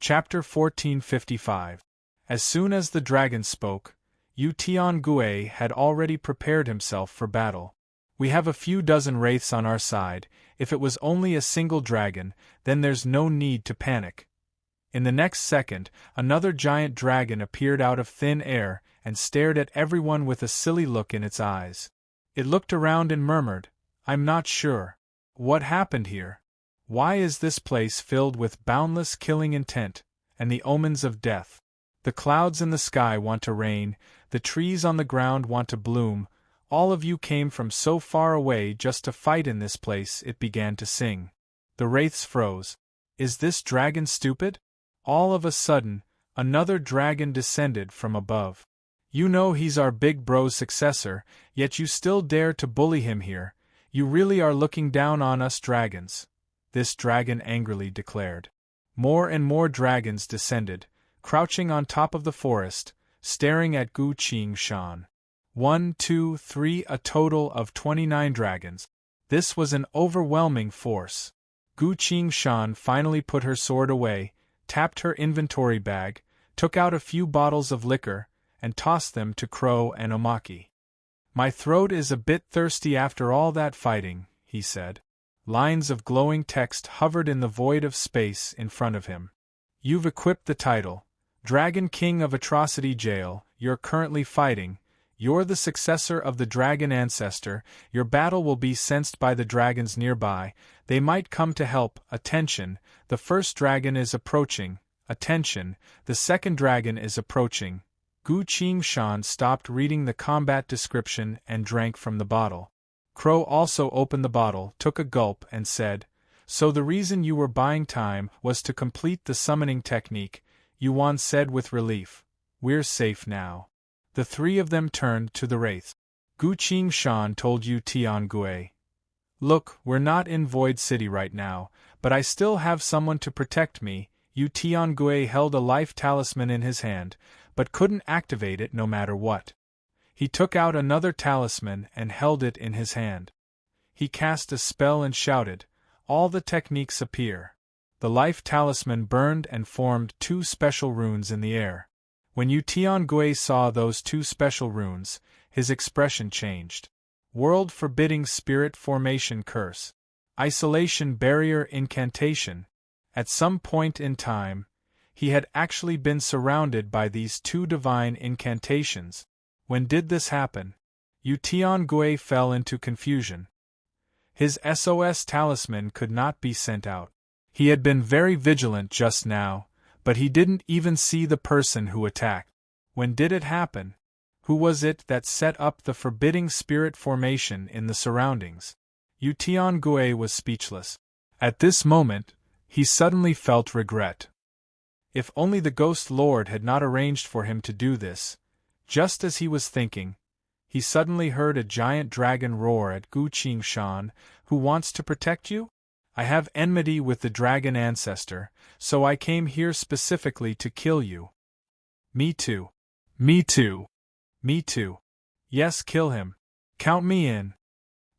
Chapter 1455. As soon as the dragon spoke, Yu Tiangue had already prepared himself for battle. We have a few dozen wraiths on our side. If it was only a single dragon, then there's no need to panic. In the next second, another giant dragon appeared out of thin air and stared at everyone with a silly look in its eyes. It looked around and murmured, "I'm not sure. What happened here? Why is this place filled with boundless killing intent, and the omens of death? The clouds in the sky want to rain, the trees on the ground want to bloom. All of you came from so far away just to fight in this place," it began to sing. The wraiths froze. Is this dragon stupid? All of a sudden, another dragon descended from above. You know he's our big bro's successor, yet you still dare to bully him here. You really are looking down on us dragons, this dragon angrily declared. More and more dragons descended, crouching on top of the forest, staring at Gu Qingshan. 1, 2, 3, a total of 29 dragons. This was an overwhelming force. Gu Qingshan finally put her sword away, tapped her inventory bag, took out a few bottles of liquor, and tossed them to Crow and Omaki. "My throat is a bit thirsty after all that fighting," he said. Lines of glowing text hovered in the void of space in front of him. "You've equipped the title, Dragon King of Atrocity Jail. You're currently fighting. You're the successor of the dragon ancestor. Your battle will be sensed by the dragons nearby. They might come to help. Attention, the first dragon is approaching. Attention, the second dragon is approaching." Gu Qingshan stopped reading the combat description and drank from the bottle. Crow also opened the bottle, took a gulp, and said, "So the reason you were buying time was to complete the summoning technique," Yuan said with relief. "We're safe now." The three of them turned to the wraiths. Gu Qingshan told Yu Tiangue, "Look, we're not in Void City right now, but I still have someone to protect me." Yu Tiangue held a life talisman in his hand, but couldn't activate it no matter what. He took out another talisman and held it in his hand. He cast a spell and shouted, "All the techniques appear." The life talisman burned and formed 2 special runes in the air. When Yu Tiangue saw those 2 special runes, his expression changed. World-forbidding spirit formation curse. Isolation barrier incantation. At some point in time, he had actually been surrounded by these 2 divine incantations. When did this happen? Yu Tiangue fell into confusion. His SOS talisman could not be sent out. He had been very vigilant just now, but he didn't even see the person who attacked. When did it happen? Who was it that set up the forbidding spirit formation in the surroundings? Yu Tiangue was speechless. At this moment, he suddenly felt regret. If only the Ghost Lord had not arranged for him to do this. Just as he was thinking, he suddenly heard a giant dragon roar at Gu Qingshan. "Who wants to protect you? I have enmity with the dragon ancestor, so I came here specifically to kill you." "Me too. Me too. Me too. Yes, kill him. Count me in."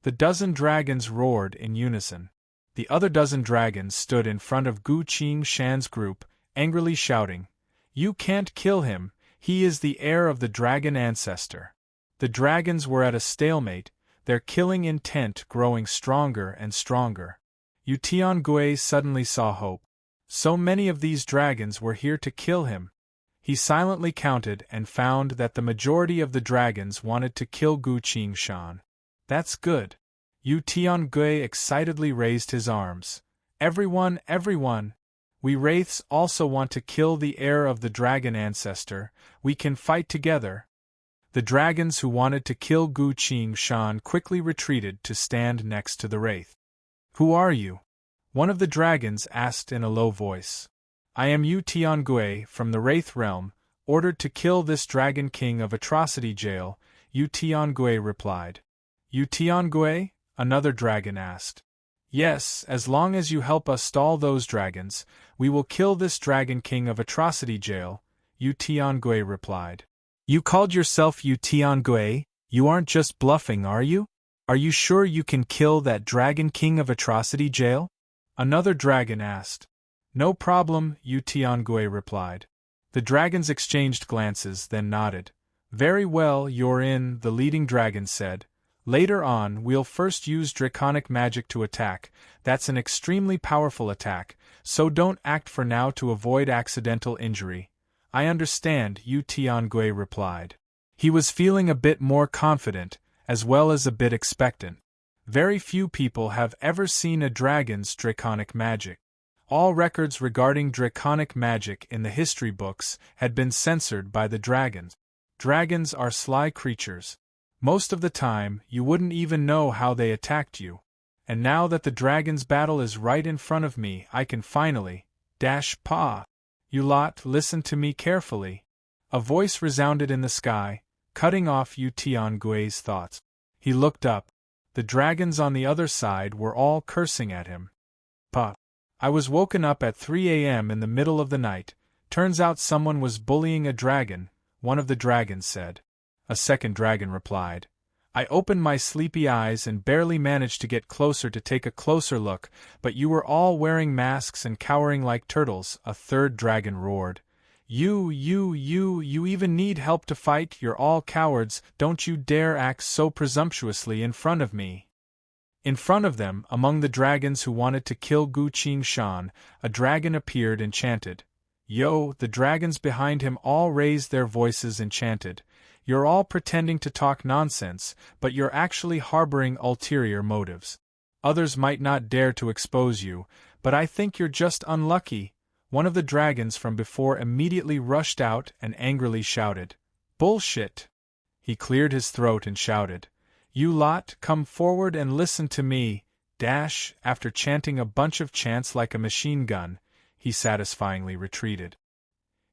The dozen dragons roared in unison. The other dozen dragons stood in front of Gu Qingshan's group, angrily shouting, "You can't kill him, he is the heir of the dragon ancestor." The dragons were at a stalemate, their killing intent growing stronger and stronger. Yu Tiangue suddenly saw hope. So many of these dragons were here to kill him. He silently counted and found that the majority of the dragons wanted to kill Gu Qingshan. That's good. Yu Tiangue excitedly raised his arms. "Everyone, everyone! We wraiths also want to kill the heir of the dragon ancestor. We can fight together." The dragons who wanted to kill Gu Qingshan quickly retreated to stand next to the wraith. "Who are you?" one of the dragons asked in a low voice. "I am Yu Tiangue from the Wraith Realm, ordered to kill this Dragon King of Atrocity Jail," Yu Tiangue replied. "Yu Tiangue?" another dragon asked. "Yes, as long as you help us stall those dragons, we will kill this Dragon King of Atrocity Jail," Yu Tiangue replied. "You called yourself Yu Tiangue? You aren't just bluffing, are you? Are you sure you can kill that Dragon King of Atrocity Jail?" another dragon asked. No problem, Yu Tiangui replied. The dragons exchanged glances, then nodded. Very well, you're in, the leading dragon said. Later on, we'll first use draconic magic to attack. That's an extremely powerful attack, so don't act for now to avoid accidental injury. I understand, Yu Tiangui replied. He was feeling a bit more confident, as well as a bit expectant. Very few people have ever seen a dragon's draconic magic. All records regarding draconic magic in the history books had been censored by the dragons. Dragons are sly creatures. Most of the time, you wouldn't even know how they attacked you. And now that the dragon's battle is right in front of me, I can finally, paw. You lot, listen to me carefully. A voice resounded in the sky, cutting off Yu Tiangui's thoughts. He looked up. The dragons on the other side were all cursing at him. Puh. I was woken up at 3 a.m. in the middle of the night. Turns out someone was bullying a dragon, one of the dragons said. A second dragon replied. I opened my sleepy eyes and barely managed to get closer to take a closer look, but you were all wearing masks and cowering like turtles, a third dragon roared. You even need help to fight, you're all cowards, don't you dare act so presumptuously in front of me. In front of them, among the dragons who wanted to kill Gu Qingshan, a dragon appeared and chanted. Yo, the dragons behind him all raised their voices and chanted. You're all pretending to talk nonsense, but you're actually harboring ulterior motives. Others might not dare to expose you, but I think you're just unlucky. One of the dragons from before immediately rushed out and angrily shouted. Bullshit! He cleared his throat and shouted. You lot, come forward and listen to me. After chanting a bunch of chants like a machine gun, he satisfyingly retreated.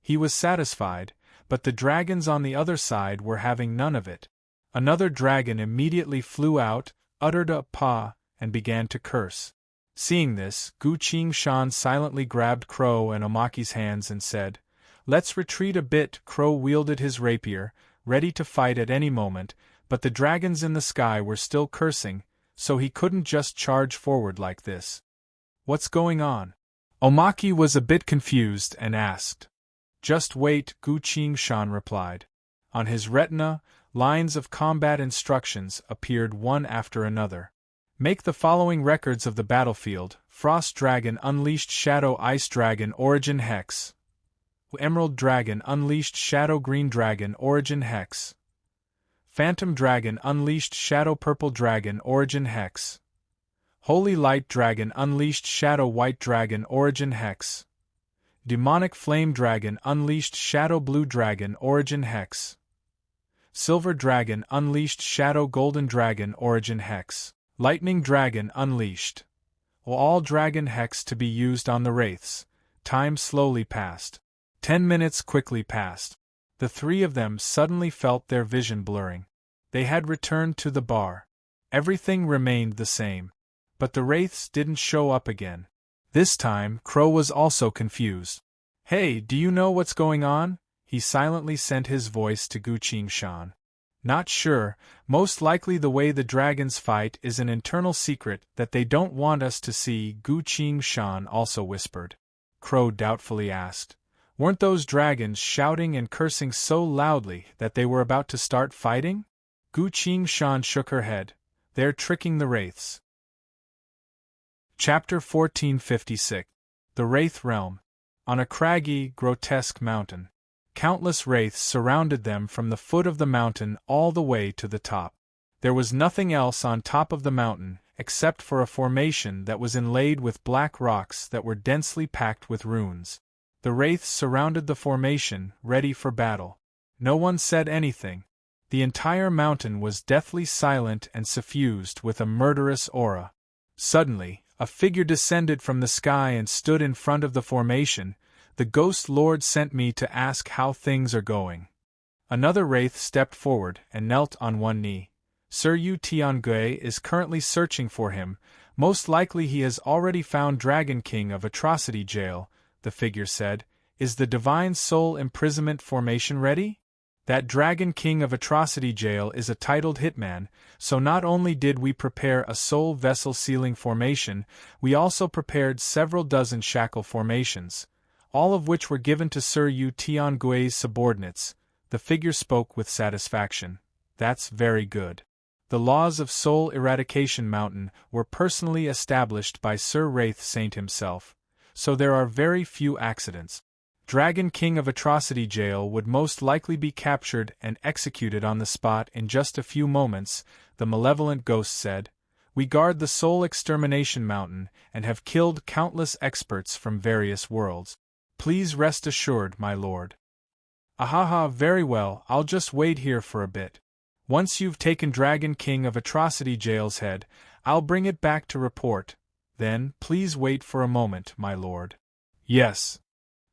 He was satisfied, but the dragons on the other side were having none of it. Another dragon immediately flew out, uttered a paw, and began to curse. Seeing this, Gu Qingshan silently grabbed Crow and Omaki's hands and said, Let's retreat a bit. Crow wielded his rapier, ready to fight at any moment, but the dragons in the sky were still cursing, so he couldn't just charge forward like this. What's going on? Omaki was a bit confused and asked. Just wait, Gu Qingshan replied. On his retina, lines of combat instructions appeared one after another. Make the following records of the battlefield: Frost Dragon unleashed Shadow Ice Dragon Origin Hex. Emerald Dragon unleashed Shadow Green Dragon Origin Hex. Phantom Dragon unleashed Shadow Purple Dragon Origin Hex. Holy Light Dragon unleashed Shadow White Dragon Origin Hex. Demonic Flame Dragon unleashed Shadow Blue Dragon Origin Hex. Silver Dragon unleashed Shadow Golden Dragon Origin Hex. Lightning Dragon unleashed. All dragon hex to be used on the wraiths. Time slowly passed. 10 minutes quickly passed. The three of them suddenly felt their vision blurring. They had returned to the bar. Everything remained the same. But the wraiths didn't show up again. This time, Crow was also confused. Hey, do you know what's going on? He silently sent his voice to Gu Qingshan. Not sure, most likely the way the dragons fight is an internal secret that they don't want us to see, Gu Qingshan also whispered. Crow doubtfully asked. Weren't those dragons shouting and cursing so loudly that they were about to start fighting? Gu Qingshan shook her head. They're tricking the wraiths. Chapter 1456. The Wraith Realm. On a craggy, grotesque mountain. Countless wraiths surrounded them from the foot of the mountain all the way to the top. There was nothing else on top of the mountain, except for a formation that was inlaid with black rocks that were densely packed with runes. The wraiths surrounded the formation, ready for battle. No one said anything. The entire mountain was deathly silent and suffused with a murderous aura. Suddenly, a figure descended from the sky and stood in front of the formation. The Ghost Lord sent me to ask how things are going. Another wraith stepped forward and knelt on one knee. Sir Yu Tiangui is currently searching for him. Most likely he has already found Dragon King of Atrocity Jail, the figure said. Is the Divine Soul Imprisonment formation ready? That Dragon King of Atrocity Jail is a titled hitman, so not only did we prepare a soul vessel sealing formation, we also prepared several dozen shackle formations, all of which were given to Sir Yu Tiangui's subordinates. The figure spoke with satisfaction. That's very good. The laws of Soul Eradication Mountain were personally established by Sir Wraith Saint himself, so there are very few accidents. Dragon King of Atrocity Jail would most likely be captured and executed on the spot in just a few moments, the malevolent ghost said. We guard the Soul Extermination Mountain and have killed countless experts from various worlds. Please rest assured, my lord. Ahaha, very well, I'll just wait here for a bit. Once you've taken Dragon King of Atrocity Jail's head, I'll bring it back to report. Then, please wait for a moment, my lord. Yes.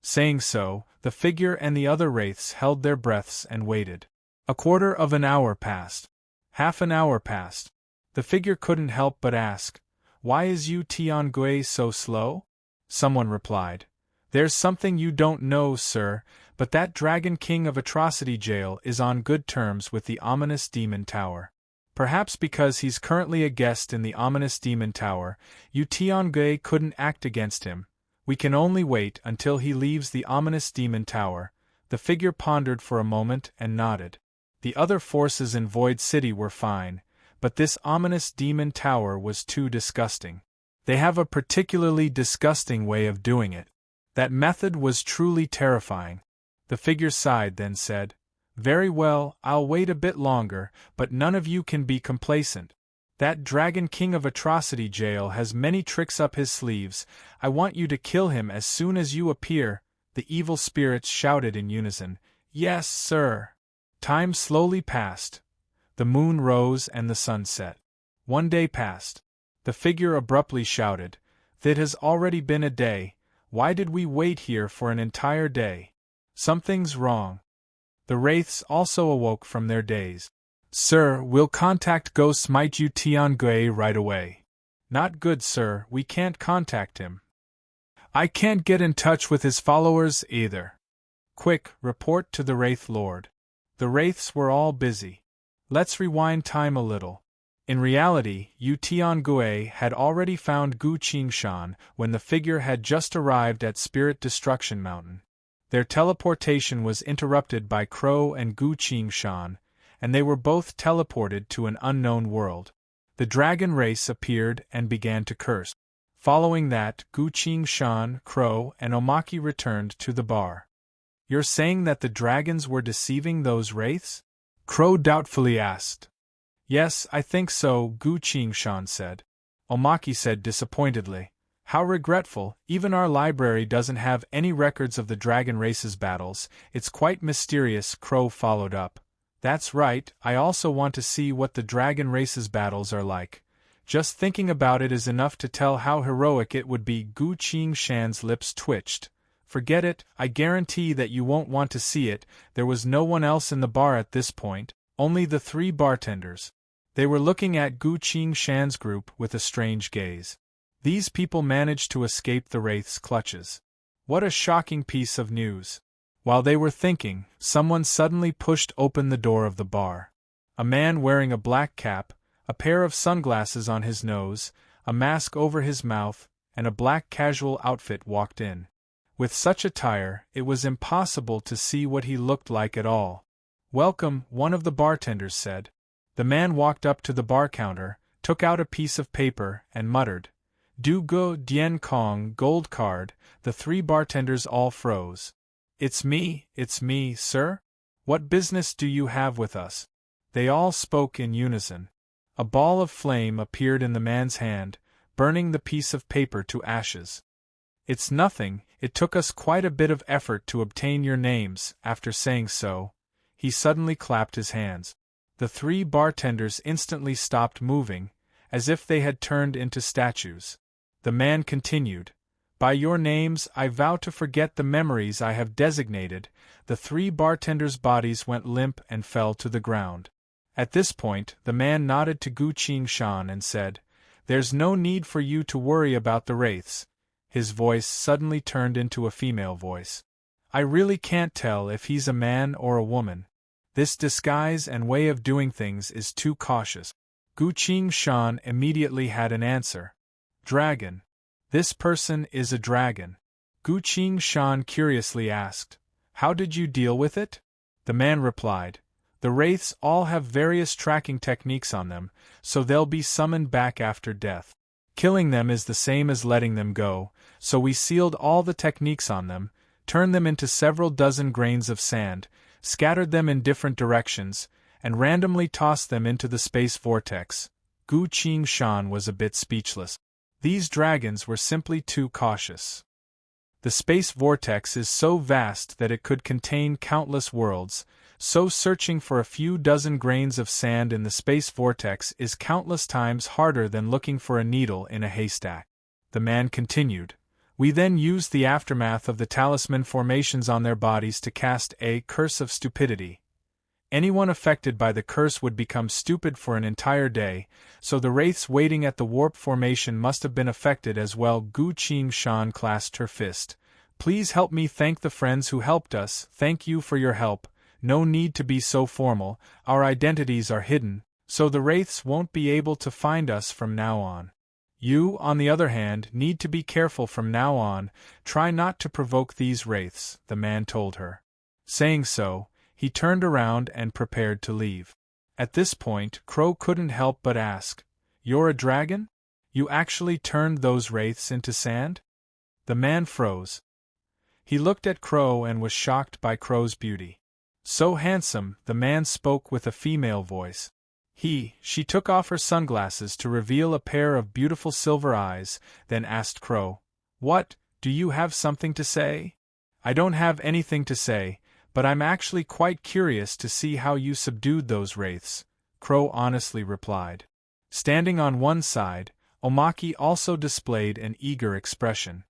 Saying so, the figure and the other wraiths held their breaths and waited. A quarter of an hour passed. Half an hour passed. The figure couldn't help but ask, "Why is Yu Tiangui so slow?" Someone replied, "There's something you don't know, sir, but that Dragon King of Atrocity Jail is on good terms with the ominous Demon Tower. Perhaps because he's currently a guest in the ominous Demon Tower, Yu Tiangui couldn't act against him. We can only wait until he leaves the ominous Demon Tower." The figure pondered for a moment and nodded. The other forces in Void City were fine, but this ominous Demon Tower was too disgusting. They have a particularly disgusting way of doing it. That method was truly terrifying. The figure sighed, then said, "Very well, I'll wait a bit longer, but none of you can be complacent. That Dragon King of Atrocity Jail has many tricks up his sleeves. I want you to kill him as soon as you appear." The evil spirits shouted in unison, "Yes, sir." Time slowly passed. The moon rose and the sun set. 1 day passed. The figure abruptly shouted, "That has already been a day. Why did we wait here for an entire day? Something's wrong." The wraiths also awoke from their daze. "Sir, we'll contact Ghost Might Yu Tiangui right away." "Not good, sir, we can't contact him. I can't get in touch with his followers either." "Quick, report to the Wraith Lord." The wraiths were all busy. Let's rewind time a little. In reality, Yu Tiangui had already found Gu Qingshan when the figure had just arrived at Spirit Destruction Mountain. Their teleportation was interrupted by Crow and Gu Qingshan, and they were both teleported to an unknown world. The dragon race appeared and began to curse. Following that, Gu Qingshan, Crow, and Omaki returned to the bar. "You're saying that the dragons were deceiving those wraiths?" Crow doubtfully asked. "Yes, I think so," Gu Qingshan said. Omaki said disappointedly, "How regretful, even our library doesn't have any records of the dragon race's battles. It's quite mysterious." Crow followed up, "That's right, I also want to see what the dragon race's battles are like. Just thinking about it is enough to tell how heroic it would be." Gu Qingshan's lips twitched. "Forget it, I guarantee that you won't want to see it." There was no one else in the bar at this point, only the 3 bartenders. They were looking at Gu Qingshan's group with a strange gaze. These people managed to escape the wraith's clutches. What a shocking piece of news. While they were thinking, someone suddenly pushed open the door of the bar. A man wearing a black cap, a pair of sunglasses on his nose, a mask over his mouth, and a black casual outfit walked in. With such attire, it was impossible to see what he looked like at all. "Welcome," one of the bartenders said. The man walked up to the bar counter, took out a piece of paper, and muttered, "Du Go Dien Kong gold card." The 3 bartenders all froze. It's me, sir? What business do you have with us?" They all spoke in unison. A ball of flame appeared in the man's hand, burning the piece of paper to ashes. "It's nothing, it took us quite a bit of effort to obtain your names." After saying so, he suddenly clapped his hands. The 3 bartenders instantly stopped moving, as if they had turned into statues. The man continued, "By your names, I vow to forget the memories I have designated." The 3 bartenders' bodies went limp and fell to the ground. At this point, the man nodded to Gu Qingshan and said, "There's no need for you to worry about the wraiths." His voice suddenly turned into a female voice. "I really can't tell if he's a man or a woman. This disguise and way of doing things is too cautious. Gu Qingshan immediately had an answer. Dragon. This person is a dragon. Gu Qingshan curiously asked, How did you deal with it? The man replied, The wraiths all have various tracking techniques on them, so they'll be summoned back after death. Killing them is the same as letting them go, so we sealed all the techniques on them, turned them into several dozen grains of sand, scattered them in different directions, and randomly tossed them into the space vortex. Gu Qingshan was a bit speechless. These dragons were simply too cautious. The space vortex is so vast that it could contain countless worlds, so searching for a few dozen grains of sand in the space vortex is countless times harder than looking for a needle in a haystack. The man continued. We then used the aftermath of the talisman formations on their bodies to cast a curse of stupidity. Anyone affected by the curse would become stupid for an entire day, so the wraiths waiting at the warp formation must have been affected as well. Gu Qingshan clasped her fist. Please help me thank the friends who helped us. Thank you for your help. No need to be so formal, our identities are hidden, so the wraiths won't be able to find us from now on. You, on the other hand, need to be careful from now on, try not to provoke these wraiths, the man told her. Saying so, he turned around and prepared to leave. At this point, Crow couldn't help but ask, You're a dragon? You actually turned those wraiths into sand? The man froze. He looked at Crow and was shocked by Crow's beauty. So handsome, the man spoke with a female voice. She took off her sunglasses to reveal a pair of beautiful silver eyes, then asked Crow, What, do you have something to say? I don't have anything to say, but I'm actually quite curious to see how you subdued those wraiths, Crow honestly replied. Standing on one side, Omaki also displayed an eager expression.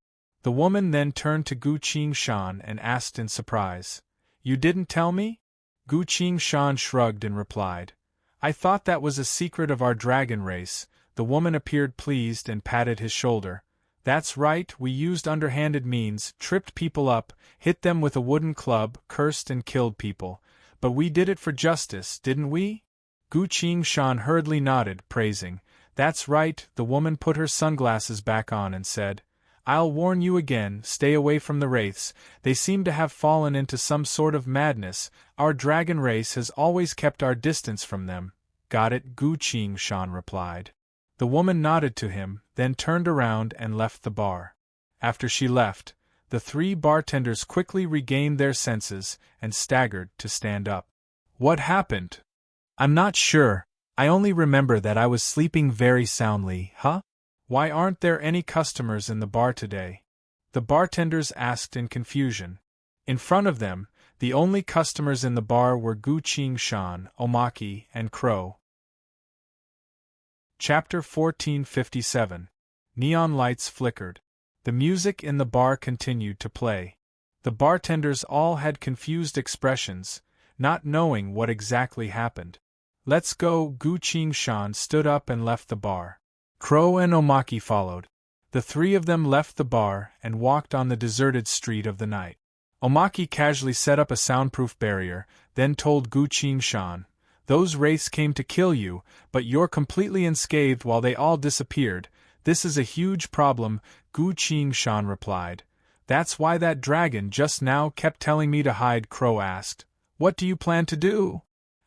The woman then turned to Gu Qingshan and asked in surprise, You didn't tell me? Gu Qingshan shrugged and replied, I thought that was a secret of our dragon race. The woman appeared pleased and patted his shoulder. That's right, we used underhanded means, tripped people up, hit them with a wooden club, cursed and killed people. But we did it for justice, didn't we? Gu Qingshan hurriedly nodded, praising. That's right, the woman put her sunglasses back on and said, I'll warn you again, stay away from the wraiths, they seem to have fallen into some sort of madness, our dragon race has always kept our distance from them. Got it, Gu Qingshan replied. The woman nodded to him, then turned around and left the bar. After she left, the three bartenders quickly regained their senses and staggered to stand up. What happened? I'm not sure, I only remember that I was sleeping very soundly, Why aren't there any customers in the bar today? The bartenders asked in confusion. In front of them, the only customers in the bar were Gu Qingshan, Omaki, and Crow. Chapter 1457. Neon lights flickered. The music in the bar continued to play. The bartenders all had confused expressions, not knowing what exactly happened. Let's go, Gu Qingshan stood up and left the bar. Crow and Omaki followed. The three of them left the bar and walked on the deserted street of the night. Omaki casually set up a soundproof barrier, then told Gu Qingshan, Those wraiths came to kill you, but you're completely unscathed while they all disappeared. This is a huge problem, Gu Qingshan replied. That's why that dragon just now kept telling me to hide, Crow asked. What do you plan to do?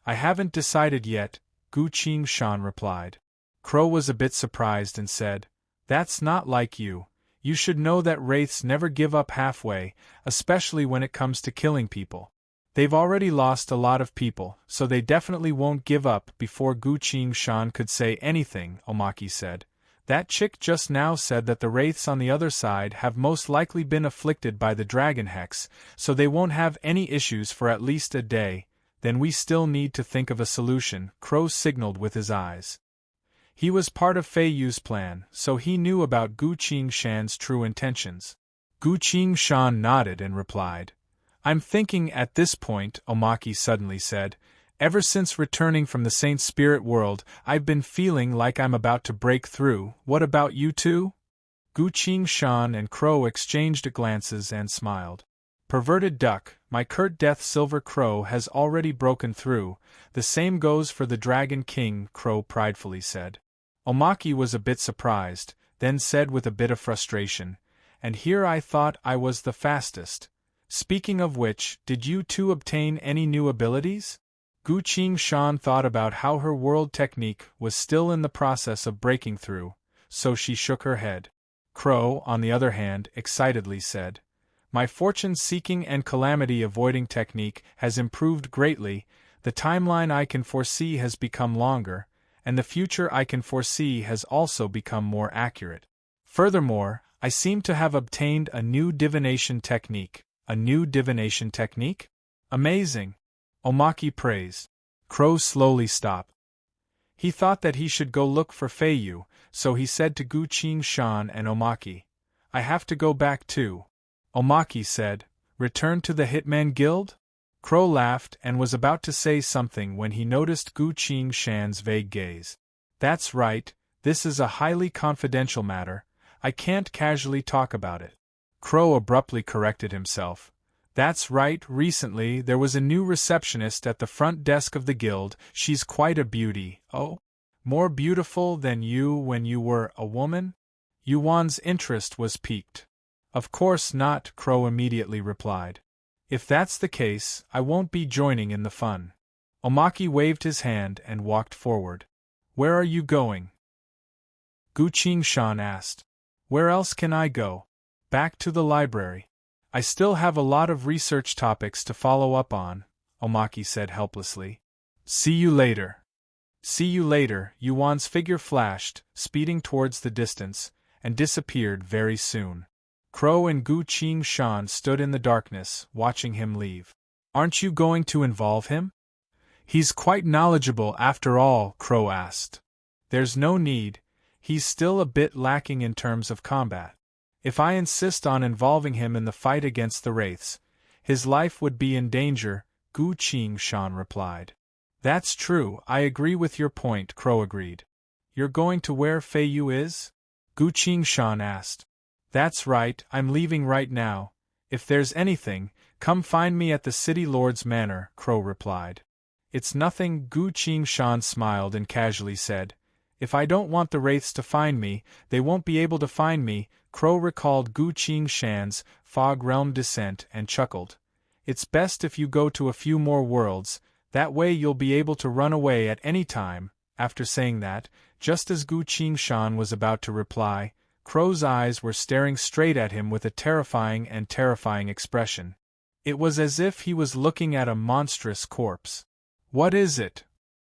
I haven't decided yet, Gu Qingshan replied. Crow was a bit surprised and said, That's not like you. You should know that wraiths never give up halfway, especially when it comes to killing people. They've already lost a lot of people, so they definitely won't give up. Before Gu Qingshan could say anything, Omaki said, That chick just now said that the wraiths on the other side have most likely been afflicted by the dragon hex, so they won't have any issues for at least a day. Then we still need to think of a solution, Crow signaled with his eyes. He was part of Fei Yu's plan, so he knew about Gu Qingshan's true intentions. Gu Qingshan nodded and replied, I'm thinking at this point, Omaki suddenly said, ever since returning from the Saint Spirit world, I've been feeling like I'm about to break through. What about you two? Gu Qingshan and Crow exchanged glances and smiled. Perverted duck, my curt death silver crow has already broken through, the same goes for the Dragon King, Crow pridefully said. Omaki was a bit surprised, then said with a bit of frustration, and here I thought I was the fastest. Speaking of which, did you two obtain any new abilities? Gu Shan thought about how her world technique was still in the process of breaking through, so she shook her head. Crow, on the other hand, excitedly said, my fortune-seeking and calamity-avoiding technique has improved greatly, the timeline I can foresee has become longer, and the future I can foresee has also become more accurate. Furthermore, I seem to have obtained a new divination technique. A new divination technique? Amazing! Omaki praised. Crow slowly stopped. He thought that he should go look for Feiyu, so he said to Gu Shan and Omaki, I have to go back too. Omaki said, return to the Hitman Guild? Crow laughed and was about to say something when he noticed Gu Shan's vague gaze. That's right, this is a highly confidential matter, I can't casually talk about it. Crow abruptly corrected himself. That's right, recently there was a new receptionist at the front desk of the guild, she's quite a beauty. Oh? More beautiful than you when you were a woman? Yuan's interest was piqued. Of course not, Crow immediately replied. If that's the case, I won't be joining in the fun. Omaki waved his hand and walked forward. Where are you going? Gu Shan asked. Where else can I go? Back to the library. I still have a lot of research topics to follow up on, Omaki said helplessly. See you later. See you later, Yuan's figure flashed, speeding towards the distance, and disappeared very soon. Crow and Gu Shan stood in the darkness, watching him leave. Aren't you going to involve him? He's quite knowledgeable after all, Crow asked. There's no need, he's still a bit lacking in terms of combat. If I insist on involving him in the fight against the wraiths, his life would be in danger, Gu Shan replied. That's true, I agree with your point, Crow agreed. You're going to where Feiyu is? Gu Shan asked. That's right, I'm leaving right now. If there's anything, come find me at the City Lord's Manor, Crow replied. It's nothing, Gu Shan smiled and casually said. If I don't want the wraiths to find me, they won't be able to find me, Crow recalled Gu Shan's Fog Realm descent and chuckled. It's best if you go to a few more worlds, that way you'll be able to run away at any time. After saying that, just as Gu Shan was about to reply, Crow's eyes were staring straight at him with a terrifying expression. It was as if he was looking at a monstrous corpse. What is it?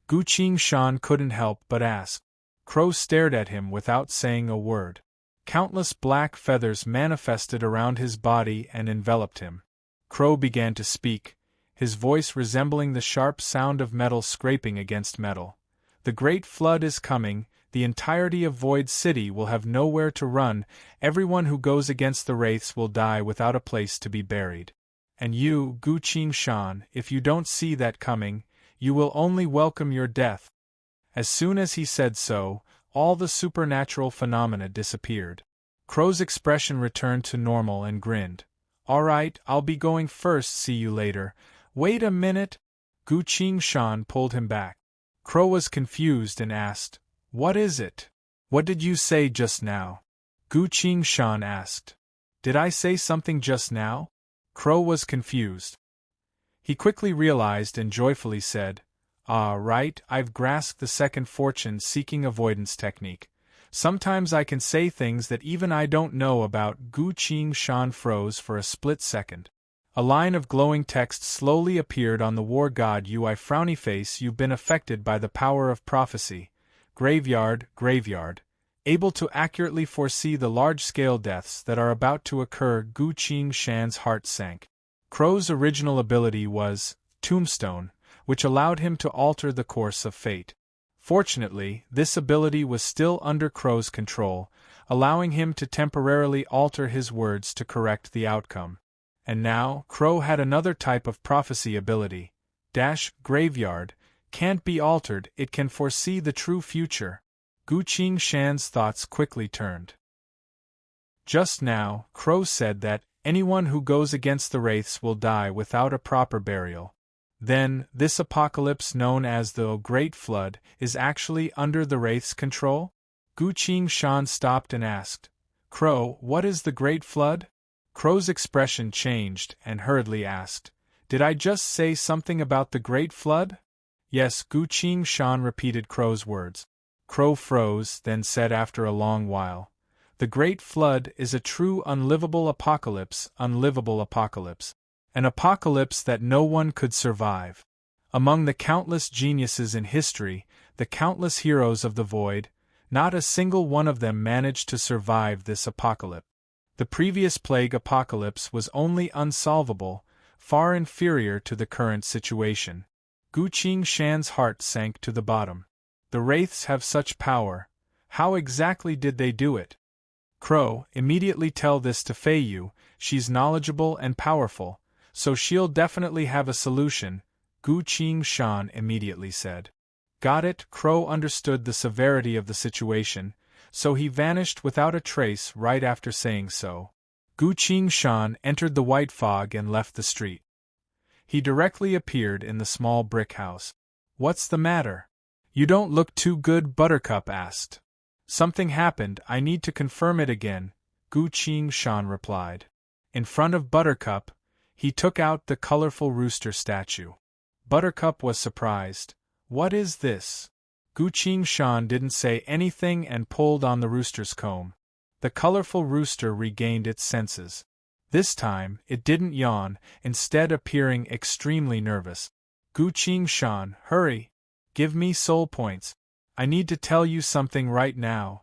Gu Shan couldn't help but ask. Crow stared at him without saying a word. Countless black feathers manifested around his body and enveloped him. Crow began to speak, his voice resembling the sharp sound of metal scraping against metal. The great flood is coming, the entirety of Void City will have nowhere to run, everyone who goes against the wraiths will die without a place to be buried. And you, Gu Shan, if you don't see that coming, you will only welcome your death. As soon as he said so, all the supernatural phenomena disappeared. Crow's expression returned to normal and grinned. All right, I'll be going first, see you later. Wait a minute. Gu Shan pulled him back. Crow was confused and asked, What is it? What did you say just now? Gu Shan asked. Did I say something just now? Crow was confused. He quickly realized and joyfully said, Ah, right, I've grasped the second fortune-seeking avoidance technique. Sometimes I can say things that even I don't know about. Gu Shan froze for a split second. A line of glowing text slowly appeared on the war god Ui frowny face. You've been affected by the power of prophecy. Graveyard, graveyard. Able to accurately foresee the large-scale deaths that are about to occur. Gu Shan's heart sank. Crow's original ability was Tombstone, which allowed him to alter the course of fate. Fortunately, this ability was still under Crow's control, allowing him to temporarily alter his words to correct the outcome. And now, Crow had another type of prophecy ability. Graveyard. Can't be altered, it can foresee the true future. Gu Shan's thoughts quickly turned. Just now, Crow said that Anyone who goes against the wraiths will die without a proper burial. Then, this apocalypse known as the Great Flood is actually under the wraiths' control? Gu Qingshan stopped and asked, Crow, what is the Great Flood? Crow's expression changed and hurriedly asked, Did I just say something about the Great Flood? Yes, Gu Qingshan repeated Crow's words. Crow froze, then said after a long while, The Great Flood is a true unlivable apocalypse, an apocalypse that no one could survive. Among the countless geniuses in history, the countless heroes of the void, not a single one of them managed to survive this apocalypse. The previous plague apocalypse was only unsolvable, far inferior to the current situation. Gu Qingshan's heart sank to the bottom. The wraiths have such power. How exactly did they do it? Crow, immediately tell this to Fei Yu, she's knowledgeable and powerful, so she'll definitely have a solution, Gu Qingshan immediately said. Got it. Crow understood the severity of the situation, so he vanished without a trace right after saying so. Gu Qingshan entered the white fog and left the street. He directly appeared in the small brick house. What's the matter? You don't look too good, Buttercup asked. Something happened, I need to confirm it again, Gu Qingshan replied. In front of Buttercup, he took out the colorful rooster statue. Buttercup was surprised. What is this? Gu Qingshan didn't say anything and pulled on the rooster's comb. The colorful rooster regained its senses. This time, it didn't yawn, instead appearing extremely nervous. Gu Qingshan, hurry! Give me soul points. I need to tell you something right now.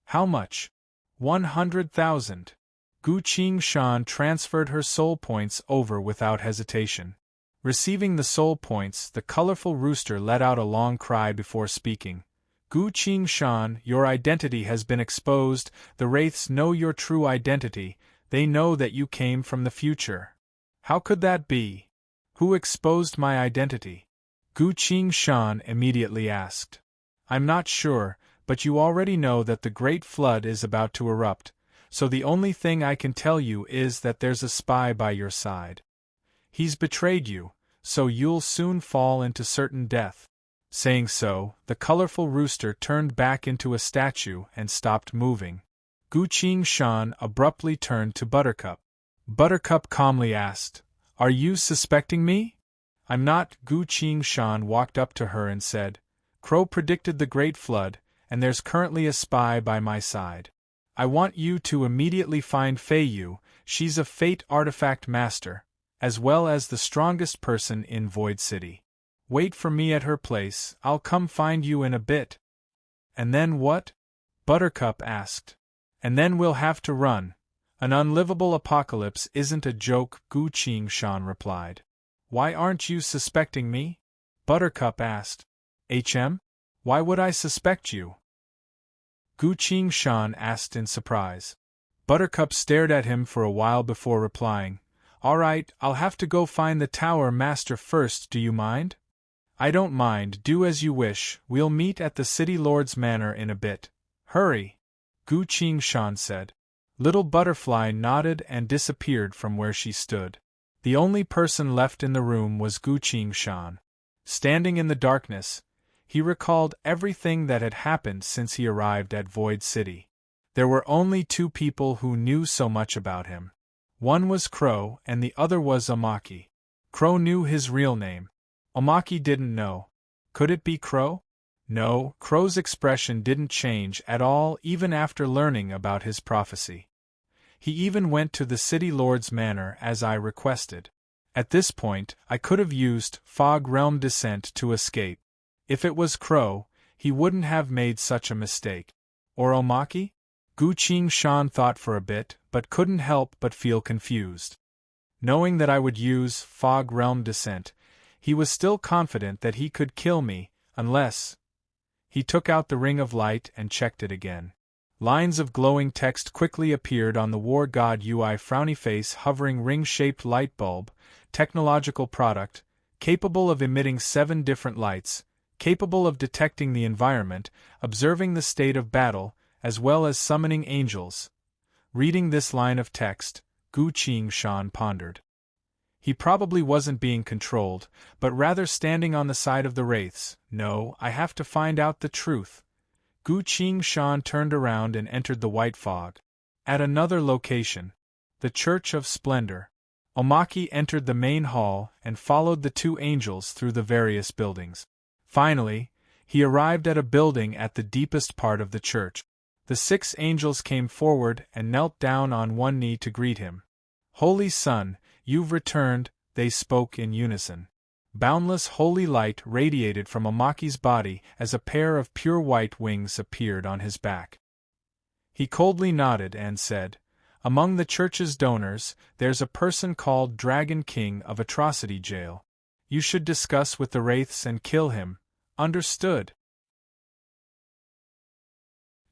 How much? 100,000. Gu Qingshan transferred her soul points over without hesitation. Receiving the soul points, the colorful rooster let out a long cry before speaking. Gu Qingshan, your identity has been exposed. The wraiths know your true identity. They know that you came from the future. How could that be? Who exposed my identity? Gu Qingshan immediately asked. I'm not sure, but you already know that the Great Flood is about to erupt, so the only thing I can tell you is that there's a spy by your side. He's betrayed you, so you'll soon fall into certain death. Saying so, the colorful rooster turned back into a statue and stopped moving. Gu Qingshan abruptly turned to Buttercup. Buttercup calmly asked, Are you suspecting me? I'm not. Gu Qingshan walked up to her and said, Crow predicted the Great Flood, and there's currently a spy by my side. I want you to immediately find Fei Yu, she's a fate artifact master, as well as the strongest person in Void City. Wait for me at her place, I'll come find you in a bit. And then what? Buttercup asked. And then we'll have to run. An unlivable apocalypse isn't a joke, Gu Qingshan replied. Why aren't you suspecting me? Buttercup asked. Why would I suspect you? Gu Qingshan asked in surprise. Buttercup stared at him for a while before replying, All right, I'll have to go find the Tower Master first, do you mind? I don't mind, do as you wish, we'll meet at the City Lord's Manor in a bit. Hurry! Gu Qingshan said. Little Butterfly nodded and disappeared from where she stood. The only person left in the room was Gu Qingshan. Standing in the darkness, he recalled everything that had happened since he arrived at Void City. There were only two people who knew so much about him. One was Crow and the other was Omaki. Crow knew his real name. Omaki didn't know. Could it be Crow? No, Crow's expression didn't change at all even after learning about his prophecy. He even went to the City Lord's Manor as I requested. At this point, I could have used Fog Realm Descent to escape. If it was Crow, he wouldn't have made such a mistake. Or Omaki? Gu Qingshan thought for a bit, but couldn't help but feel confused. Knowing that I would use Fog Realm Descent, he was still confident that he could kill me, unless... He took out the Ring of Light and checked it again. Lines of glowing text quickly appeared on the War God UI frowny face hovering ring-shaped light bulb, technological product, capable of emitting 7 different lights, capable of detecting the environment, observing the state of battle, as well as summoning angels. Reading this line of text, Gu Qingshan pondered. He probably wasn't being controlled, but rather standing on the side of the wraiths. No, I have to find out the truth. Gu Qingshan turned around and entered the white fog. At another location, the Church of Splendor, Omaki entered the main hall and followed the two angels through the various buildings. Finally, he arrived at a building at the deepest part of the church. The 6 angels came forward and knelt down on one knee to greet him. Holy Son, you've returned, they spoke in unison. Boundless holy light radiated from Omaki's body as a pair of pure white wings appeared on his back. He coldly nodded and said, "Among the church's donors, there's a person called Dragon King of Atrocity Jail. You should discuss with the wraiths and kill him. Understood?"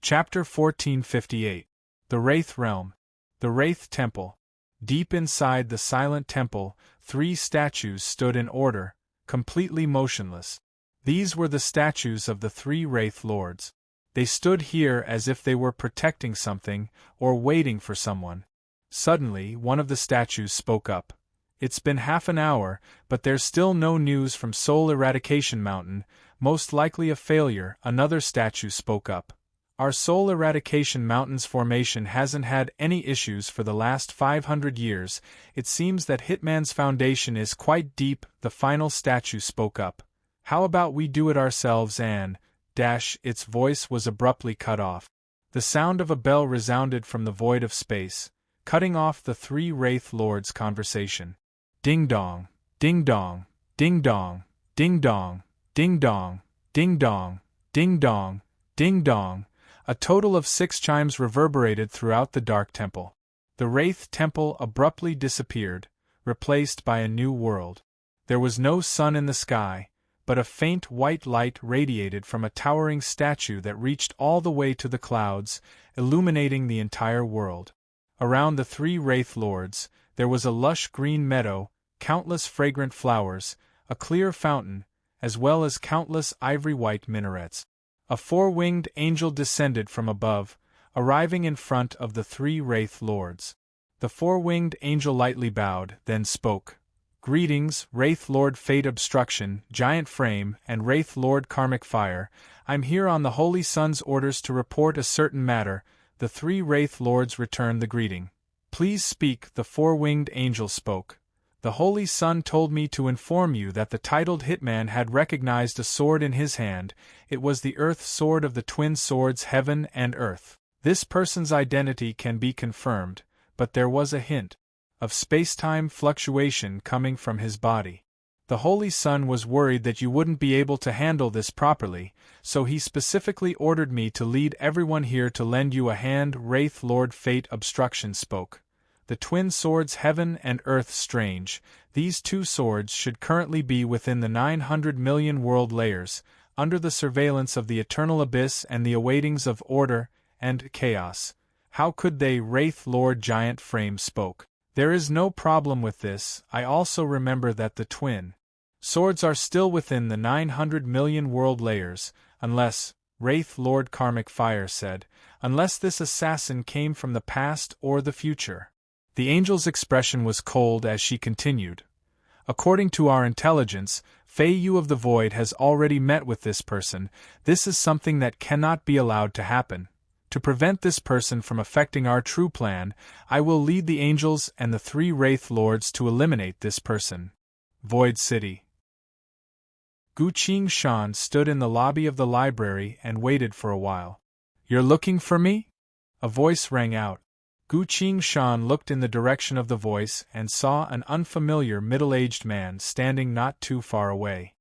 Chapter 1458. The Wraith Realm. The Wraith Temple. Deep inside the silent temple, 3 statues stood in order, completely motionless. These were the statues of the 3 Wraith Lords. They stood here as if they were protecting something, or waiting for someone. Suddenly, one of the statues spoke up. "It's been half an hour, but there's still no news from Soul Eradication Mountain, most likely a failure," another statue spoke up. "Our Soul Eradication Mountain's formation hasn't had any issues for the last 500 years, it seems that Hitman's foundation is quite deep," the final statue spoke up. "How about we do it ourselves and…" its voice was abruptly cut off. The sound of a bell resounded from the void of space, cutting off the 3 Wraith Lords' conversation. Ding-dong, ding-dong, ding-dong, ding-dong, ding-dong, ding-dong, ding-dong, ding-dong. A total of 6 chimes reverberated throughout the dark temple. The Wraith Temple abruptly disappeared, replaced by a new world. There was no sun in the sky, but a faint white light radiated from a towering statue that reached all the way to the clouds, illuminating the entire world. Around the 3 Wraith Lords, there was a lush green meadow, countless fragrant flowers, a clear fountain, as well as countless ivory-white minarets. A 4-winged angel descended from above, arriving in front of the 3 Wraith Lords. The 4-winged angel lightly bowed, then spoke. "Greetings, Wraith Lord Fate Obstruction, Giant Frame, and Wraith Lord Karmic Fire. I'm here on the Holy Sun's orders to report a certain matter." The 3 Wraith Lords returned the greeting. "Please speak," the 4-winged angel spoke. "The Holy Sun told me to inform you that the titled Hitman had recognized a sword in his hand. It was the Earth Sword of the twin swords Heaven and Earth. This person's identity can be confirmed, but there was a hint of space-time fluctuation coming from his body. The Holy Sun was worried that you wouldn't be able to handle this properly, so he specifically ordered me to lead everyone here to lend you a hand." Wraith Lord Fate Obstruction spoke. "The twin swords Heaven and Earth strange. These 2 swords should currently be within the 900 million world layers, under the surveillance of the Eternal Abyss and the awaitings of order and chaos. How could they?" Wraith Lord Giant Frame spoke. "There is no problem with this. I also remember that the twin swords are still within the 900 million world layers, unless," Wraith Lord Karmic Fire said, "unless this assassin came from the past or the future." The angel's expression was cold as she continued. "According to our intelligence, Fei Yu of the Void has already met with this person. This is something that cannot be allowed to happen. To prevent this person from affecting our true plan, I will lead the angels and the 3 Wraith Lords to eliminate this person." Void City. Gu Qingshan stood in the lobby of the library and waited for a while. "You're looking for me?" a voice rang out. Gu Qingshan looked in the direction of the voice and saw an unfamiliar middle-aged man standing not too far away.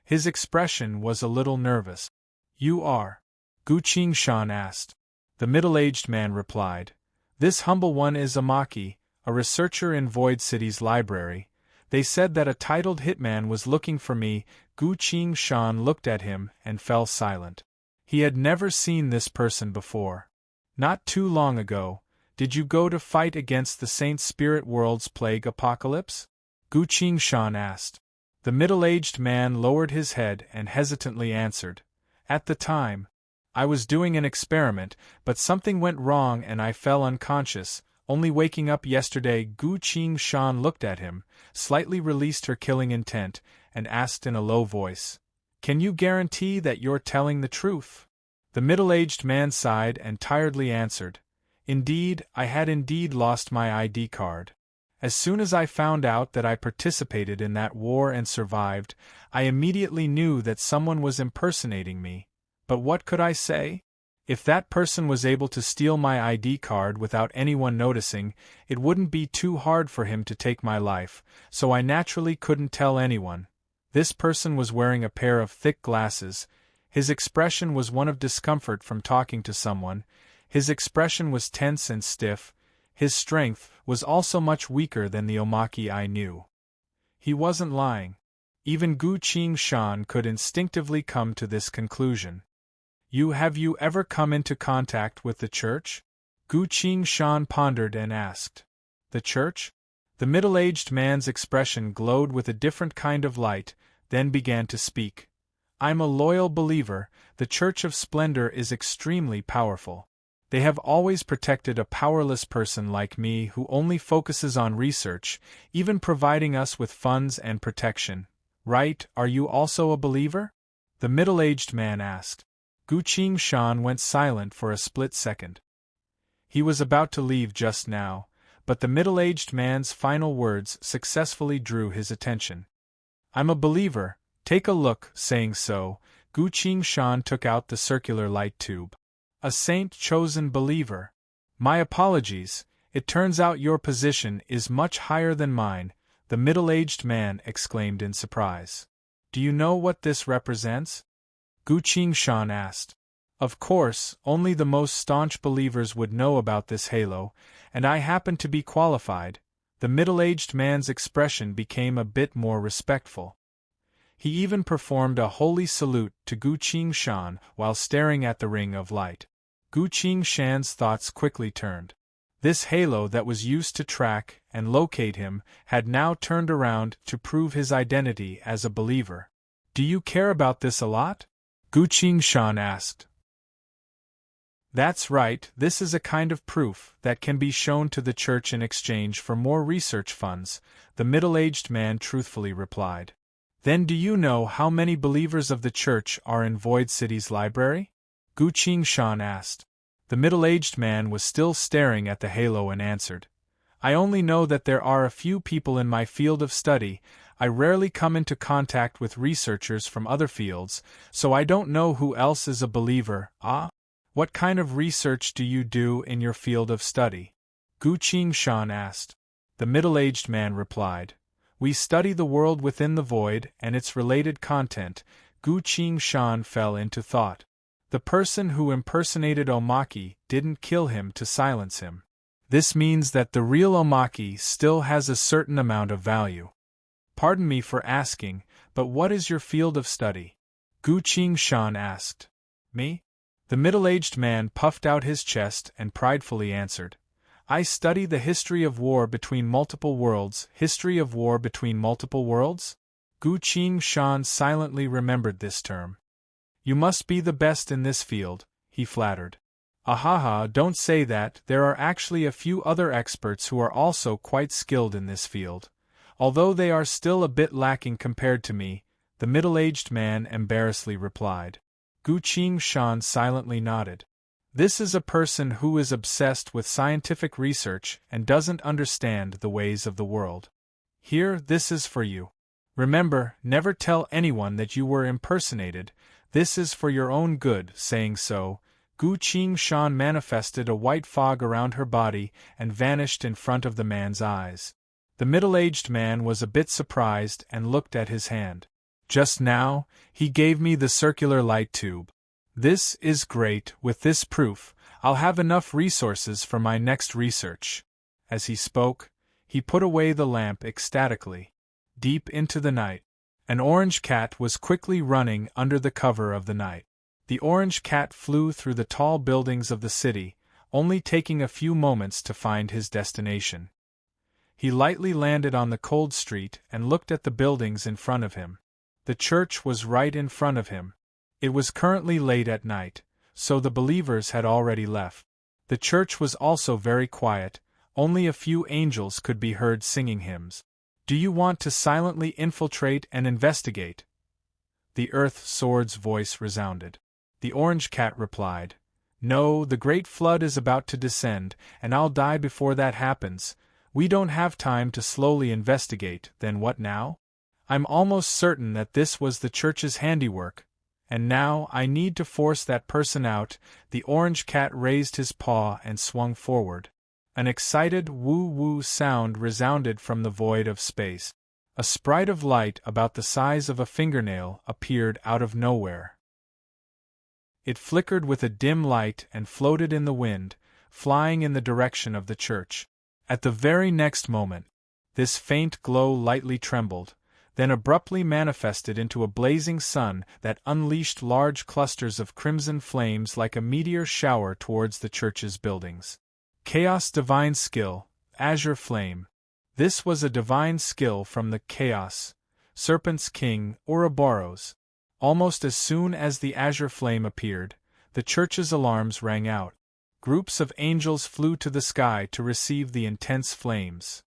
His expression was a little nervous. "You are?" Gu Qingshan asked. The middle-aged man replied. "This humble one is Omaki, a researcher in Void City's library. They said that a titled hitman was looking for me." Gu Qingshan looked at him and fell silent. He had never seen this person before. "Not too long ago, did you go to fight against the Saint Spirit World's plague apocalypse?" Gu Qingshan asked. The middle-aged man lowered his head and hesitantly answered. "At the time, I was doing an experiment, but something went wrong and I fell unconscious. only waking up yesterday. Gu Qingshan looked at him, slightly released her killing intent, and asked in a low voice, "Can you guarantee that you're telling the truth?" The middle-aged man sighed and tiredly answered, "Indeed, I had indeed lost my ID card. As soon as I found out that I participated in that war and survived, I immediately knew that someone was impersonating me. But what could I say? If that person was able to steal my ID card without anyone noticing, it wouldn't be too hard for him to take my life, so I naturally couldn't tell anyone." This person was wearing a pair of thick glasses. His expression was one of discomfort from talking to someone. His expression was tense and stiff. His strength was also much weaker than the Omaki I knew. He wasn't lying. Even Gu Qingshan could instinctively come to this conclusion. Have you ever come into contact with the church?" Gu Qingshan pondered and asked. "The church?" The middle-aged man's expression glowed with a different kind of light, then began to speak. "I'm a loyal believer. The Church of Splendor is extremely powerful. They have always protected a powerless person like me who only focuses on research, even providing us with funds and protection. Right, are you also a believer?" the middle-aged man asked. Gu Qingshan went silent for a split second. He was about to leave just now, but the middle-aged man's final words successfully drew his attention. "I'm a believer, take a look." Saying so, Gu Qingshan took out the circular light tube. "A saint-chosen believer. My apologies, it turns out your position is much higher than mine," the middle-aged man exclaimed in surprise. "Do you know what this represents?" Gu Qingshan asked. "Of course, only the most staunch believers would know about this halo, and I happen to be qualified." The middle-aged man's expression became a bit more respectful. He even performed a holy salute to Gu Qingshan while staring at the ring of light. Gu Qingshan's thoughts quickly turned. This halo that was used to track and locate him had now turned around to prove his identity as a believer. "Do you care about this a lot?" Gu Qingshan asked. "That's right, this is a kind of proof that can be shown to the church in exchange for more research funds," the middle-aged man truthfully replied. "Then do you know how many believers of the church are in Void City's library?" Gu Qingshan asked. The middle-aged man was still staring at the halo and answered, "I only know that there are a few people in my field of study. I rarely come into contact with researchers from other fields, so I don't know who else is a believer." "Ah? What kind of research do you do in your field of study?" Gu Qingshan asked. The middle-aged man replied, "We study the world within the void and its related content." Gu Qingshan fell into thought. The person who impersonated Omaki didn't kill him to silence him. This means that the real Omaki still has a certain amount of value. "Pardon me for asking, but what is your field of study?" Gu Qingshan asked. "Me?" The middle-aged man puffed out his chest and pridefully answered, "I study the history of war between multiple worlds." "History of war between multiple worlds?" Gu Qingshan silently remembered this term. "You must be the best in this field," he flattered. "Ahaha, don't say that, there are actually a few other experts who are also quite skilled in this field. Although they are still a bit lacking compared to me," the middle-aged man embarrassedly replied. Gu Qingshan silently nodded. This is a person who is obsessed with scientific research and doesn't understand the ways of the world. "Here, this is for you. Remember, never tell anyone that you were impersonated. This is for your own good." Saying so, Gu Qingshan manifested a white fog around her body and vanished in front of the man's eyes. The middle-aged man was a bit surprised and looked at his hand. "Just now, he gave me the circular light tube. This is great. With this proof, I'll have enough resources for my next research." As he spoke, he put away the lamp ecstatically. Deep into the night, an orange cat was quickly running under the cover of the night. The orange cat flew through the tall buildings of the city, only taking a few moments to find his destination. He lightly landed on the cold street and looked at the buildings in front of him. The church was right in front of him. It was currently late at night, so the believers had already left. The church was also very quiet, Only a few angels could be heard singing hymns. Do you want to silently infiltrate and investigate? The Earth Sword's voice resounded. The orange cat replied, No, the great flood is about to descend, and I'll die before that happens. We don't have time to slowly investigate, then what now? I'm almost certain that this was the church's handiwork, and now I need to force that person out. The orange cat raised his paw and swung forward. An excited woo-woo sound resounded from the void of space. A sprite of light about the size of a fingernail appeared out of nowhere. It flickered with a dim light and floated in the wind, flying in the direction of the church. At the very next moment, this faint glow lightly trembled, then abruptly manifested into a blazing sun that unleashed large clusters of crimson flames like a meteor shower towards the church's buildings. Chaos Divine Skill, Azure Flame. This was a divine skill from the Chaos Serpent's King, Ouroboros. Almost as soon as the azure flame appeared, the church's alarms rang out. Groups of angels flew to the sky to receive the intense flames.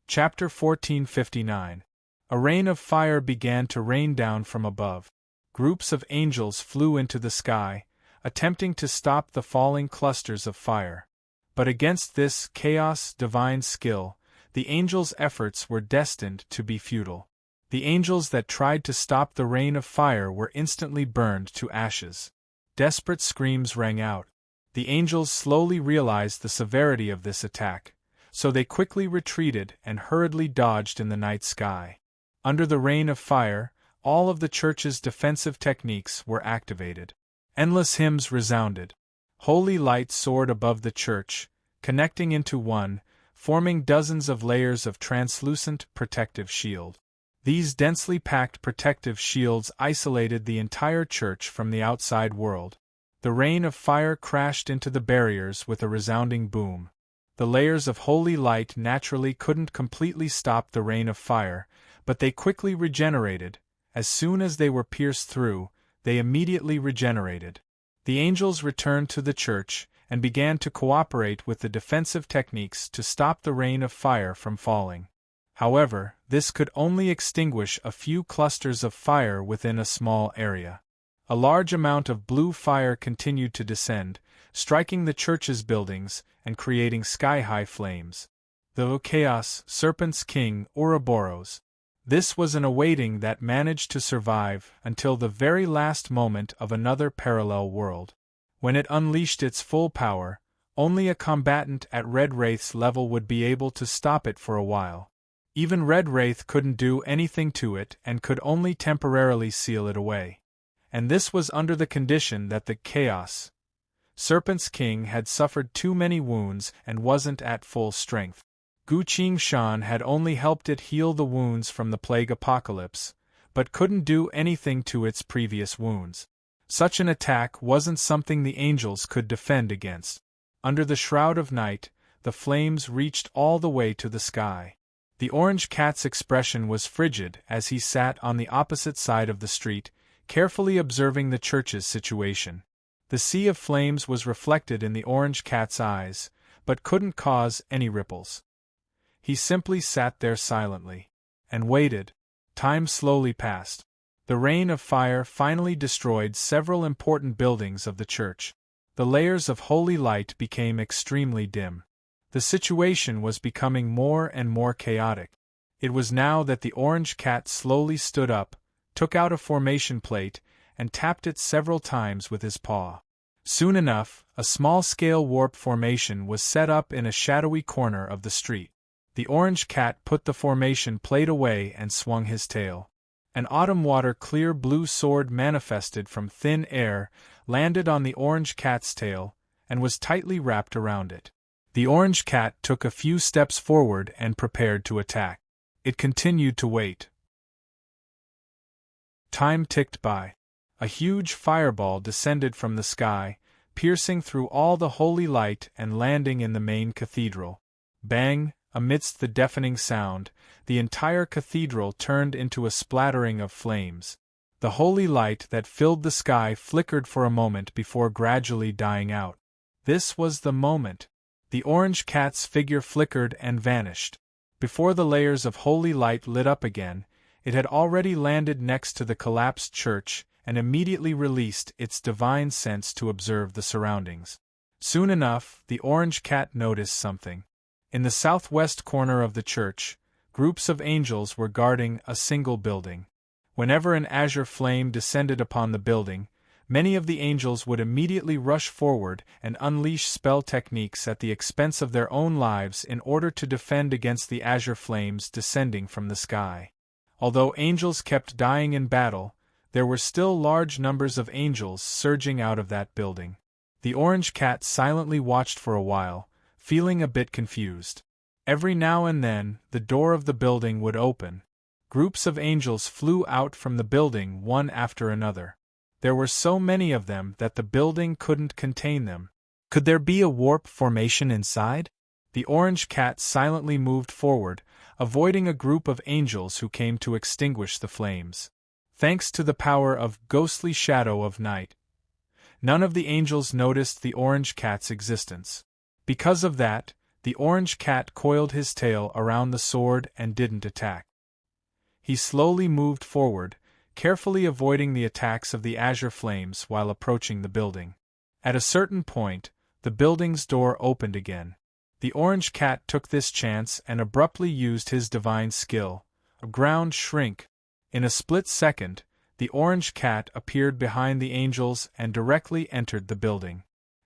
Chapter 1459. A rain of fire began to rain down from above. Groups of angels flew into the sky, attempting to stop the falling clusters of fire. But against this chaos divine skill, the angels' efforts were destined to be futile. The angels that tried to stop the rain of fire were instantly burned to ashes. Desperate screams rang out. The angels slowly realized the severity of this attack, so they quickly retreated and hurriedly dodged in the night sky. Under the rain of fire, all of the church's defensive techniques were activated. Endless hymns resounded. Holy light soared above the church, connecting into one, forming dozens of layers of translucent protective shield. These densely packed protective shields isolated the entire church from the outside world. The rain of fire crashed into the barriers with a resounding boom. The layers of holy light naturally couldn't completely stop the rain of fire, but they quickly regenerated. As soon as they were pierced through, they immediately regenerated. The angels returned to the church and began to cooperate with the defensive techniques to stop the rain of fire from falling. However, this could only extinguish a few clusters of fire within a small area. A large amount of blue fire continued to descend, striking the church's buildings and creating sky-high flames. The Chaos Serpent's King, Ouroboros. This was an awaiting that managed to survive until the very last moment of another parallel world. When it unleashed its full power, only a combatant at Red Wraith's level would be able to stop it for a while. Even Red Wraith couldn't do anything to it and could only temporarily seal it away. And this was under the condition that the Chaos Serpent's King had suffered too many wounds and wasn't at full strength. Gu Qingshan had only helped it heal the wounds from the plague apocalypse, but couldn't do anything to its previous wounds. Such an attack wasn't something the angels could defend against. Under the shroud of night, the flames reached all the way to the sky. The orange cat's expression was frigid as he sat on the opposite side of the street, carefully observing the church's situation. The sea of flames was reflected in the orange cat's eyes, but couldn't cause any ripples. He simply sat there silently and waited. Time slowly passed. The rain of fire finally destroyed several important buildings of the church. The layers of holy light became extremely dim. The situation was becoming more and more chaotic. It was now that the orange cat slowly stood up, took out a formation plate, and tapped it several times with his paw. Soon enough, a small-scale warp formation was set up in a shadowy corner of the street. The orange cat put the formation plate away and swung his tail. An autumn water clear blue sword manifested from thin air, landed on the orange cat's tail, and was tightly wrapped around it. The orange cat took a few steps forward and prepared to attack. It continued to wait. Time ticked by. A huge fireball descended from the sky, piercing through all the holy light and landing in the main cathedral. Bang! Amidst the deafening sound, the entire cathedral turned into a splattering of flames. The holy light that filled the sky flickered for a moment before gradually dying out. This was the moment. The orange cat's figure flickered and vanished. Before the layers of holy light lit up again, it had already landed next to the collapsed church and immediately released its divine sense to observe the surroundings. Soon enough, the orange cat noticed something. In the southwest corner of the church, groups of angels were guarding a single building. Whenever an azure flame descended upon the building, many of the angels would immediately rush forward and unleash spell techniques at the expense of their own lives in order to defend against the azure flames descending from the sky. Although angels kept dying in battle, there were still large numbers of angels surging out of that building. The orange cat silently watched for a while, feeling a bit confused. Every now and then, the door of the building would open. Groups of angels flew out from the building one after another. There were so many of them that the building couldn't contain them. Could there be a warp formation inside? The orange cat silently moved forward, avoiding a group of angels who came to extinguish the flames. Thanks to the power of ghostly shadow of night, none of the angels noticed the orange cat's existence. Because of that, the orange cat coiled his tail around the sword and didn't attack. He slowly moved forward, carefully avoiding the attacks of the azure flames while approaching the building. At a certain point, the building's door opened again. The orange cat took this chance and abruptly used his divine skill, a ground shrink. In a split second, the orange cat appeared behind the angels and directly entered the building.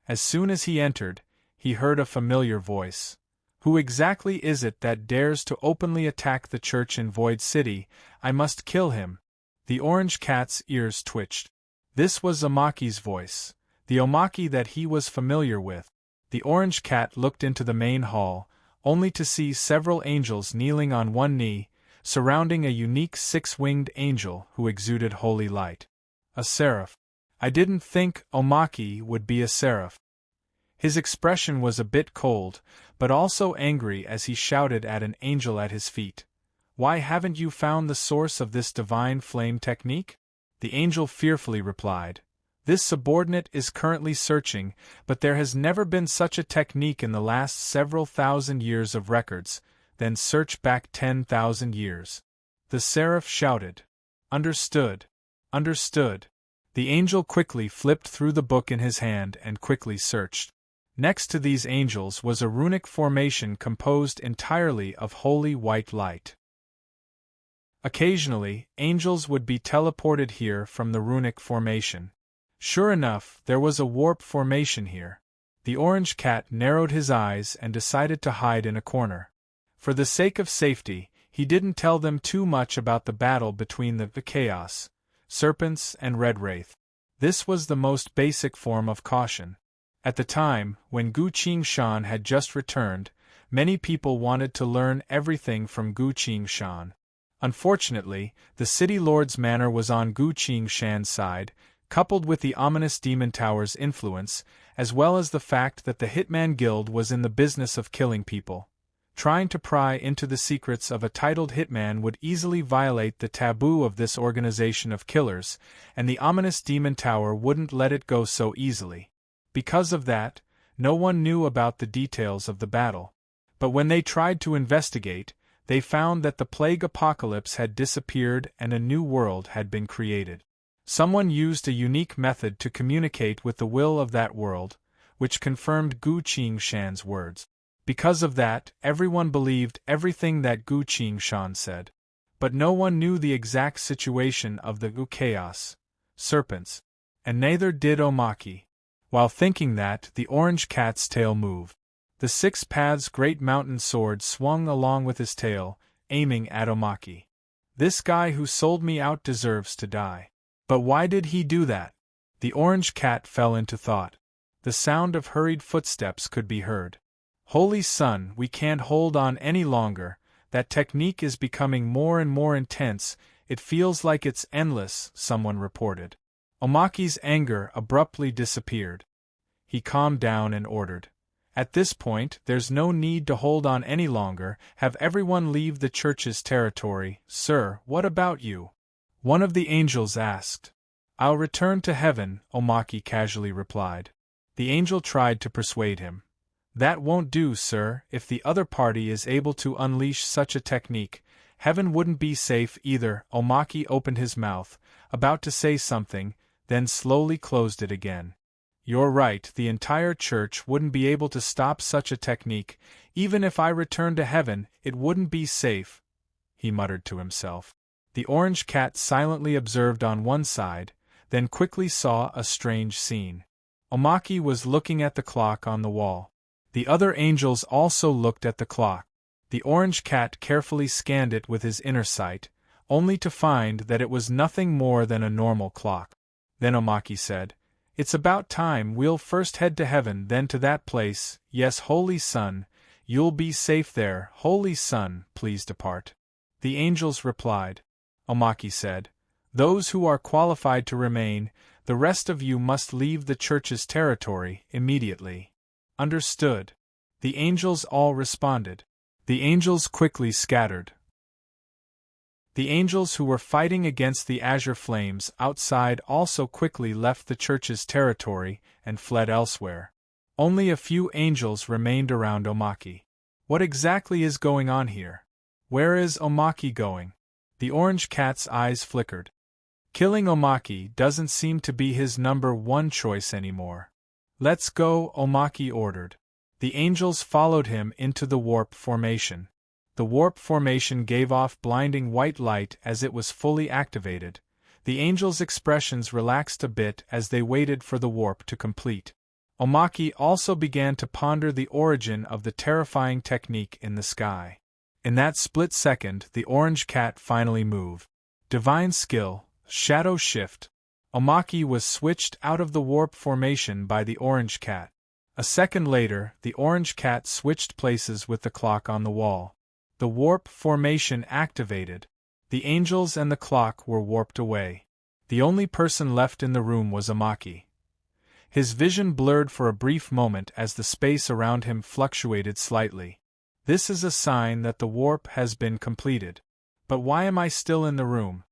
As soon as he entered, he heard a familiar voice. Who exactly is it that dares to openly attack the church in Void City? I must kill him. The orange cat's ears twitched. This was Omaki's voice, the Omaki that he was familiar with. The orange cat looked into the main hall, only to see several angels kneeling on one knee, surrounding a unique six-winged angel who exuded holy light. A seraph. I didn't think Omaki would be a seraph. His expression was a bit cold, but also angry as he shouted at an angel at his feet. Why haven't you found the source of this divine flame technique? The angel fearfully replied. This subordinate is currently searching, but there has never been such a technique in the last several thousand years of records. Then search back 10,000 years. The seraph shouted. Understood. Understood. The angel quickly flipped through the book in his hand and quickly searched. Next to these angels was a runic formation composed entirely of holy white light. Occasionally, angels would be teleported here from the runic formation. Sure enough, there was a warp formation here. The orange cat narrowed his eyes and decided to hide in a corner. For the sake of safety, he didn't tell them too much about the battle between the chaos, serpents and red wraith. This was the most basic form of caution. At the time, when Gu Qingshan had just returned, many people wanted to learn everything from Gu Qingshan. Unfortunately, the city lord's manor was on Gu Qingshan's side, coupled with the ominous Demon Tower's influence, as well as the fact that the Hitman Guild was in the business of killing people. Trying to pry into the secrets of a titled hitman would easily violate the taboo of this organization of killers, and the ominous Demon Tower wouldn't let it go so easily. Because of that, no one knew about the details of the battle. But when they tried to investigate, they found that the plague apocalypse had disappeared and a new world had been created. Someone used a unique method to communicate with the will of that world, which confirmed Gu Qingshan's words. Because of that, everyone believed everything that Gu Qingshan said. But no one knew the exact situation of the chaos, serpents, and neither did Omaki. While thinking that, the orange cat's tail moved. The Six Paths Great Mountain Sword swung along with his tail, aiming at Omaki. This guy who sold me out deserves to die. But why did he do that? The orange cat fell into thought. The sound of hurried footsteps could be heard. Holy Sun, we can't hold on any longer. That technique is becoming more and more intense. It feels like it's endless, someone reported. Omaki's anger abruptly disappeared. He calmed down and ordered. At this point, there's no need to hold on any longer. Have everyone leave the church's territory. Sir, what about you? One of the angels asked. I'll return to heaven, Omaki casually replied. The angel tried to persuade him. That won't do, sir. If the other party is able to unleash such a technique, heaven wouldn't be safe either. Omaki opened his mouth, about to say something, then slowly closed it again. You're right, the entire church wouldn't be able to stop such a technique. Even if I returned to heaven, it wouldn't be safe, he muttered to himself. The orange cat silently observed on one side, then quickly saw a strange scene. Omaki was looking at the clock on the wall. The other angels also looked at the clock. The orange cat carefully scanned it with his inner sight, only to find that it was nothing more than a normal clock. Then Omaki said, "It's about time. We'll first head to heaven, then to that place. Yes, Holy Son, you'll be safe there. Holy Son, please depart." The angels replied. Omaki said, "Those who are qualified to remain, the rest of you must leave the church's territory immediately." Understood. The angels all responded. The angels quickly scattered. The angels who were fighting against the azure flames outside also quickly left the church's territory and fled elsewhere. Only a few angels remained around Omaki. What exactly is going on here? Where is Omaki going? The orange cat's eyes flickered. Killing Omaki doesn't seem to be his number one choice anymore. "Let's go," Omaki ordered. The angels followed him into the warp formation. The warp formation gave off blinding white light as it was fully activated. The angels' expressions relaxed a bit as they waited for the warp to complete. Omaki also began to ponder the origin of the terrifying technique in the sky. In that split second, the orange cat finally moved. Divine skill, shadow shift. Omaki was switched out of the warp formation by the orange cat. A second later, the orange cat switched places with the clock on the wall. The warp formation activated. The angels and the clock were warped away. The only person left in the room was Omaki. His vision blurred for a brief moment as the space around him fluctuated slightly. This is a sign that the warp has been completed. But why am I still in the room?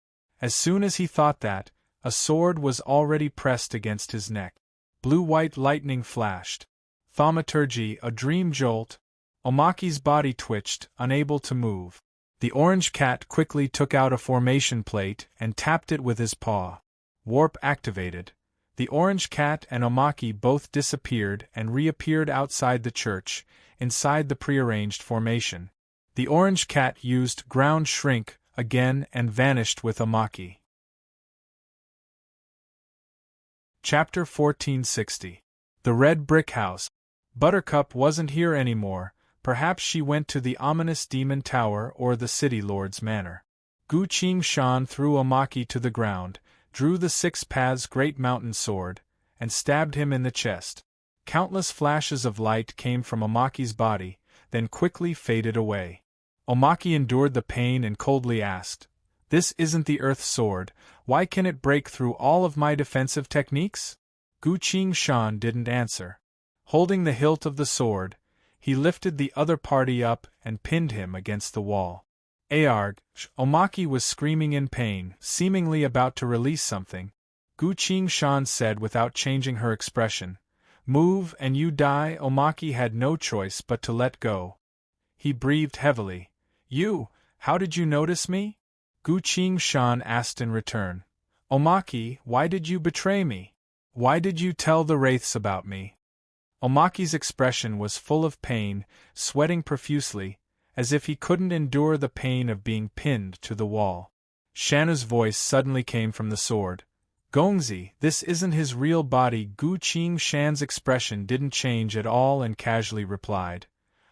As soon as he thought that, a sword was already pressed against his neck. Blue-white lightning flashed. Thaumaturgy, a dream jolt. Omaki's body twitched, unable to move. The orange cat quickly took out a formation plate and tapped it with his paw. Warp activated. The orange cat and Omaki both disappeared and reappeared outside the church, inside the prearranged formation. The orange cat used ground shrink again and vanished with Omaki. Chapter 1460. The Red Brick House. Buttercup wasn't here anymore. Perhaps she went to the ominous demon tower or the city lord's manor. Gu Qing-shan threw Omaki to the ground, drew the Six Paths Great Mountain Sword, and stabbed him in the chest. Countless flashes of light came from Omaki's body, then quickly faded away. Omaki endured the pain and coldly asked, "This isn't the Earth Sword, why can it break through all of my defensive techniques?" Gu Qing-shan didn't answer. Holding the hilt of the sword, he lifted the other party up and pinned him against the wall. "Arg!" Omaki was screaming in pain, seemingly about to release something. Gu Qing-shan said without changing her expression, "Move and you die." Omaki had no choice but to let go. He breathed heavily. How did you notice me?" Gu Qing-shan asked in return. "Omaki, why did you betray me? Why did you tell the wraiths about me?" Omaki's expression was full of pain, sweating profusely, as if he couldn't endure the pain of being pinned to the wall. Shanu's voice suddenly came from the sword. "Gongzi, this isn't his real body." Gu Qing-shan's expression didn't change at all and casually replied,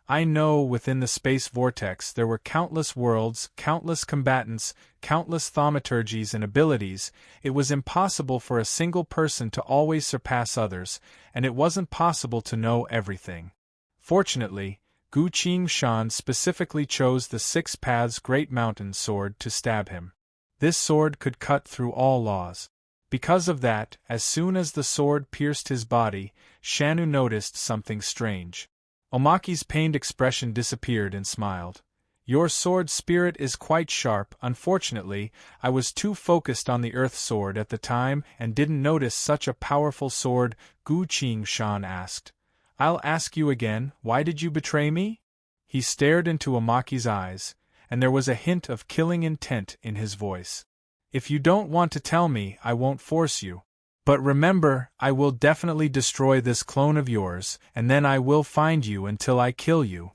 "I know within the space vortex there were countless worlds, countless combatants, countless thaumaturgies and abilities. It was impossible for a single person to always surpass others, and it wasn't possible to know everything. Fortunately, Gu Qing-shan specifically chose the Six Paths Great Mountain Sword to stab him. This sword could cut through all laws. Because of that, as soon as the sword pierced his body, Shanu noticed something strange. Omaki's pained expression disappeared and smiled. Your sword spirit is quite sharp. Unfortunately, I was too focused on the earth sword at the time and didn't notice such a powerful sword, Gu Qingshan asked. I'll ask you again, why did you betray me? He stared into Omaki's eyes, and there was a hint of killing intent in his voice. If you don't want to tell me, I won't force you. But remember, I will definitely destroy this clone of yours, and then I will find you until I kill you.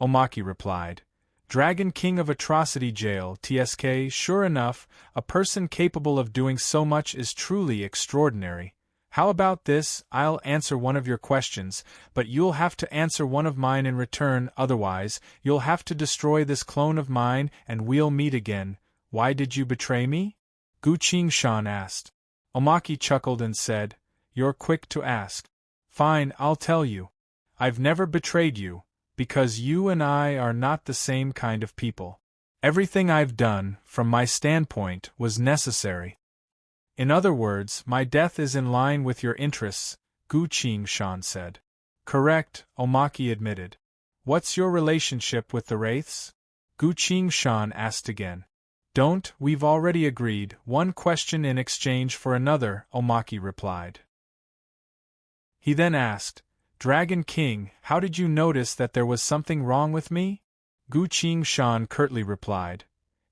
Omaki replied. Dragon King of Atrocity Jail, TSK, sure enough, a person capable of doing so much is truly extraordinary. How about this? I'll answer one of your questions, but you'll have to answer one of mine in return, otherwise, you'll have to destroy this clone of mine and we'll meet again. Why did you betray me? Gu Qingshan asked. Omaki chuckled and said, You're quick to ask. Fine, I'll tell you. I've never betrayed you, because you and I are not the same kind of people. Everything I've done, from my standpoint, was necessary. In other words, my death is in line with your interests, Gu Qingshan said. Correct, Omaki admitted. What's your relationship with the Wraiths? Gu Qingshan asked again. We've already agreed, one question in exchange for another, Omaki replied. He then asked, Dragon King, how did you notice that there was something wrong with me? Gu Qingshan curtly replied.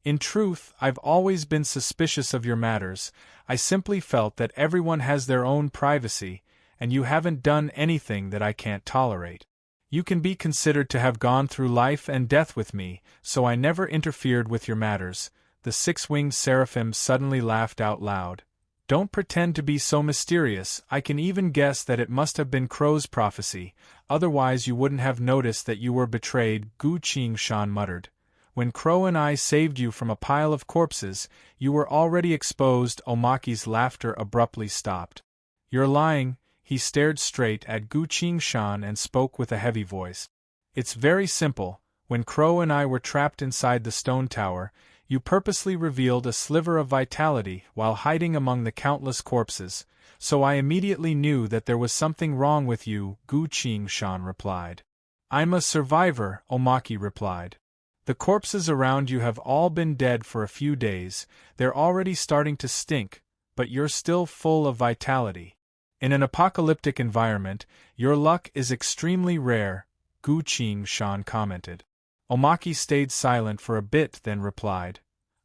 In truth, I've always been suspicious of your matters. I simply felt that everyone has their own privacy, and you haven't done anything that I can't tolerate. You can be considered to have gone through life and death with me, so I never interfered with your matters. The six-winged seraphim suddenly laughed out loud. Don't pretend to be so mysterious. I can even guess that it must have been Crow's prophecy, otherwise you wouldn't have noticed that you were betrayed, Gu Qingshan muttered. When Crow and I saved you from a pile of corpses, you were already exposed. Omaki's laughter abruptly stopped. You're lying. He stared straight at Gu Qingshan and spoke with a heavy voice. It's very simple. When Crow and I were trapped inside the stone tower, you purposely revealed a sliver of vitality while hiding among the countless corpses, so I immediately knew that there was something wrong with you, Gu Qingshan replied. I'm a survivor, Omaki replied. The corpses around you have all been dead for a few days, they're already starting to stink, but you're still full of vitality. In an apocalyptic environment, your luck is extremely rare, Gu Qingshan commented. Omaki stayed silent for a bit then replied,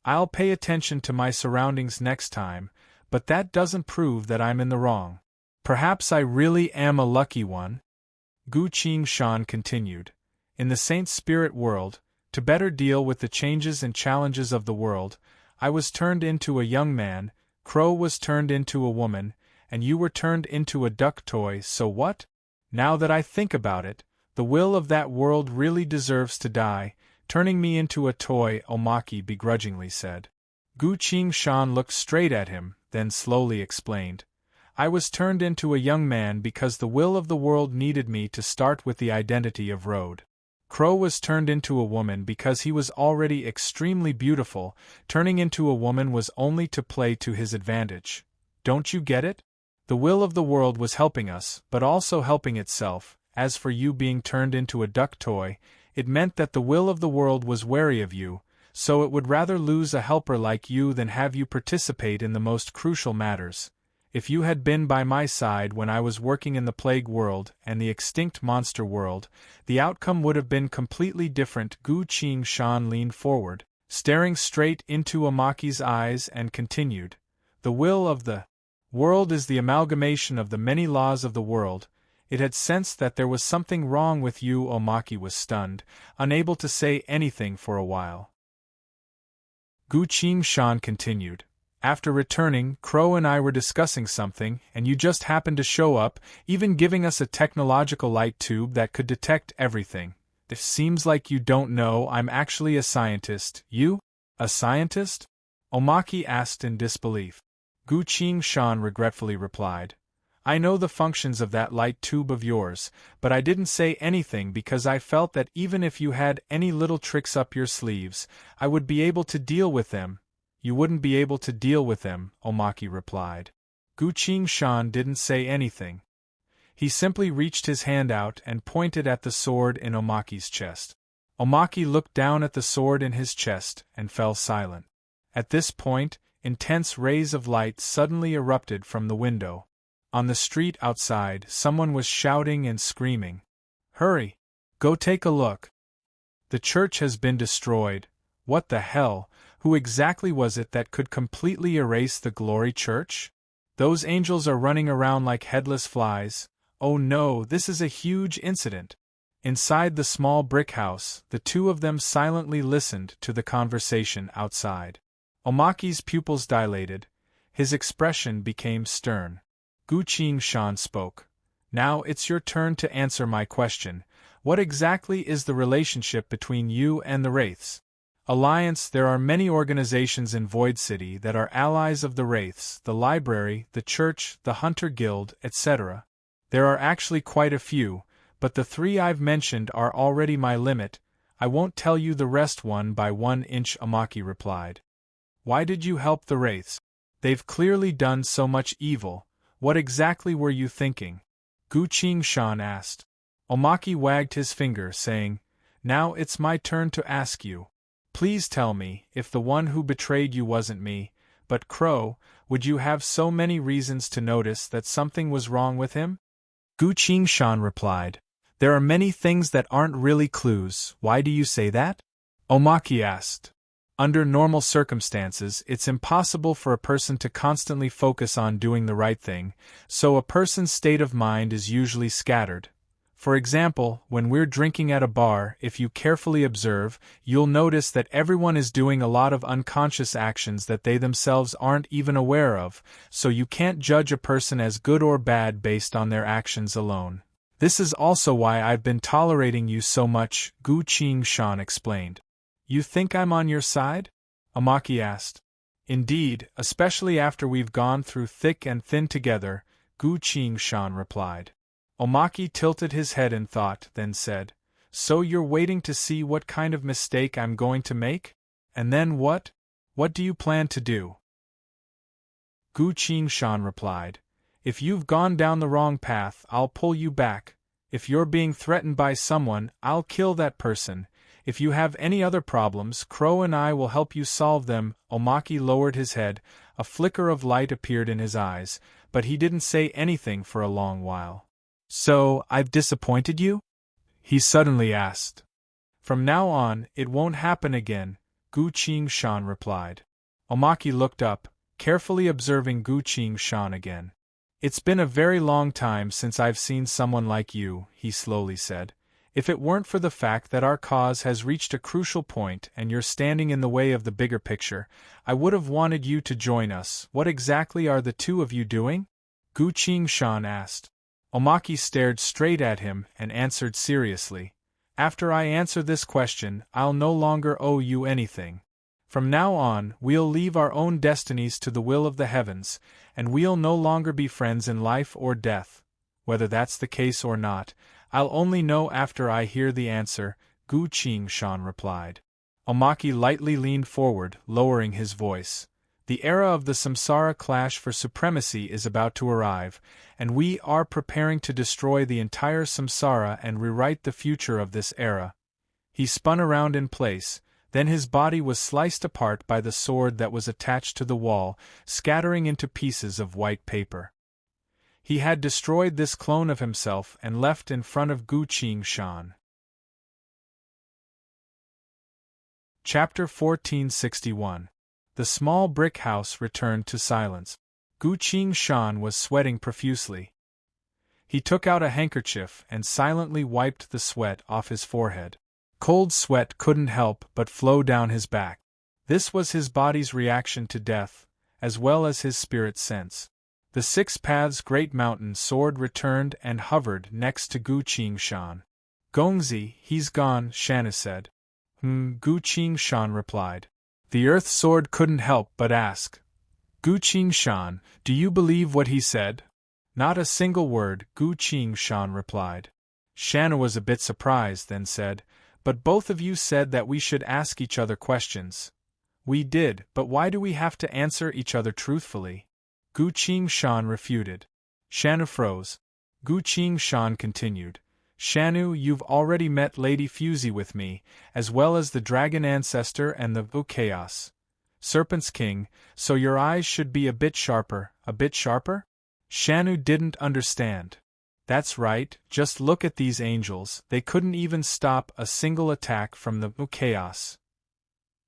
I'll pay attention to my surroundings next time, but that doesn't prove that I'm in the wrong. Perhaps I really am a lucky one? Gu Qingshan continued. In the Saint Spirit world, to better deal with the changes and challenges of the world, I was turned into a young man, Crow was turned into a woman, and you were turned into a duck toy, so what? Now that I think about it, the will of that world really deserves to die, turning me into a toy, Omaki begrudgingly said. Gu Qingshan looked straight at him, then slowly explained. I was turned into a young man because the will of the world needed me to start with the identity of Road. Crow was turned into a woman because he was already extremely beautiful, turning into a woman was only to play to his advantage. Don't you get it? The will of the world was helping us, but also helping itself. As for you being turned into a duck toy, it meant that the will of the world was wary of you, so it would rather lose a helper like you than have you participate in the most crucial matters. If you had been by my side when I was working in the plague world and the extinct monster world, the outcome would have been completely different. Gu Qingshan leaned forward, staring straight into Omaki's eyes and continued. The will of the world is the amalgamation of the many laws of the world. It had sensed that there was something wrong with you. Omaki was stunned, unable to say anything for a while. Gu Qingshan continued. After returning, Crow and I were discussing something, and you just happened to show up, even giving us a technological light tube that could detect everything. It seems like you don't know I'm actually a scientist. You? A scientist? Omaki asked in disbelief. Gu Qingshan regretfully replied. I know the functions of that light tube of yours, but I didn't say anything because I felt that even if you had any little tricks up your sleeves, I would be able to deal with them. You wouldn't be able to deal with them, Omaki replied. Gu Qingshan didn't say anything. He simply reached his hand out and pointed at the sword in Omaki's chest. Omaki looked down at the sword in his chest and fell silent. At this point, intense rays of light suddenly erupted from the window. On the street outside, someone was shouting and screaming. "Hurry! Go take a look! The church has been destroyed." What the hell? Who exactly was it that could completely erase the Glory Church? Those angels are running around like headless flies. Oh no, this is a huge incident. Inside the small brick house, the two of them silently listened to the conversation outside. Omaki's pupils dilated. His expression became stern. Gu Qingshan spoke. "Now it's your turn to answer my question. What exactly is the relationship between you and the Wraiths?" "Alliance." There are many organizations in Void City that are allies of the Wraiths, the library, the church, the Hunter Guild, etc. There are actually quite a few, but the three I've mentioned are already my limit. I won't tell you the rest one by 1 inch, Omaki replied. "Why did you help the Wraiths? They've clearly done so much evil. What exactly were you thinking?" Gu Qingshan asked. Omaki wagged his finger, saying, "Now it's my turn to ask you. Please tell me, if the one who betrayed you wasn't me, but Crow, would you have so many reasons to notice that something was wrong with him?" Gu Qingshan replied, "There are many things that aren't really clues. Why do you say that?" Omaki asked. Under normal circumstances, it's impossible for a person to constantly focus on doing the right thing, so a person's state of mind is usually scattered. For example, when we're drinking at a bar, if you carefully observe, you'll notice that everyone is doing a lot of unconscious actions that they themselves aren't even aware of, so you can't judge a person as good or bad based on their actions alone. This is also why I've been tolerating you so much, Gu Qingshan explained. "You think I'm on your side?" Omaki asked. "Indeed, especially after we've gone through thick and thin together," Gu Qingshan replied. Omaki tilted his head in thought, then said, "So you're waiting to see what kind of mistake I'm going to make? And then what? What do you plan to do?" Gu Qingshan replied, "If you've gone down the wrong path, I'll pull you back. If you're being threatened by someone, I'll kill that person. If you have any other problems, Crow and I will help you solve them." Omaki lowered his head, a flicker of light appeared in his eyes, but he didn't say anything for a long while. "So, I've disappointed you?" he suddenly asked. "From now on, it won't happen again," Gu Qingshan replied. Omaki looked up, carefully observing Gu Qingshan again. "It's been a very long time since I've seen someone like you," he slowly said. "If it weren't for the fact that our cause has reached a crucial point and you're standing in the way of the bigger picture, I would have wanted you to join us. What exactly are the two of you doing?" Gu Qingshan asked. Omaki stared straight at him and answered seriously, "After I answer this question, I'll no longer owe you anything. From now on, we'll leave our own destinies to the will of the heavens, and we'll no longer be friends in life or death. Whether that's the case or not, I'll only know after I hear the answer," Gu Qingshan replied. Omaki lightly leaned forward, lowering his voice. "The era of the Samsara clash for supremacy is about to arrive, and we are preparing to destroy the entire Samsara and rewrite the future of this era." He spun around in place, then his body was sliced apart by the sword that was attached to the wall, scattering into pieces of white paper. He had destroyed this clone of himself and left in front of Gu Qingshan. Chapter 1461. The small brick house returned to silence. Gu Qingshan was sweating profusely. He took out a handkerchief and silently wiped the sweat off his forehead. Cold sweat couldn't help but flow down his back. This was his body's reaction to death, as well as his spirit's sense. The Six Paths Great Mountain sword returned and hovered next to Gu Qingshan. "Gongzi, he's gone," Shanna said. Gu Qingshan replied. The Earth Sword couldn't help but ask, "Gu Qingshan, do you believe what he said?" "Not a single word," Gu Qingshan replied. Shanna was a bit surprised, then said, "But both of you said that we should ask each other questions." "We did, but why do we have to answer each other truthfully?" Gu Qingshan refuted. Shanna froze. Gu Qingshan continued, Shanu, you've already met Lady Fusey with me, as well as the Dragon Ancestor and the Chaos Serpent's King, so your eyes should be a bit sharper, a bit sharper? Shanu didn't understand. That's right, just look at these angels, they couldn't even stop a single attack from the Chaos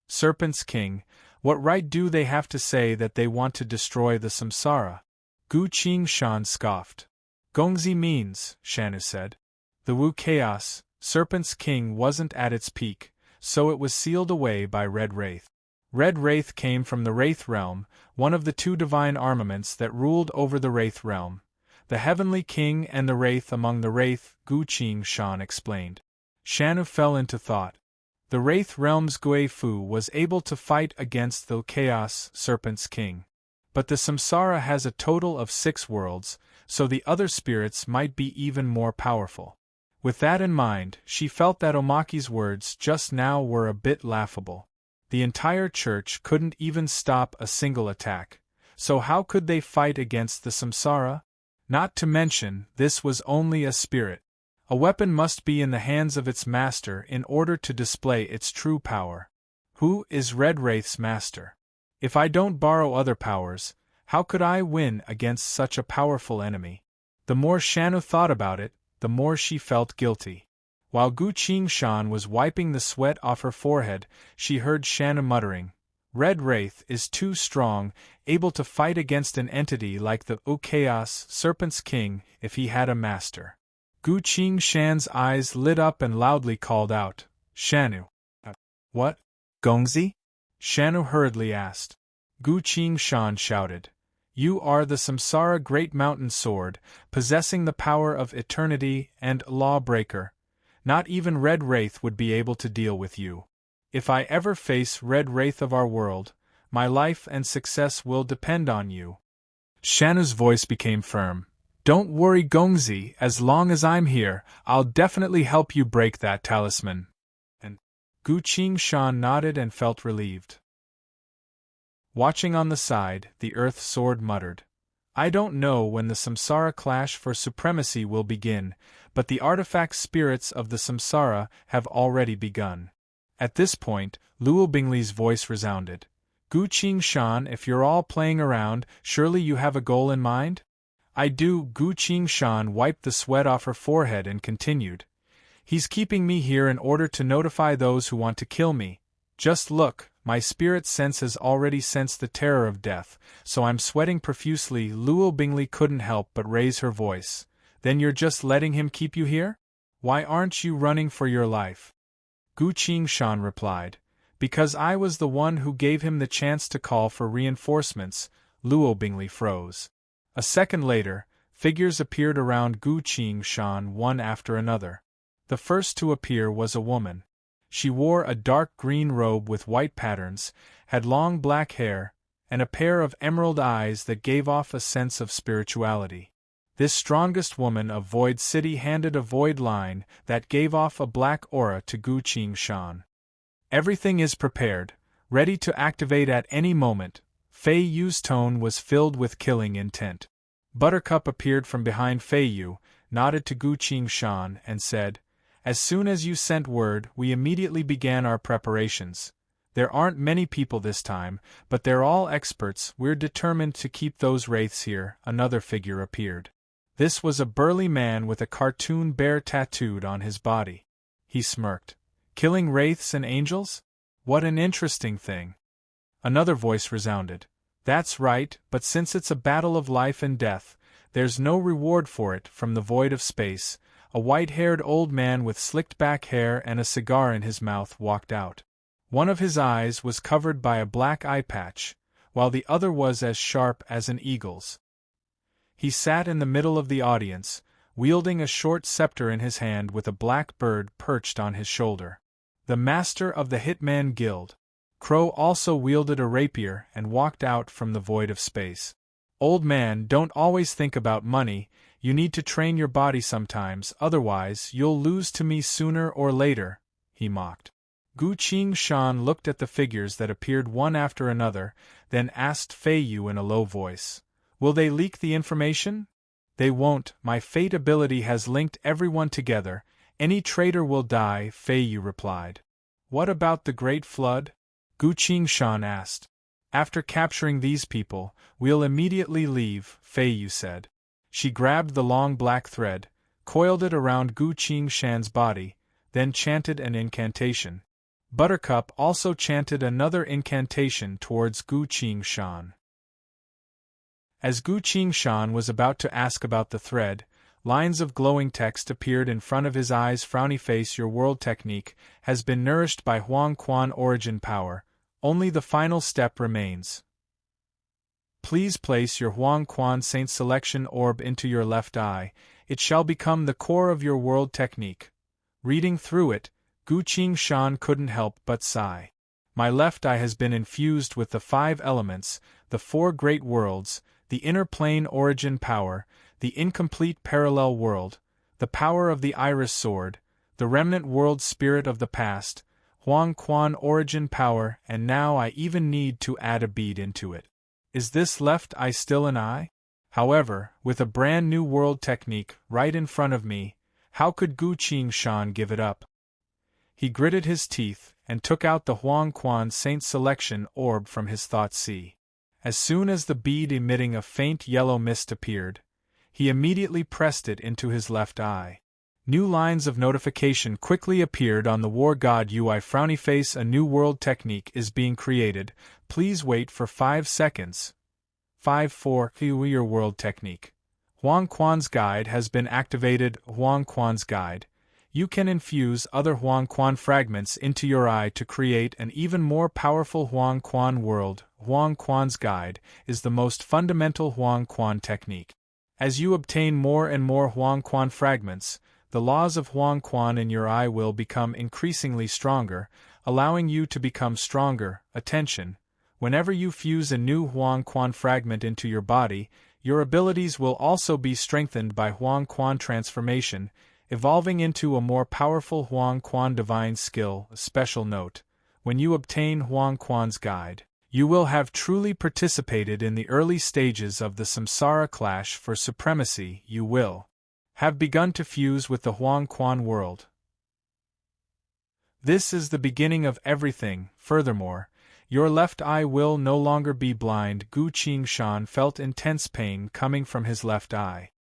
Serpent's King. What right do they have to say that they want to destroy the samsara? Gu Qingshan scoffed. Gongzi means, Shanu said. The Wu Chaos Serpent's King wasn't at its peak, so it was sealed away by Red Wraith. Red Wraith came from the Wraith Realm, one of the two divine armaments that ruled over the Wraith Realm. The Heavenly King and the Wraith among the Wraith, Gu Qingshan explained. Shanu fell into thought. The Wraith Realm's Gui Fu was able to fight against the Chaos Serpent's King. But the samsara has a total of 6 worlds, so the other spirits might be even more powerful. With that in mind, she felt that Omaki's words just now were a bit laughable. The entire church couldn't even stop a single attack, so how could they fight against the samsara? Not to mention, this was only a spirit. A weapon must be in the hands of its master in order to display its true power. Who is Red Wraith's master? If I don't borrow other powers, how could I win against such a powerful enemy? The more Shanu thought about it, the more she felt guilty. While Gu Qingshan was wiping the sweat off her forehead, she heard Shanu muttering, Red Wraith is too strong, able to fight against an entity like the Chaos Serpent's King if he had a master. Gu Qingshan's eyes lit up and loudly called out, Shanu. What? Gongzi? Shanu hurriedly asked. Gu Qingshan shouted, You are the Samsara Great Mountain Sword, possessing the power of eternity and lawbreaker. Not even Red Wraith would be able to deal with you. If I ever face Red Wraith of our world, my life and success will depend on you. Shanu's voice became firm. Don't worry, Gongzi, as long as I'm here, I'll definitely help you break that talisman. And Gu Qingshan nodded and felt relieved. Watching on the side, the Earth Sword muttered, I don't know when the samsara clash for supremacy will begin, but the artifact spirits of the samsara have already begun. At this point, Luo Bingli's voice resounded. Gu Qingshan, if you're all playing around, surely you have a goal in mind? I do. Gu Qingshan wiped the sweat off her forehead and continued. He's keeping me here in order to notify those who want to kill me. Just look, my spirit sense has already sensed the terror of death, so I'm sweating profusely. Luo Bingli couldn't help but raise her voice. Then you're just letting him keep you here? Why aren't you running for your life? Gu Qingshan replied. Because I was the one who gave him the chance to call for reinforcements. Luo Bingli froze. A second later, figures appeared around Gu Qingshan one after another. The first to appear was a woman. She wore a dark green robe with white patterns, had long black hair, and a pair of emerald eyes that gave off a sense of spirituality. This strongest woman of Void City handed a void line that gave off a black aura to Gu Qingshan. Everything is prepared, ready to activate at any moment. Fei Yu's tone was filled with killing intent. Buttercup appeared from behind Fei Yu, nodded to Gu Qingshan, and said, As soon as you sent word, we immediately began our preparations. There aren't many people this time, but they're all experts. We're determined to keep those wraiths here. Another figure appeared. This was a burly man with a cartoon bear tattooed on his body. He smirked. Killing wraiths and angels? What an interesting thing. Another voice resounded. That's right, but since it's a battle of life and death, there's no reward for it. From the void of space, a white-haired old man with slicked-back hair and a cigar in his mouth walked out. One of his eyes was covered by a black eye patch, while the other was as sharp as an eagle's. He sat in the middle of the audience, wielding a short scepter in his hand with a black bird perched on his shoulder. The master of the Hitman Guild. Crow also wielded a rapier and walked out from the void of space. Old man, don't always think about money, you need to train your body sometimes, otherwise you'll lose to me sooner or later, he mocked. Gu Qingshan looked at the figures that appeared one after another, then asked Fei Yu in a low voice, Will they leak the information? They won't, my fate ability has linked everyone together, any traitor will die, Fei Yu replied. What about the Great Flood? Gu Qingshan asked. After capturing these people, we'll immediately leave, Fei Yu said. She grabbed the long black thread, coiled it around Gu Qingshan's body, then chanted an incantation. Buttercup also chanted another incantation towards Gu Qingshan. As Gu Qingshan was about to ask about the thread, lines of glowing text appeared in front of his eyes. Frowny face, your world technique has been nourished by Huang Quan origin power, only the final step remains. Please place your Huang Quan Saint Selection Orb into your left eye, it shall become the core of your world technique. Reading through it, Gu Qingshan couldn't help but sigh. My left eye has been infused with the 5 elements, the 4 great worlds, the inner plane origin power, the incomplete parallel world, the power of the iris sword, the remnant world spirit of the past, Huang Quan origin power, and now I even need to add a bead into it. Is this left eye still an eye? However, with a brand new world technique right in front of me, how could Gu Qingshan give it up? He gritted his teeth and took out the Huang Quan Saint Selection Orb from his thought sea. As soon as the bead emitting a faint yellow mist appeared, he immediately pressed it into his left eye. New lines of notification quickly appeared on the War God UI. Frowny face, a new world technique is being created, please wait for 5 seconds. 5-4 your world technique. Huang Quan's guide has been activated. Huang Quan's guide. You can infuse other Huang Quan fragments into your eye to create an even more powerful Huang Quan world. Huang Quan's guide is the most fundamental Huang Quan technique. As you obtain more and more Huang Quan fragments, the laws of Huang Quan in your eye will become increasingly stronger, allowing you to become stronger. Attention! Whenever you fuse a new Huang Quan fragment into your body, your abilities will also be strengthened by Huang Quan transformation, evolving into a more powerful Huang Quan divine skill. A special note: when you obtain Huang Quan's guide, you will have truly participated in the early stages of the Samsara clash for supremacy. You will have begun to fuse with the Huang Quan world. This is the beginning of everything. Furthermore, your left eye will no longer be blind. Gu Qingshan felt intense pain coming from his left eye.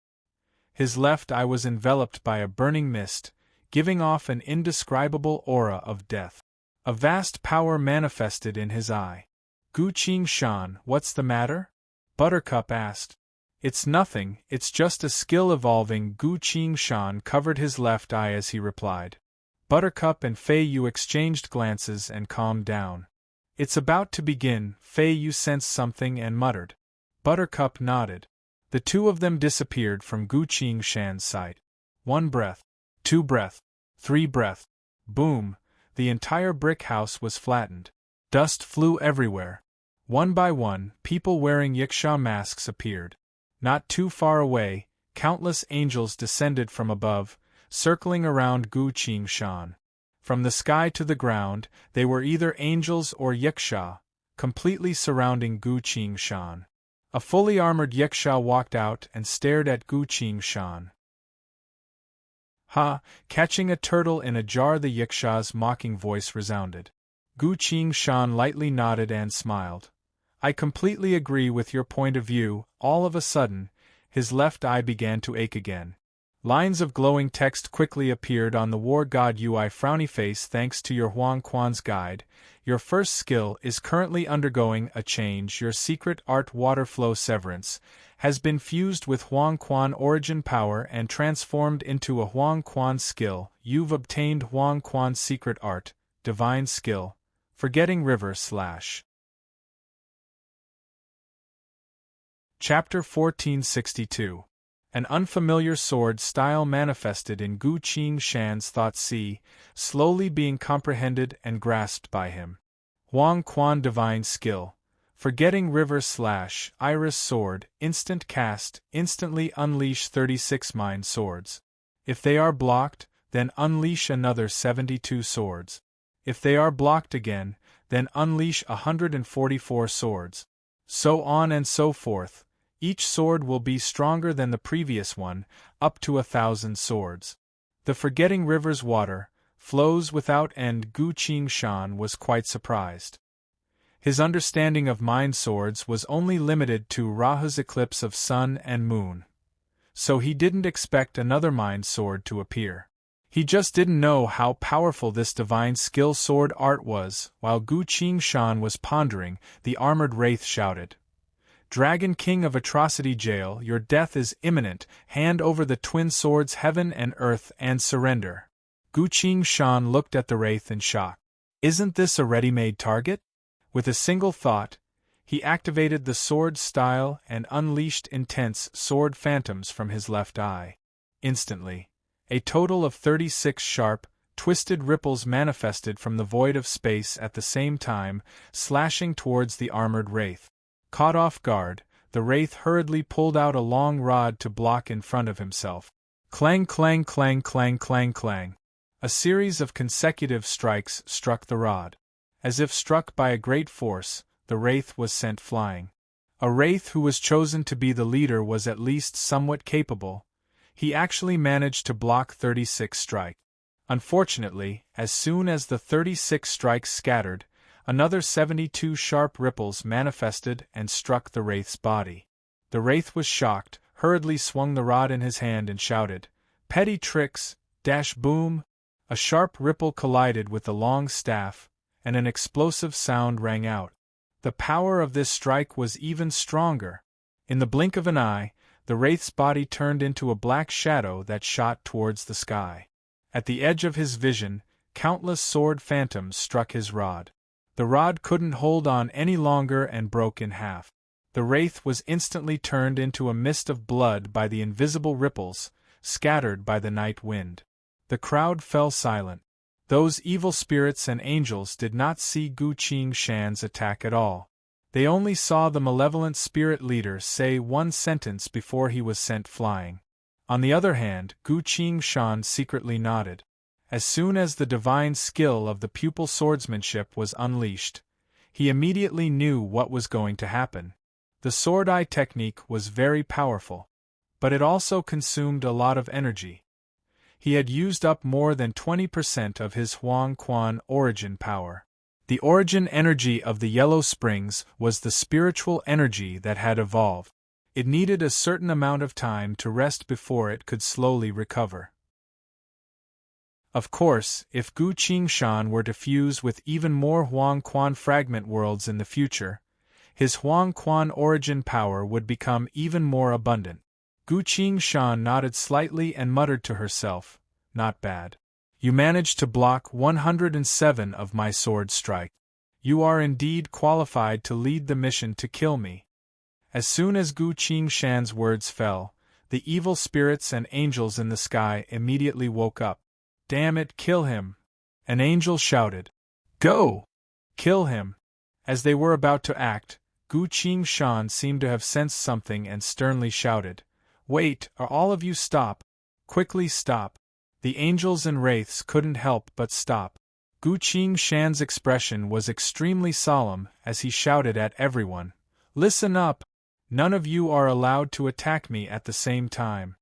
His left eye was enveloped by a burning mist, giving off an indescribable aura of death. A vast power manifested in his eye. Gu Qingshan, what's the matter? Buttercup asked. It's nothing, it's just a skill evolving. Gu Qingshan covered his left eye as he replied. Buttercup and Fei Yu exchanged glances and calmed down. It's about to begin. Fei Yu sensed something and muttered. Buttercup nodded. The two of them disappeared from Gu Qingshan's sight. 1 breath, 2 breath, 3 breath. Boom! The entire brick house was flattened. Dust flew everywhere. One by one, people wearing yiksha masks appeared. Not too far away, countless angels descended from above, circling around Gu Qingshan. From the sky to the ground, they were either angels or yiksha, completely surrounding Gu Qingshan. A fully armored yiksha walked out and stared at Gu Qingshan. Ha! Catching a turtle in a jar, the yiksha's mocking voice resounded. Gu Qingshan lightly nodded and smiled. I completely agree with your point of view. All of a sudden, his left eye began to ache again. Lines of glowing text quickly appeared on the War God UI. Frowny face, thanks to your Huang Quan's guide, your first skill is currently undergoing a change. Your secret art water flow severance has been fused with Huang Quan origin power and transformed into a Huang Quan skill. You've obtained Huang Quan's secret art, divine skill, Forgetting River / Chapter 1462. An unfamiliar sword style manifested in Gu Qingshan's thought sea, slowly being comprehended and grasped by him. Huang Quan divine skill, Forgetting River / Iris sword, instant cast, instantly unleash 36 mind swords. If they are blocked, then unleash another 72 swords. If they are blocked again, then unleash 144 swords. So on and so forth. Each sword will be stronger than the previous one, up to 1,000 swords. The forgetting river's water flows without end. Gu Qingshan was quite surprised. His understanding of mind swords was only limited to Rahu's eclipse of sun and moon, so he didn't expect another mind sword to appear. He just didn't know how powerful this divine skill sword art was. While Gu Qingshan was pondering, the armored wraith shouted, "Dragon King of Atrocity Jail, your death is imminent. Hand over the twin swords heaven and earth and surrender." Gu Qingshan looked at the wraith in shock. Isn't this a ready-made target? With a single thought, he activated the sword style and unleashed intense sword phantoms from his left eye. Instantly, a total of 36 sharp, twisted ripples manifested from the void of space at the same time, slashing towards the armored wraith. Caught off guard, the wraith hurriedly pulled out a long rod to block in front of himself. Clang, clang, clang, clang, clang, clang. A series of consecutive strikes struck the rod. As if struck by a great force, the wraith was sent flying. A wraith who was chosen to be the leader was at least somewhat capable. He actually managed to block 36 strikes. Unfortunately, as soon as the 36 strikes scattered, another 72 sharp ripples manifested and struck the wraith's body. The wraith was shocked, hurriedly swung the rod in his hand and shouted, "Petty tricks, dash boom!" A sharp ripple collided with the long staff, and an explosive sound rang out. The power of this strike was even stronger. In the blink of an eye, the wraith's body turned into a black shadow that shot towards the sky. At the edge of his vision, countless sword phantoms struck his rod. The rod couldn't hold on any longer and broke in half. The wraith was instantly turned into a mist of blood by the invisible ripples, scattered by the night wind. The crowd fell silent. Those evil spirits and angels did not see Gu Qingshan's attack at all. They only saw the malevolent spirit leader say one sentence before he was sent flying. On the other hand, Gu Qingshan secretly nodded. As soon as the divine skill of the pupil swordsmanship was unleashed, he immediately knew what was going to happen. The sword eye technique was very powerful, but it also consumed a lot of energy. He had used up more than 20% of his Huang Quan origin power. The origin energy of the Yellow Springs was the spiritual energy that had evolved. It needed a certain amount of time to rest before it could slowly recover. Of course, if Gu Qingshan were to fuse with even more Huang Quan fragment worlds in the future, his Huang Quan origin power would become even more abundant. Gu Qingshan nodded slightly and muttered to herself, "Not bad. You managed to block 107 of my sword strike. You are indeed qualified to lead the mission to kill me." As soon as Gu Qingshan's words fell, the evil spirits and angels in the sky immediately woke up. "Damn it, kill him!" An angel shouted. "Go! Kill him!" As they were about to act, Gu Qingshan seemed to have sensed something and sternly shouted, "Wait, or all of you stop! Quickly stop!" The angels and wraiths couldn't help but stop. Gu Qingshan's expression was extremely solemn as he shouted at everyone, "Listen up! None of you are allowed to attack me at the same time."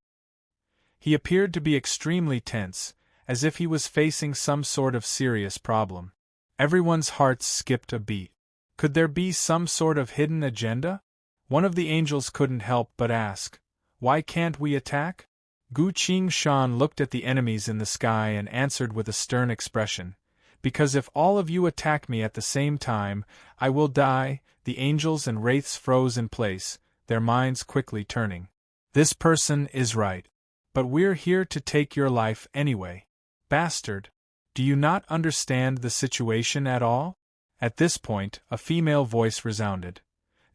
He appeared to be extremely tense, as if he was facing some sort of serious problem. Everyone's hearts skipped a beat. Could there be some sort of hidden agenda? One of the angels couldn't help but ask, "Why can't we attack?" Gu Qingshan looked at the enemies in the sky and answered with a stern expression, "Because if all of you attack me at the same time, I will die." The angels and wraiths froze in place, their minds quickly turning. "This person is right. But we're here to take your life anyway. Bastard! Do you not understand the situation at all?" At this point, a female voice resounded.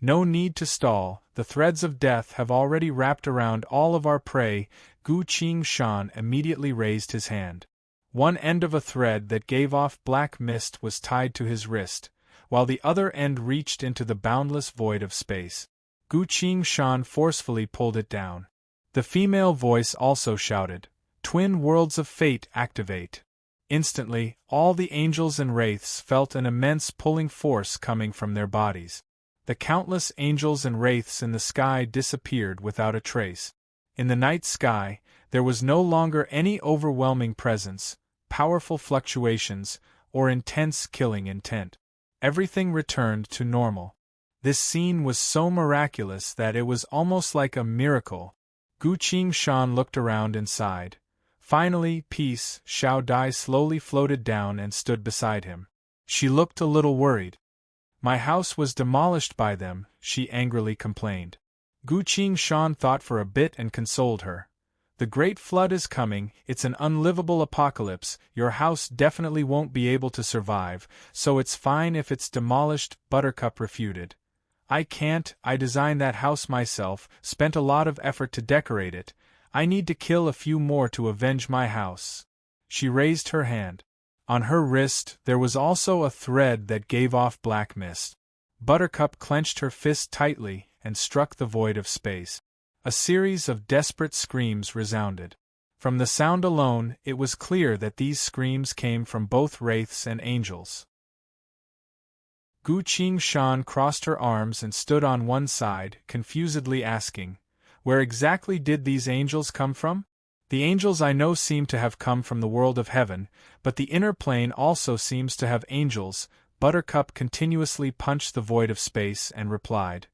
"No need to stall, the threads of death have already wrapped around all of our prey." Gu Qingshan immediately raised his hand. One end of a thread that gave off black mist was tied to his wrist, while the other end reached into the boundless void of space. Gu Qingshan forcefully pulled it down. The female voice also shouted, "Twin worlds of fate activate." Instantly, all the angels and wraiths felt an immense pulling force coming from their bodies. The countless angels and wraiths in the sky disappeared without a trace. In the night sky, there was no longer any overwhelming presence, powerful fluctuations, or intense killing intent. Everything returned to normal. This scene was so miraculous that it was almost like a miracle. Gu Qingshan looked around and sighed. Finally, peace. Xiao Dai slowly floated down and stood beside him. She looked a little worried. My house was demolished by them, she angrily complained. Gu Qingshan thought for a bit and consoled her. The great flood is coming, it's an unlivable apocalypse, your house definitely won't be able to survive, so it's fine if it's demolished, Buttercup refuted. I can't, I designed that house myself, spent a lot of effort to decorate it, I need to kill a few more to avenge my house. She raised her hand. On her wrist, there was also a thread that gave off black mist. Buttercup clenched her fist tightly and struck the void of space. A series of desperate screams resounded. From the sound alone, it was clear that these screams came from both wraiths and angels. Gu Qingshan crossed her arms and stood on one side, confusedly asking, "Where exactly did these angels come from?" "The angels I know seem to have come from the world of heaven, but the inner plane also seems to have angels." Buttercup continuously punched the void of space and replied,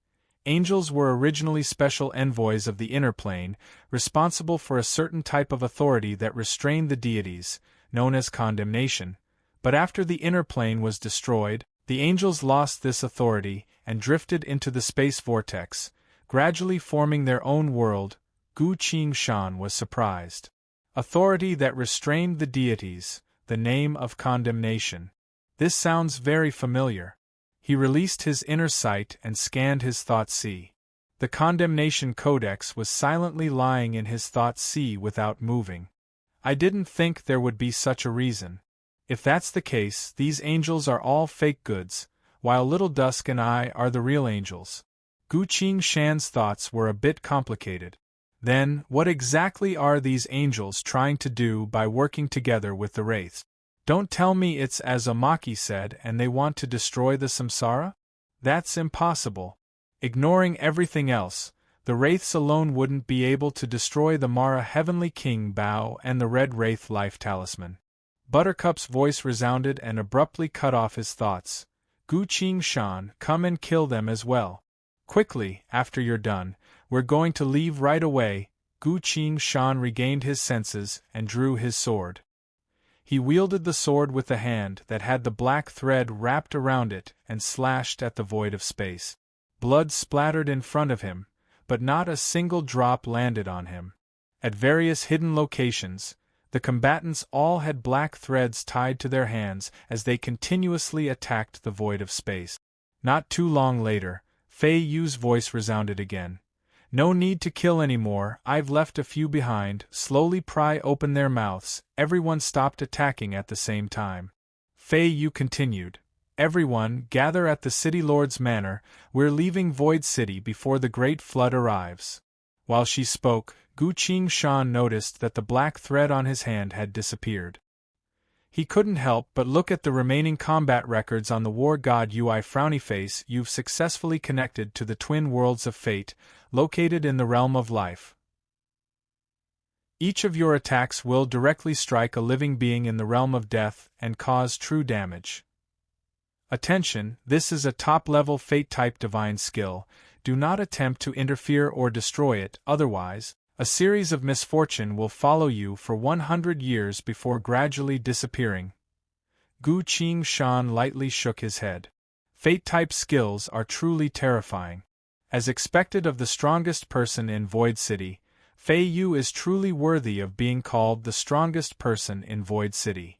"Angels were originally special envoys of the inner plane, responsible for a certain type of authority that restrained the deities, known as condemnation. But after the inner plane was destroyed, the angels lost this authority and drifted into the space vortex, gradually forming their own world." Gu Qingshan was surprised. Authority that restrained the deities, the name of condemnation. This sounds very familiar. He released his inner sight and scanned his thought sea. The condemnation codex was silently lying in his thought sea without moving. I didn't think there would be such a reason. If that's the case, these angels are all fake goods, while Little Dusk and I are the real angels. Gu Qingshan's thoughts were a bit complicated. Then, what exactly are these angels trying to do by working together with the wraiths? Don't tell me it's as Amaki said and they want to destroy the samsara? That's impossible. Ignoring everything else, the wraiths alone wouldn't be able to destroy the Mara Heavenly King Bao and the Red Wraith Life Talisman. Buttercup's voice resounded and abruptly cut off his thoughts. Gu Qingshan, come and kill them as well. Quickly, after you're done, we're going to leave right away. Gu Qingshan regained his senses and drew his sword. He wielded the sword with the hand that had the black thread wrapped around it and slashed at the void of space. Blood splattered in front of him, but not a single drop landed on him. At various hidden locations, the combatants all had black threads tied to their hands as they continuously attacked the void of space. Not too long later, Fei Yu's voice resounded again. No need to kill anymore, I've left a few behind. Slowly pry open their mouths. Everyone stopped attacking at the same time. Fei Yu continued, everyone, gather at the City Lord's manor, we're leaving Void City before the Great Flood arrives. While she spoke, Gu Qingshan noticed that the black thread on his hand had disappeared. He couldn't help but look at the remaining combat records on the War God UI frowny face. You've successfully connected to the twin worlds of fate, located in the realm of life. Each of your attacks will directly strike a living being in the realm of death and cause true damage. Attention, this is a top-level fate-type divine skill. Do not attempt to interfere or destroy it, otherwise, a series of misfortune will follow you for 100 years before gradually disappearing. Gu Qingshan lightly shook his head. Fate-type skills are truly terrifying. As expected of the strongest person in Void City, Fei Yu is truly worthy of being called the strongest person in Void City.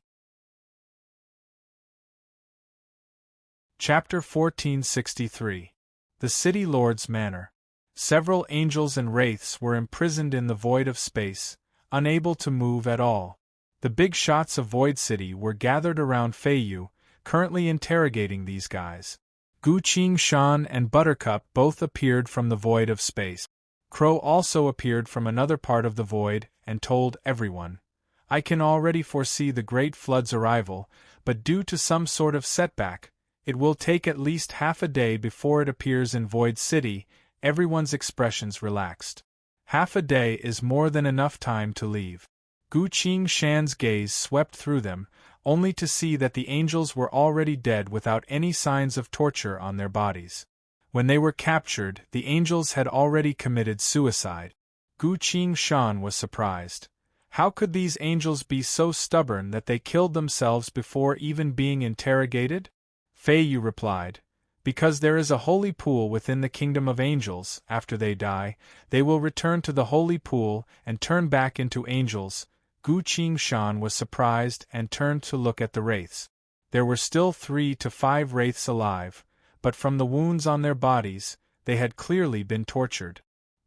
Chapter 1463. The City Lord's Manor. Several angels and wraiths were imprisoned in the void of space, unable to move at all. The big shots of Void City were gathered around Fei Yu, currently interrogating these guys. Gu Qingshan and Buttercup both appeared from the void of space. Crow also appeared from another part of the void and told everyone, I can already foresee the Great Flood's arrival, but due to some sort of setback, It will take at least half a day before it appears in Void City. Everyone's expressions relaxed. Half a day is more than enough time to leave. Gu Qingshan's gaze swept through them, only to see that the angels were already dead without any signs of torture on their bodies. When they were captured, the angels had already committed suicide. Gu Qingshan was surprised. How could these angels be so stubborn that they killed themselves before even being interrogated? Fei Yu replied, because there is a holy pool within the kingdom of angels. After they die, they will return to the holy pool and turn back into angels. Gu Qingshan was surprised and turned to look at the wraiths. There were still 3 to 5 wraiths alive, but from the wounds on their bodies, they had clearly been tortured.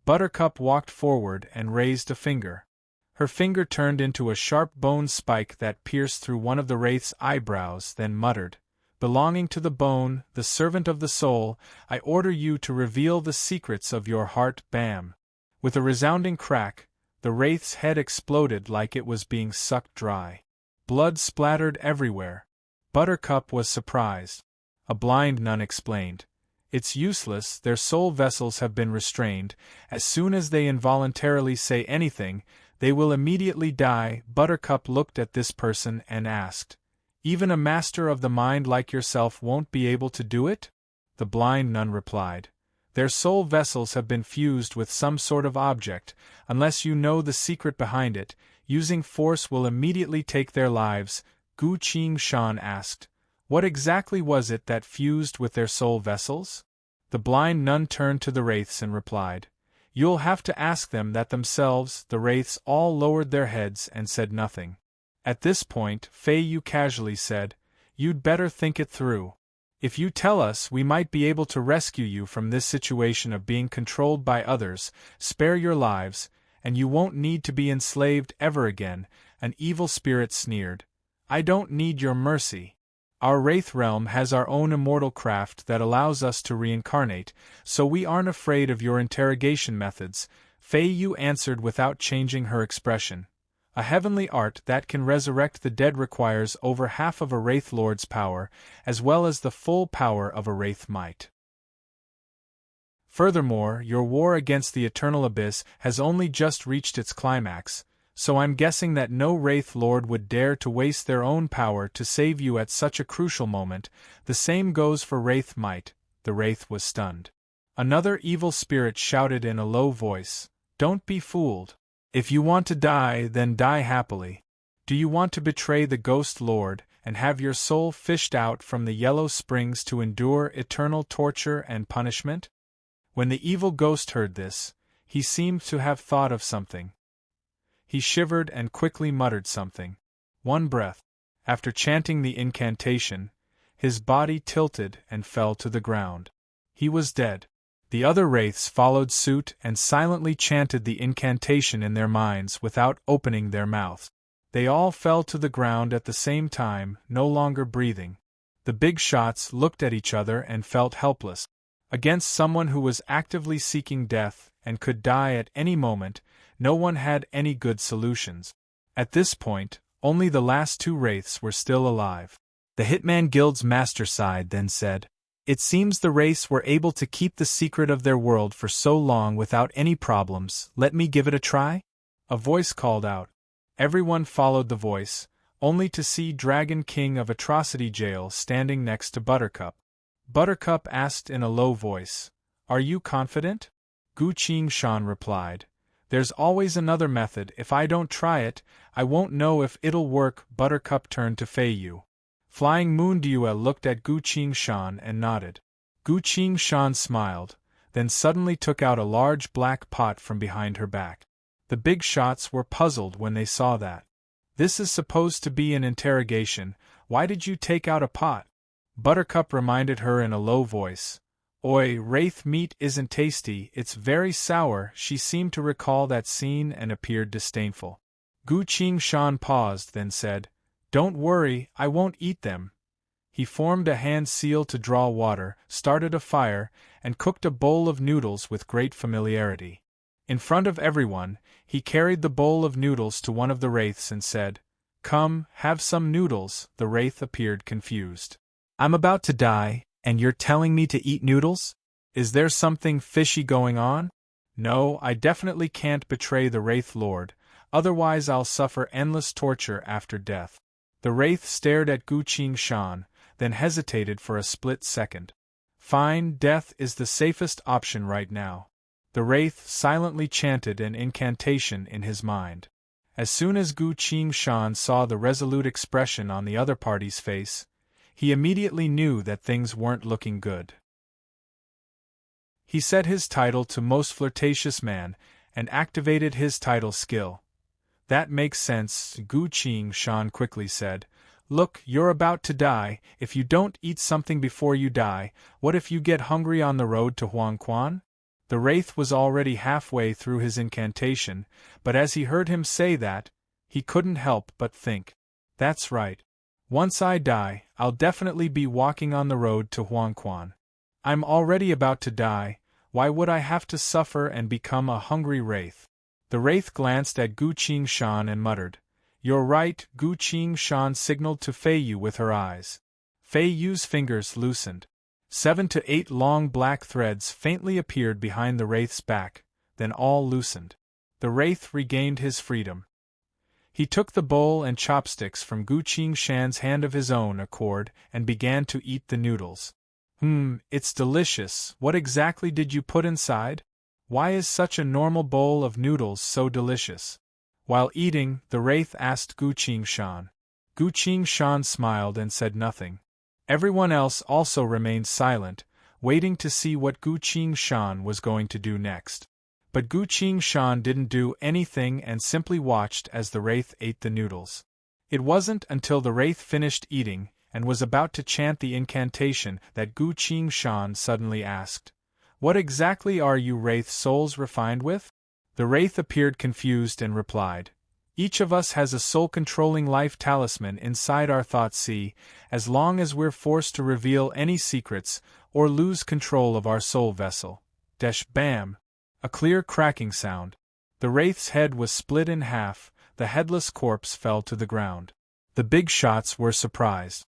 Buttercup walked forward and raised a finger. Her finger turned into a sharp bone spike that pierced through one of the wraith's eyebrows, then muttered, belonging to the bone, the servant of the soul, I order you to reveal the secrets of your heart. Bam! With a resounding crack, the wraith's head exploded like it was being sucked dry. Blood splattered everywhere. Buttercup was surprised. A blind nun explained, it's useless, their soul vessels have been restrained. As soon as they involuntarily say anything, they will immediately die. Buttercup looked at this person and asked, even a master of the mind like yourself won't be able to do it? The blind nun replied, their soul vessels have been fused with some sort of object. Unless you know the secret behind it, using force will immediately take their lives. Gu Qingshan asked, what exactly was it that fused with their soul vessels? The blind nun turned to the wraiths and replied, you'll have to ask them that themselves. The wraiths all lowered their heads and said nothing. At this point, Fei Yu casually said, you'd better think it through. If you tell us, we might be able to rescue you from this situation of being controlled by others, spare your lives, and you won't need to be enslaved ever again. An evil spirit sneered, I don't need your mercy. Our Wraith realm has our own immortal craft that allows us to reincarnate, so we aren't afraid of your interrogation methods. Fei Yu answered without changing her expression. A heavenly art that can resurrect the dead requires over half of a Wraith Lord's power, as well as the full power of a Wraith might. Furthermore, your war against the Eternal Abyss has only just reached its climax, so I'm guessing that no Wraith Lord would dare to waste their own power to save you at such a crucial moment. The same goes for Wraith might. The Wraith was stunned. Another evil spirit shouted in a low voice, don't be fooled. If you want to die, then die happily. Do you want to betray the Ghost Lord and have your soul fished out from the Yellow Springs to endure eternal torture and punishment? When the evil ghost heard this, he seemed to have thought of something. He shivered and quickly muttered something. One breath. After chanting the incantation, his body tilted and fell to the ground. He was dead. The other wraiths followed suit and silently chanted the incantation in their minds without opening their mouths. They all fell to the ground at the same time, no longer breathing. The big shots looked at each other and felt helpless. Against someone who was actively seeking death and could die at any moment, no one had any good solutions. At this point, only the last 2 wraiths were still alive. The Hitman Guild's master sighed, then said, it seems the wraiths were able to keep the secret of their world for so long without any problems. Let me give it a try? A voice called out. Everyone followed the voice, only to see Dragon King of Atrocity Jail standing next to Buttercup. Buttercup asked in a low voice, are you confident? Gu Qingshan replied, there's always another method. If I don't try it, I won't know if it'll work. Buttercup turned to Fei Yu. Flying Moon Dua looked at Gu Qingshan and nodded. Gu Qingshan smiled, then suddenly took out a large black pot from behind her back. The big shots were puzzled when they saw that. This is supposed to be an interrogation. Why did you take out a pot? Buttercup reminded her in a low voice. Oi, wraith meat isn't tasty, it's very sour. She seemed to recall that scene and appeared disdainful. Gu Qingshan paused, then said, don't worry, I won't eat them. He formed a hand seal to draw water, started a fire, and cooked a bowl of noodles with great familiarity. In front of everyone, he carried the bowl of noodles to one of the wraiths and said, come, have some noodles. The wraith appeared confused. I'm about to die, and you're telling me to eat noodles? Is there something fishy going on? No, I definitely can't betray the Wraith Lord, otherwise I'll suffer endless torture after death. The Wraith stared at Gu Shan, then hesitated for a split second. Fine, death is the safest option right now. The Wraith silently chanted an incantation in his mind. As soon as Gu Shan saw the resolute expression on the other party's face, he immediately knew that things weren't looking good. He set his title to Most Flirtatious Man and activated his title skill. That makes sense, Gu Shan quickly said. Look, you're about to die. If you don't eat something before you die, what if you get hungry on the road to Huangquan? The Wraith was already halfway through his incantation, but as he heard him say that, he couldn't help but think. That's right. Once I die, I'll definitely be walking on the road to Huangquan. I'm already about to die, why would I have to suffer and become a hungry Wraith? The Wraith glanced at Gu Shan and muttered. You're right, Gu Shan signaled to Fei Yu with her eyes. Fei Yu's fingers loosened. 7 to 8 long black threads faintly appeared behind the Wraith's back, then all loosened. The Wraith regained his freedom. He took the bowl and chopsticks from Gu Shan's hand of his own accord and began to eat the noodles. It's delicious. What exactly did you put inside? Why is such a normal bowl of noodles so delicious? While eating, the Wraith asked Gu Shan. Gu Shan smiled and said nothing. Everyone else also remained silent, waiting to see what Gu Shan was going to do next. But Gu Shan didn't do anything and simply watched as the Wraith ate the noodles. It wasn't until the Wraith finished eating and was about to chant the incantation that Gu Shan suddenly asked, What exactly are you Wraith souls refined with? The Wraith appeared confused and replied, Each of us has a soul-controlling life talisman inside our thought sea, as long as we're forced to reveal any secrets or lose control of our soul vessel. Bam! A clear cracking sound. The Wraith's head was split in half, the headless corpse fell to the ground. The big shots were surprised.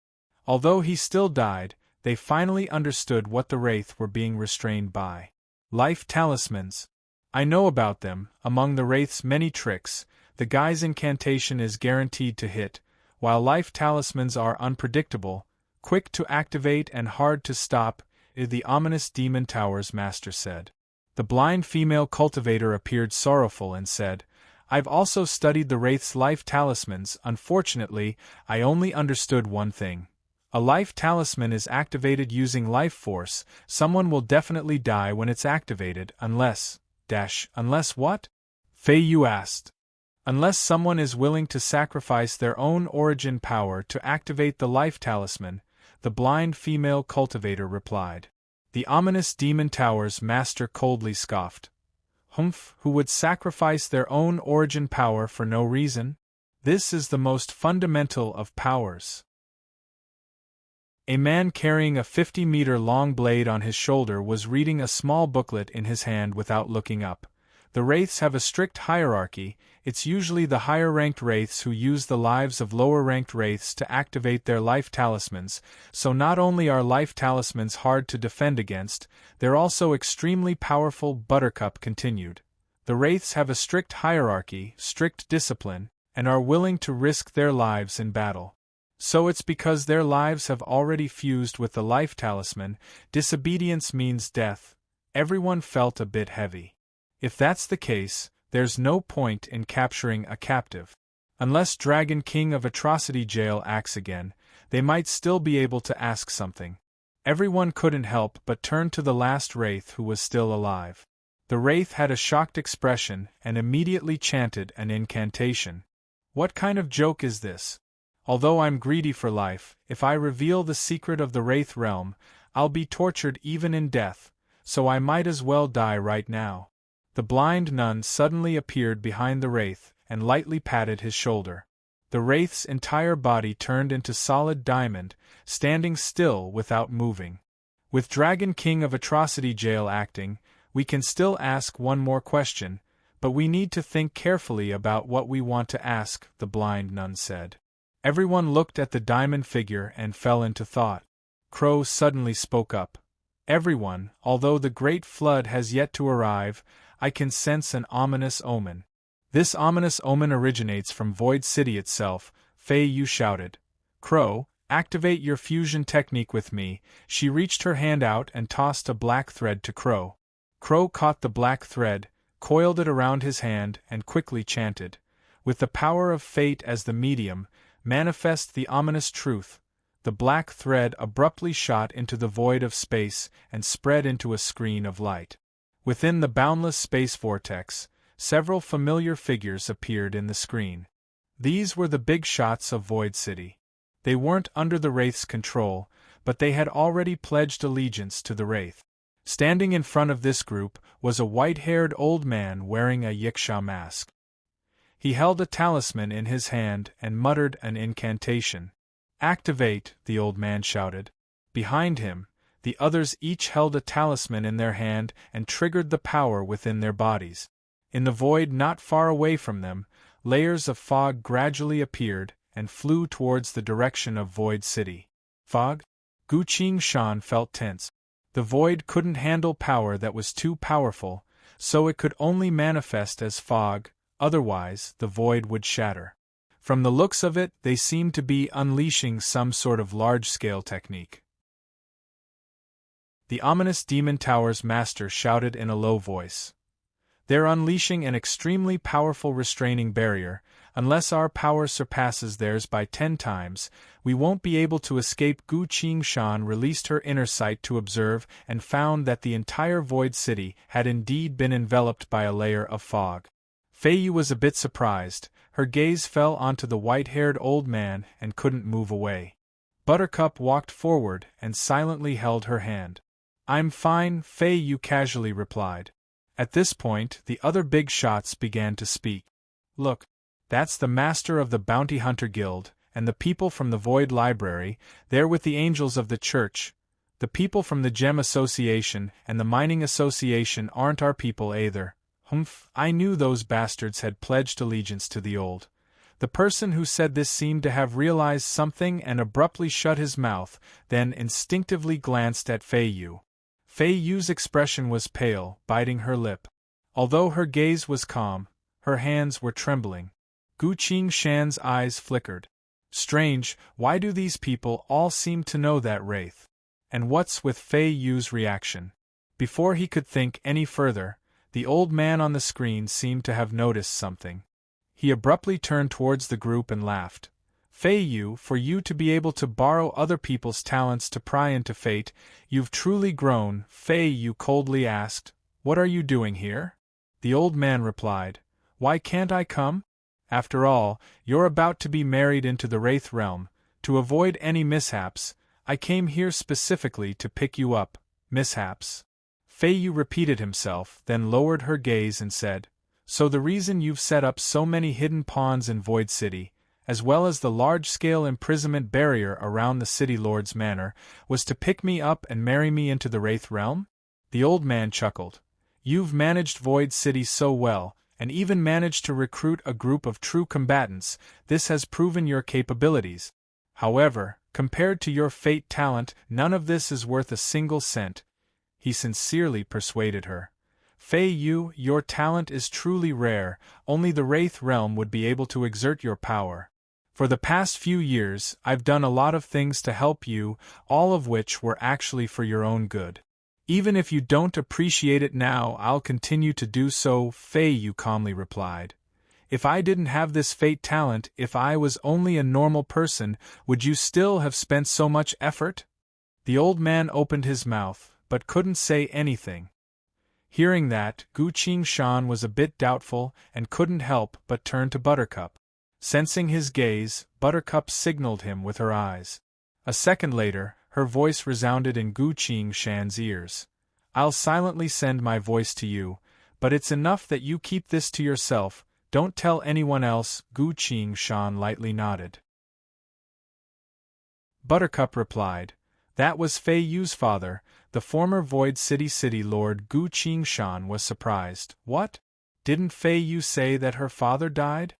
Although he still died, they finally understood what the Wraith were being restrained by. Life talismans. I know about them. Among the Wraith's many tricks, the guy's incantation is guaranteed to hit, while life talismans are unpredictable, quick to activate and hard to stop, the ominous Demon Tower's master said. The blind female cultivator appeared sorrowful and said, I've also studied the Wraith's life talismans. Unfortunately, I only understood one thing. A life talisman is activated using life force. Someone will definitely die when it's activated unless what? Fei Yu asked. Unless someone is willing to sacrifice their own origin power to activate the life talisman, the blind female cultivator replied. The ominous Demon Tower's master coldly scoffed. Who would sacrifice their own origin power for no reason? This is the most fundamental of powers. A man carrying a 50-meter-long blade on his shoulder was reading a small booklet in his hand without looking up. The Wraiths have a strict hierarchy. It's usually the higher-ranked Wraiths who use the lives of lower-ranked Wraiths to activate their life talismans, so not only are life talismans hard to defend against, they're also extremely powerful. Buttercup continued. The Wraiths have a strict hierarchy, strict discipline, and are willing to risk their lives in battle. So it's because their lives have already fused with the life talisman. Disobedience means death. Everyone felt a bit heavy. If that's the case, there's no point in capturing a captive. Unless Dragon King of Atrocity Jail acts again, they might still be able to ask something. Everyone couldn't help but turn to the last Wraith who was still alive. The Wraith had a shocked expression and immediately chanted an incantation. What kind of joke is this? Although I'm greedy for life, if I reveal the secret of the Wraith realm, I'll be tortured even in death, so I might as well die right now. The blind nun suddenly appeared behind the Wraith and lightly patted his shoulder. The Wraith's entire body turned into solid diamond, standing still without moving. With Dragon King of Atrocity Jail acting, we can still ask one more question, but we need to think carefully about what we want to ask, the blind nun said. Everyone looked at the diamond figure and fell into thought. Crow suddenly spoke up. Everyone, although the great flood has yet to arrive, I can sense an ominous omen. This ominous omen originates from Void City itself, Fei Yu shouted. Crow, activate your fusion technique with me. She reached her hand out and tossed a black thread to Crow. Crow caught the black thread, coiled it around his hand, and quickly chanted, with the power of fate as the medium, manifest the ominous truth. The black thread abruptly shot into the void of space and spread into a screen of light. Within the boundless space vortex, several familiar figures appeared in the screen. These were the big shots of Void City. They weren't under the Wraith's control, but they had already pledged allegiance to the Wraith. Standing in front of this group was a white-haired old man wearing a yiksha mask. He held a talisman in his hand and muttered an incantation. Activate, the old man shouted. Behind him, the others each held a talisman in their hand and triggered the power within their bodies. In the void not far away from them, layers of fog gradually appeared and flew towards the direction of Void City. Fog? Gu Qingshan felt tense. The void couldn't handle power that was too powerful, so it could only manifest as fog, otherwise the void would shatter. From the looks of it, they seemed to be unleashing some sort of large-scale technique. The ominous Demon Tower's master shouted in a low voice. They're unleashing an extremely powerful restraining barrier. Unless our power surpasses theirs by 10 times, we won't be able to escape. Gu Qingshan released her inner sight to observe and found that the entire Void City had indeed been enveloped by a layer of fog. Fei Yu was a bit surprised. Her gaze fell onto the white-haired old man and couldn't move away. Buttercup walked forward and silently held her hand. I'm fine, Fei Yu casually replied. At this point, the other big shots began to speak. Look, that's the master of the Bounty Hunter Guild, and the people from the Void Library, they're with the angels of the church. The people from the Gem Association and the Mining Association aren't our people either. Humph, I knew those bastards had pledged allegiance to the old. The person who said this seemed to have realized something and abruptly shut his mouth, then instinctively glanced at Fei Yu. Fei Yu's expression was pale, biting her lip. Although her gaze was calm, her hands were trembling. Gu Qingshan's eyes flickered. Strange, why do these people all seem to know that wraith? And what's with Fei Yu's reaction? Before he could think any further, the old man on the screen seemed to have noticed something. He abruptly turned towards the group and laughed. Fei Yu, for you to be able to borrow other people's talents to pry into fate, you've truly grown. Fei Yu coldly asked, What are you doing here? The old man replied, Why can't I come? After all, you're about to be married into the Wraith realm. To avoid any mishaps, I came here specifically to pick you up. Mishaps? Fei Yu repeated himself, then lowered her gaze and said, So the reason you've set up so many hidden pawns in Void City, as well as the large-scale imprisonment barrier around the City Lord's manor, was to pick me up and marry me into the Wraith realm? The old man chuckled. You've managed Void City so well, and even managed to recruit a group of true combatants. This has proven your capabilities. However, compared to your fate talent, none of this is worth a single cent. He sincerely persuaded her. Fei Yu, your talent is truly rare. Only the Wraith realm would be able to exert your power. For the past few years, I've done a lot of things to help you, all of which were actually for your own good. Even if you don't appreciate it now, I'll continue to do so, Fei Yu calmly replied. If I didn't have this fate talent, if I was only a normal person, would you still have spent so much effort? The old man opened his mouth, but couldn't say anything. Hearing that, Gu Qingshan was a bit doubtful and couldn't help but turn to Buttercup. Sensing his gaze, Buttercup signaled him with her eyes. A second later, her voice resounded in Gu Qingshan's ears. I'll silently send my voice to you, but it's enough that you keep this to yourself. Don't tell anyone else. Gu Qingshan lightly nodded. Buttercup replied, That was Fei Yu's father, the former Void City Lord. Gu Qingshan was surprised. What? Didn't Fei Yu say that her father died?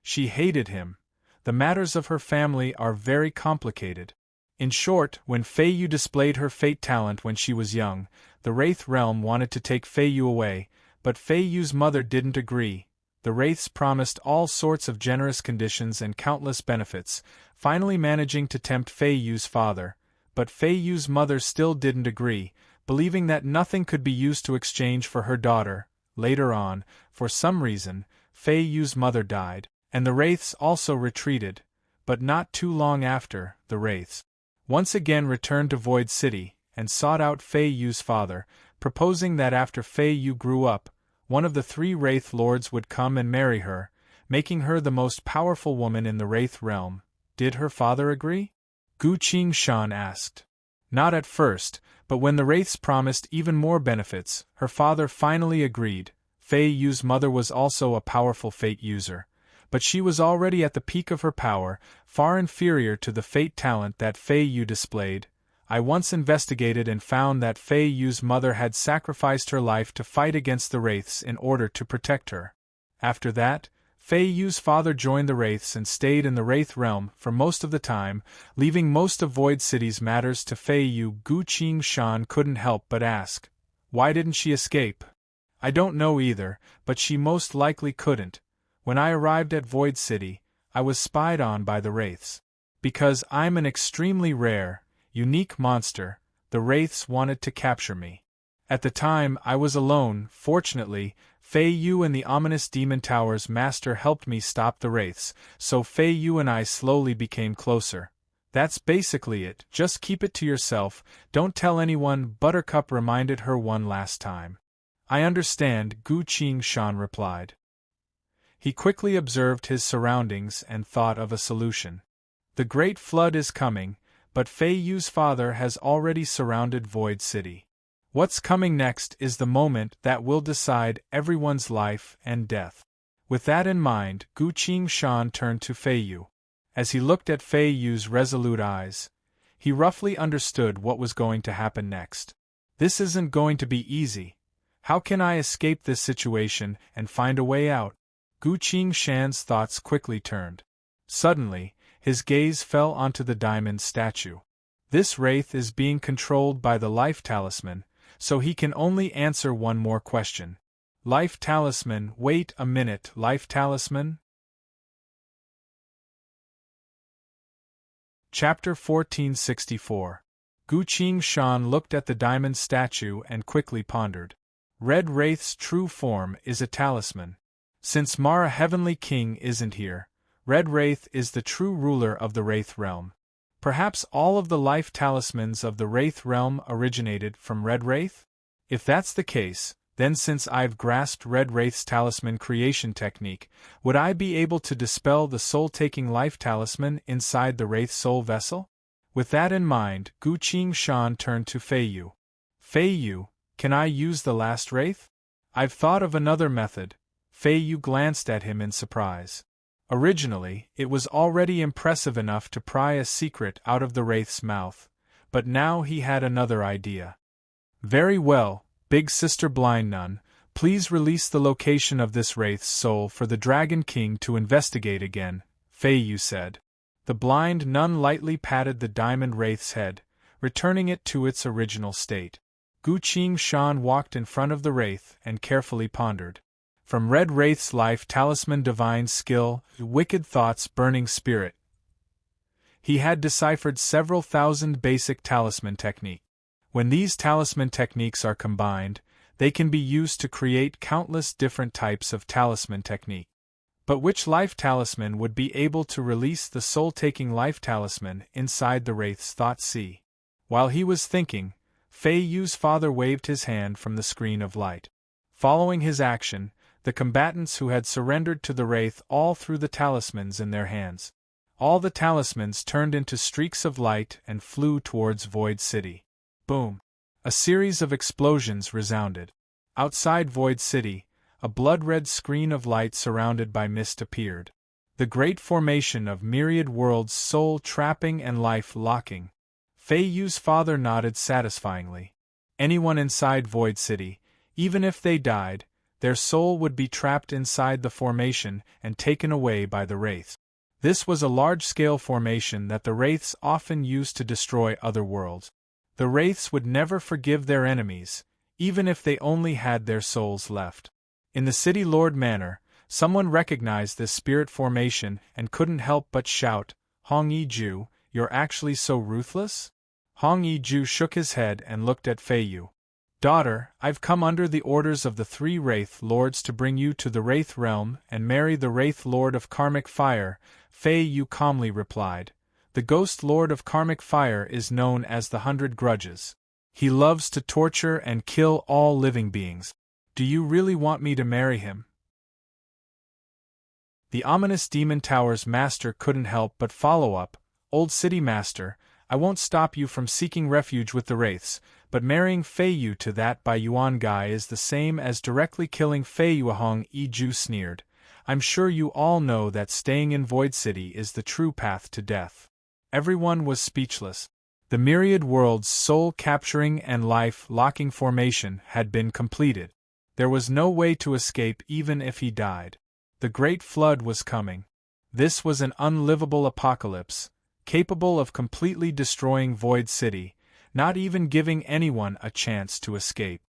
She hated him. The matters of her family are very complicated. In short, when Fei Yu displayed her fate talent when she was young, the Wraith realm wanted to take Fei Yu away, but Fei Yu's mother didn't agree. The Wraiths promised all sorts of generous conditions and countless benefits, finally managing to tempt Fei Yu's father, but Fei Yu's mother still didn't agree, believing that nothing could be used to exchange for her daughter. Later on, for some reason, Fei Yu's mother died, and the Wraiths also retreated, but not too long after, the Wraiths once again returned to Void City, and sought out Fei Yu's father, proposing that after Fei Yu grew up, one of the 3 Wraith Lords would come and marry her, making her the most powerful woman in the Wraith realm. Did her father agree? Gu Qingshan asked. Not at first, but when the Wraiths promised even more benefits, her father finally agreed. Fei Yu's mother was also a powerful fate user, but she was already at the peak of her power, far inferior to the fate talent that Fei Yu displayed. I once investigated and found that Fei Yu's mother had sacrificed her life to fight against the Wraiths in order to protect her. After that, Fei Yu's father joined the Wraiths and stayed in the Wraith realm for most of the time, leaving most of Void City's matters to Fei Yu. Gu Qingshan couldn't help but ask, why didn't she escape? I don't know either, but she most likely couldn't. When I arrived at Void City, I was spied on by the Wraiths. Because I'm an extremely rare, unique monster, the Wraiths wanted to capture me. At the time, I was alone. Fortunately, Fei Yu and the ominous Demon Tower's master helped me stop the Wraiths, so Fei Yu and I slowly became closer. That's basically it. Just keep it to yourself, don't tell anyone, Buttercup reminded her one last time. I understand, Gu Qingshan replied. He quickly observed his surroundings and thought of a solution. The Great Flood is coming, but Fei Yu's father has already surrounded Void City. What's coming next is the moment that will decide everyone's life and death. With that in mind, Gu Qingshan turned to Fei Yu. As he looked at Fei Yu's resolute eyes, he roughly understood what was going to happen next. This isn't going to be easy. How can I escape this situation and find a way out? Gu Qingshan's thoughts quickly turned. Suddenly, his gaze fell onto the diamond statue. This wraith is being controlled by the life talisman, so he can only answer one more question. Life talisman, wait a minute, life talisman? Chapter 1464. Gu Qingshan looked at the diamond statue and quickly pondered. Red Wraith's true form is a talisman. Since Mara Heavenly King isn't here, Red Wraith is the true ruler of the Wraith realm. Perhaps all of the life talismans of the Wraith realm originated from Red Wraith? If that's the case, then since I've grasped Red Wraith's talisman creation technique, would I be able to dispel the soul-taking life talisman inside the Wraith soul vessel? With that in mind, Gu Qingshan turned to Fei Yu. Fei Yu, can I use the last Wraith? I've thought of another method. Fei Yu glanced at him in surprise. Originally, it was already impressive enough to pry a secret out of the Wraith's mouth, but now he had another idea. Very well, Big Sister Blind Nun, please release the location of this Wraith's soul for the Dragon King to investigate again, Fei Yu said. The blind nun lightly patted the diamond Wraith's head, returning it to its original state. Gu Qingshan walked in front of the Wraith and carefully pondered. From Red Wraith's life talisman divine skill, wicked thoughts burning spirit. He had deciphered several thousand basic talisman techniques. When these talisman techniques are combined, they can be used to create countless different types of talisman technique. But which life talisman would be able to release the soul-taking life talisman inside the Wraith's thought sea? While he was thinking, Fei Yu's father waved his hand from the screen of light. Following his action, the combatants who had surrendered to the Wraith all threw the talismans in their hands. All the talismans turned into streaks of light and flew towards Void City. Boom! A series of explosions resounded. Outside Void City, a blood-red screen of light surrounded by mist appeared. The great formation of myriad worlds soul-trapping and life-locking. Fei Yu's father nodded satisfyingly. Anyone inside Void City, even if they died, their soul would be trapped inside the formation and taken away by the Wraith. This was a large-scale formation that the Wraiths often used to destroy other worlds. The Wraiths would never forgive their enemies, even if they only had their souls left. In the City Lord Manor, someone recognized this spirit formation and couldn't help but shout, "Hong Yi-ju, you're actually so ruthless?" Hong Yi-ju shook his head and looked at Fei Yu. "Daughter, I've come under the orders of the 3 Wraith Lords to bring you to the Wraith Realm and marry the Wraith Lord of Karmic Fire," Fei Yu calmly replied. "The Ghost Lord of Karmic Fire is known as the 100 Grudges. He loves to torture and kill all living beings. Do you really want me to marry him?" The ominous Demon Tower's master couldn't help but follow up, "Old City Master, I won't stop you from seeking refuge with the Wraiths, but marrying Fei Yu to that by Yuan Gai is the same as directly killing Fei Yu." Hong Yi-ju sneered. "I'm sure you all know that staying in Void City is the true path to death." Everyone was speechless. The myriad worlds soul-capturing and life-locking formation had been completed. There was no way to escape even if he died. The Great Flood was coming. This was an unlivable apocalypse, capable of completely destroying Void City, not even giving anyone a chance to escape.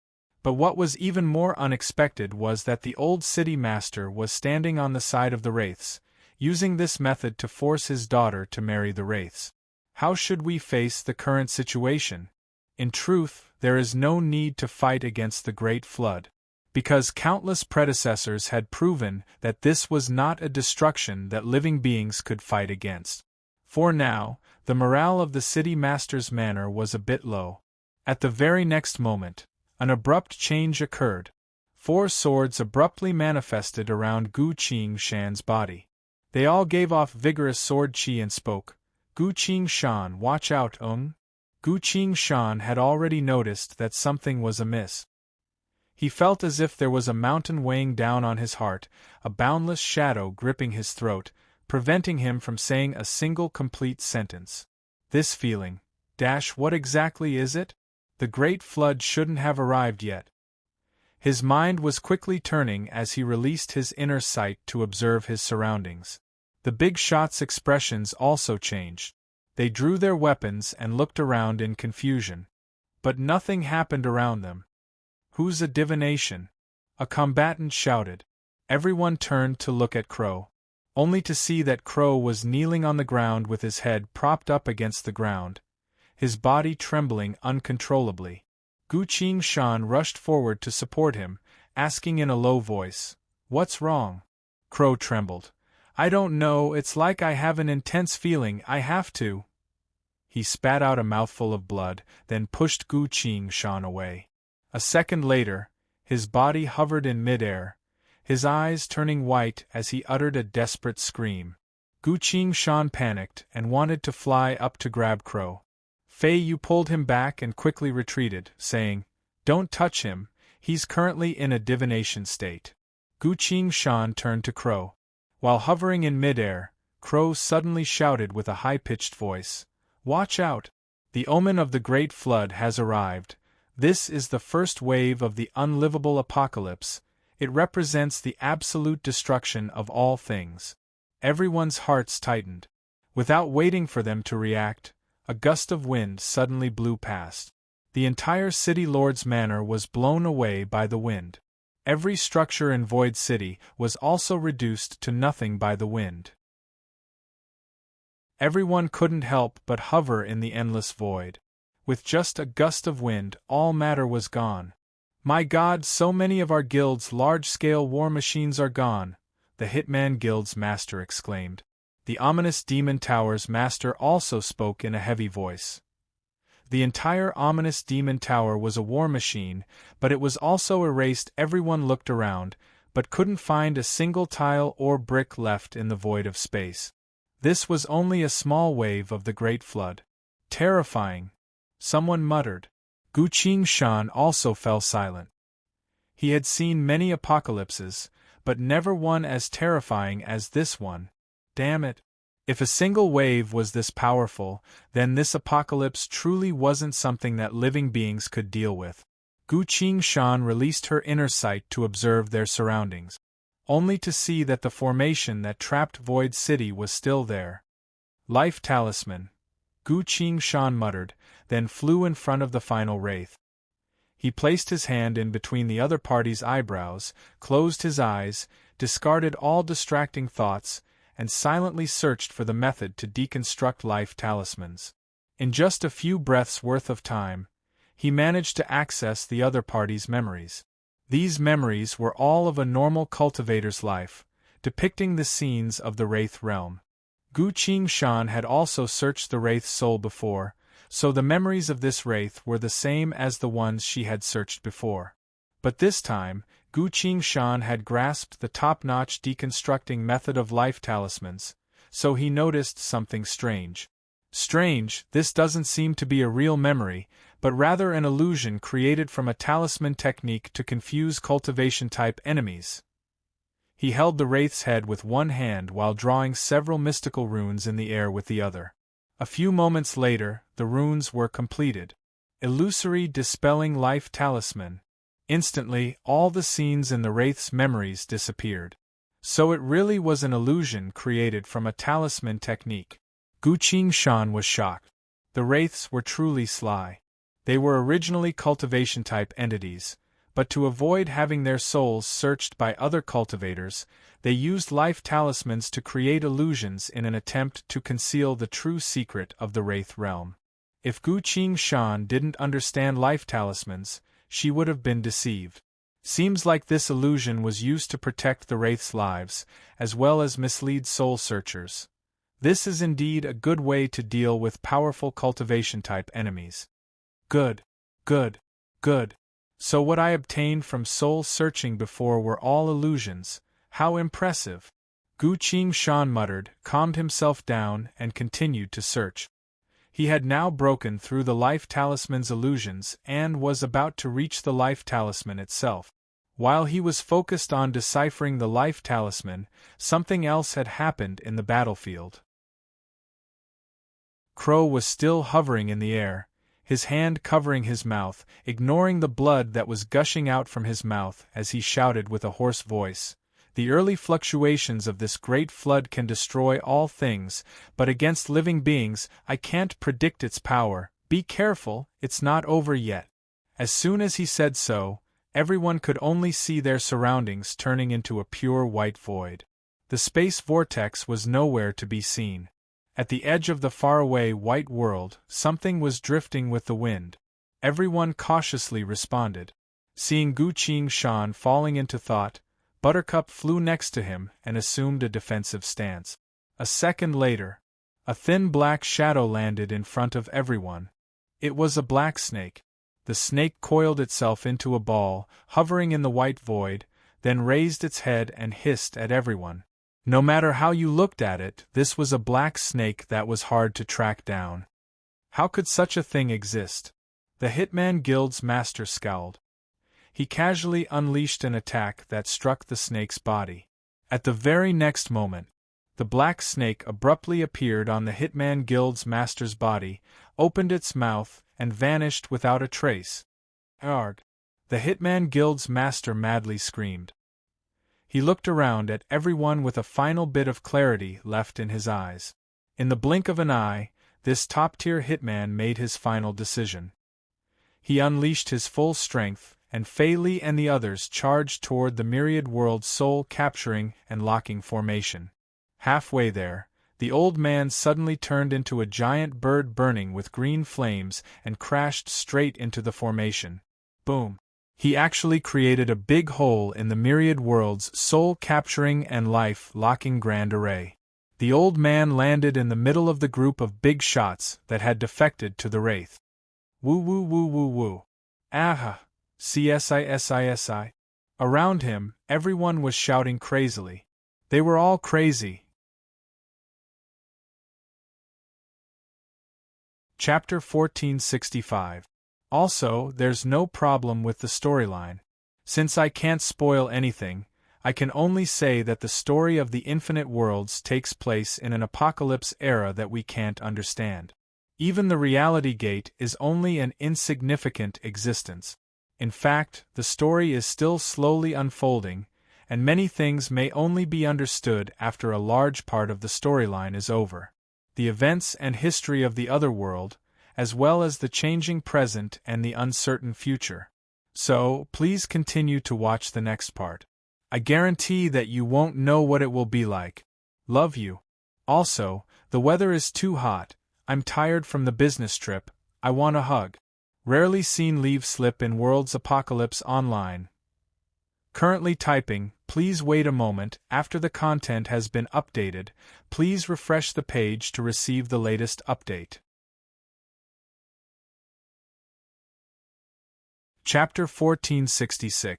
But what was even more unexpected was that the old city master was standing on the side of the Wraiths, using this method to force his daughter to marry the Wraiths. How should we face the current situation? In truth, there is no need to fight against the Great Flood, because countless predecessors had proven that this was not a destruction that living beings could fight against. For now, the morale of the city master's manor was a bit low. At the very next moment, an abrupt change occurred. 4 swords abruptly manifested around Gu Qing-shan's body. They all gave off vigorous sword chi and spoke, "Gu Qing-shan, watch out, Ung." Gu Qing-shan had already noticed that something was amiss. He felt as if there was a mountain weighing down on his heart, a boundless shadow gripping his throat, preventing him from saying a single complete sentence. This feeling, what exactly is it? The Great Flood shouldn't have arrived yet. His mind was quickly turning as he released his inner sight to observe his surroundings. The big shots' expressions also changed. They drew their weapons and looked around in confusion. But nothing happened around them. "Who's a divination?" a combatant shouted. Everyone turned to look at Crow, only to see that Crow was kneeling on the ground with his head propped up against the ground, his body trembling uncontrollably. Gu Qing-shan rushed forward to support him, asking in a low voice, "What's wrong?" Crow trembled. "I don't know, it's like I have an intense feeling I have to." He spat out a mouthful of blood, then pushed Gu Qing-shan away. A second later, his body hovered in midair, his eyes turning white as he uttered a desperate scream. Gu Qing-shan panicked and wanted to fly up to grab Crow. Fei Yu pulled him back and quickly retreated, saying, "Don't touch him, he's currently in a divination state." Gu Qing-shan turned to Crow. While hovering in midair, Crow suddenly shouted with a high-pitched voice, "Watch out! The omen of the Great Flood has arrived. This is the first wave of the unlivable apocalypse. It represents the absolute destruction of all things." Everyone's hearts tightened. Without waiting for them to react, a gust of wind suddenly blew past. The entire City Lord's manor was blown away by the wind. Every structure in Void City was also reduced to nothing by the wind. Everyone couldn't help but hover in the endless void. With just a gust of wind, all matter was gone. "My God, so many of our guild's large-scale war machines are gone," the Hitman Guild's master exclaimed. The ominous Demon Tower's master also spoke in a heavy voice. The entire ominous Demon Tower was a war machine, but it was also erased. Everyone looked around, but couldn't find a single tile or brick left in the void of space. This was only a small wave of the Great Flood. "Terrifying," someone muttered. Gu Qing-shan also fell silent. He had seen many apocalypses, but never one as terrifying as this one. Damn it. If a single wave was this powerful, then this apocalypse truly wasn't something that living beings could deal with. Gu Qing-shan released her inner sight to observe their surroundings. only to see that the formation that trapped Void City was still there. Life talisman, Gu Qingshan muttered, then flew in front of the final wraith. He placed his hand in between the other party's eyebrows, closed his eyes, discarded all distracting thoughts, and silently searched for the method to deconstruct life talismans. In just a few breaths' worth of time, he managed to access the other party's memories. These memories were all of a normal cultivator's life, depicting the scenes of the Wraith realm. Gu Qingshan had also searched the Wraith's soul before, so the memories of this Wraith were the same as the ones she had searched before. But this time, Gu Qingshan had grasped the top-notch deconstructing method of life talismans, so he noticed something strange. Strange, this doesn't seem to be a real memory, but rather an illusion created from a talisman technique to confuse cultivation-type enemies. He held the Wraith's head with one hand while drawing several mystical runes in the air with the other. A few moments later, the runes were completed. Illusory dispelling life talisman. Instantly, all the scenes in the Wraith's memories disappeared. So it really was an illusion created from a talisman technique. Gu Qingshan was shocked. The Wraiths were truly sly. They were originally cultivation-type entities, but to avoid having their souls searched by other cultivators, they used life talismans to create illusions in an attempt to conceal the true secret of the Wraith realm. If Gu Qingshan didn't understand life talismans, she would have been deceived. Seems like this illusion was used to protect the Wraith's lives, as well as mislead soul searchers. This is indeed a good way to deal with powerful cultivation-type enemies. Good. So what I obtained from soul searching before were all illusions. How impressive! Gu Qingshan muttered, calmed himself down, and continued to search. He had now broken through the life talisman's illusions and was about to reach the life talisman itself. While he was focused on deciphering the life talisman, something else had happened in the battlefield. Crow was still hovering in the air, his hand covering his mouth, ignoring the blood that was gushing out from his mouth as he shouted with a hoarse voice. The early fluctuations of this great flood can destroy all things, but against living beings, I can't predict its power. Be careful, it's not over yet. As soon as he said so, everyone could only see their surroundings turning into a pure white void. The space vortex was nowhere to be seen. At the edge of the faraway white world, something was drifting with the wind. Everyone cautiously responded. Seeing Gu Qingshan falling into thought, Buttercup flew next to him and assumed a defensive stance. A second later, a thin black shadow landed in front of everyone. It was a black snake. The snake coiled itself into a ball, hovering in the white void, then raised its head and hissed at everyone. No matter how you looked at it, this was a black snake that was hard to track down. How could such a thing exist? The Hitman Guild's master scowled. He casually unleashed an attack that struck the snake's body. At the very next moment, the black snake abruptly appeared on the Hitman Guild's master's body, opened its mouth, and vanished without a trace. Arg! The Hitman Guild's master madly screamed. He looked around at everyone with a final bit of clarity left in his eyes. In the blink of an eye, this top-tier hitman made his final decision. He unleashed his full strength, and Fei Li and the others charged toward the myriad world's soul-capturing and locking formation. Halfway there, the old man suddenly turned into a giant bird burning with green flames and crashed straight into the formation. Boom! He actually created a big hole in the myriad world's soul-capturing and life-locking grand array. The old man landed in the middle of the group of big shots that had defected to the Wraith. Woo woo woo woo woo. Aha! CSI. Around him, everyone was shouting crazily. They were all crazy. Chapter 1465. Also, there's no problem with the storyline. Since I can't spoil anything, I can only say that the story of the Infinite Worlds takes place in an apocalypse era that we can't understand. Even the reality gate is only an insignificant existence. In fact, the story is still slowly unfolding, and many things may only be understood after a large part of the storyline is over. The events and history of the other world, as well as the changing present and the uncertain future. So, please continue to watch the next part. I guarantee that you won't know what it will be like. Love you. Also, the weather is too hot, I'm tired from the business trip, I want a hug. Rarely seen leave slip in World's Apocalypse Online. Currently typing, please wait a moment, after the content has been updated, please refresh the page to receive the latest update. Chapter 1466.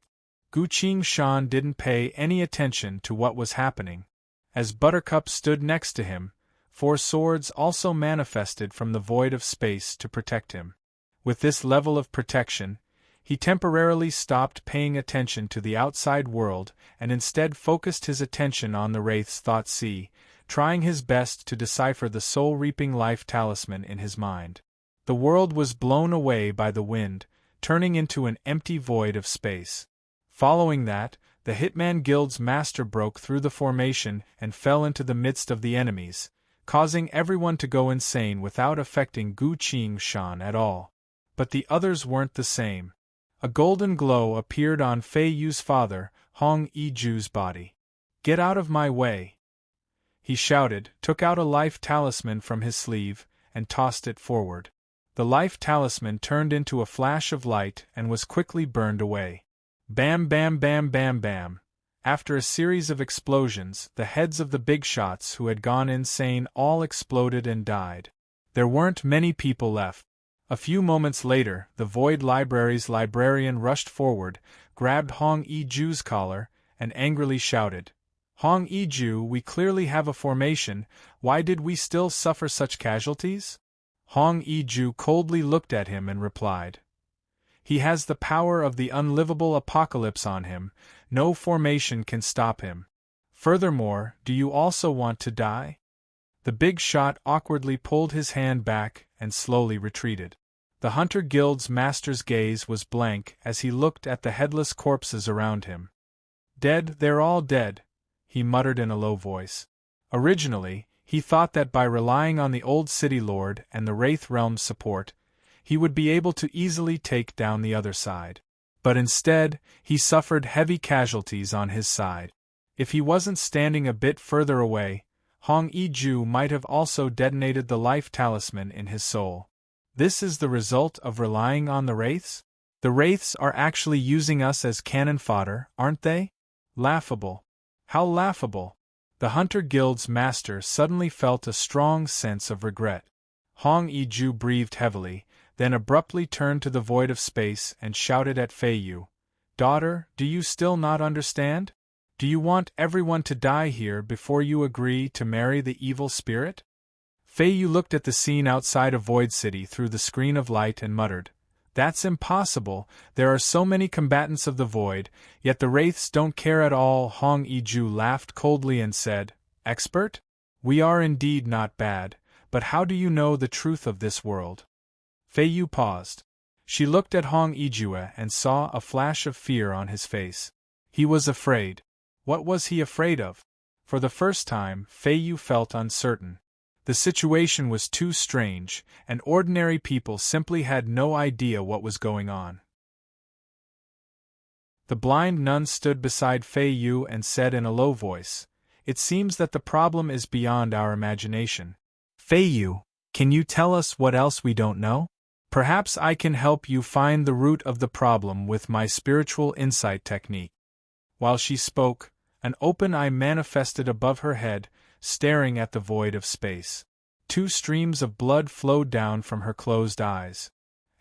Gu Qingshan didn't pay any attention to what was happening. As Buttercup stood next to him, 4 swords also manifested from the void of space to protect him. With this level of protection, he temporarily stopped paying attention to the outside world and instead focused his attention on the Wraith's thought sea, trying his best to decipher the soul-reaping life talisman in his mind. The world was blown away by the wind, turning into an empty void of space. Following that, the Hitman Guild's master broke through the formation and fell into the midst of the enemies, causing everyone to go insane without affecting Gu Qingshan at all. But the others weren't the same. A golden glow appeared on Fei Yu's father, Hong Yiju's body. "Get out of my way!" he shouted, took out a life talisman from his sleeve, and tossed it forward. The life talisman turned into a flash of light and was quickly burned away. Bam bam bam bam bam. After a series of explosions, the heads of the big shots who had gone insane all exploded and died. There weren't many people left. A few moments later, the Void Library's librarian rushed forward, grabbed Hong Yiju's collar, and angrily shouted, "Hong Yiju, we clearly have a formation, why did we still suffer such casualties?" Hong Yiju coldly looked at him and replied, "He has the power of the unlivable apocalypse on him, no formation can stop him. Furthermore, do you also want to die?" The big shot awkwardly pulled his hand back and slowly retreated. The Hunter Guild's master's gaze was blank as he looked at the headless corpses around him. "Dead, they're all dead," he muttered in a low voice. Originally, he thought that by relying on the old city lord and the Wraith Realm's support, he would be able to easily take down the other side. But instead, he suffered heavy casualties on his side. If he wasn't standing a bit further away, Hong Yiju might have also detonated the life talisman in his soul. This is the result of relying on the Wraiths? The Wraiths are actually using us as cannon fodder, aren't they? Laughable. How laughable. The Hunter Guild's master suddenly felt a strong sense of regret. Hong Yiju breathed heavily, then abruptly turned to the void of space and shouted at Fei Yu, "Daughter, do you still not understand? Do you want everyone to die here before you agree to marry the evil spirit?" Fei Yu looked at the scene outside of Void City through the screen of light and muttered, "That's impossible, there are so many combatants of the Void, yet the Wraiths don't care at all." Hong Yiju laughed coldly and said, "Expert? We are indeed not bad, but how do you know the truth of this world?" Fei Yu paused. She looked at Hong Yiju and saw a flash of fear on his face. He was afraid. What was he afraid of? For the first time, Fei Yu felt uncertain. The situation was too strange, and ordinary people simply had no idea what was going on. The blind nun stood beside Fei Yu and said in a low voice, "It seems that the problem is beyond our imagination. Fei Yu, can you tell us what else we don't know? Perhaps I can help you find the root of the problem with my spiritual insight technique." While she spoke, an open eye manifested above her head, staring at the void of space. 2 streams of blood flowed down from her closed eyes.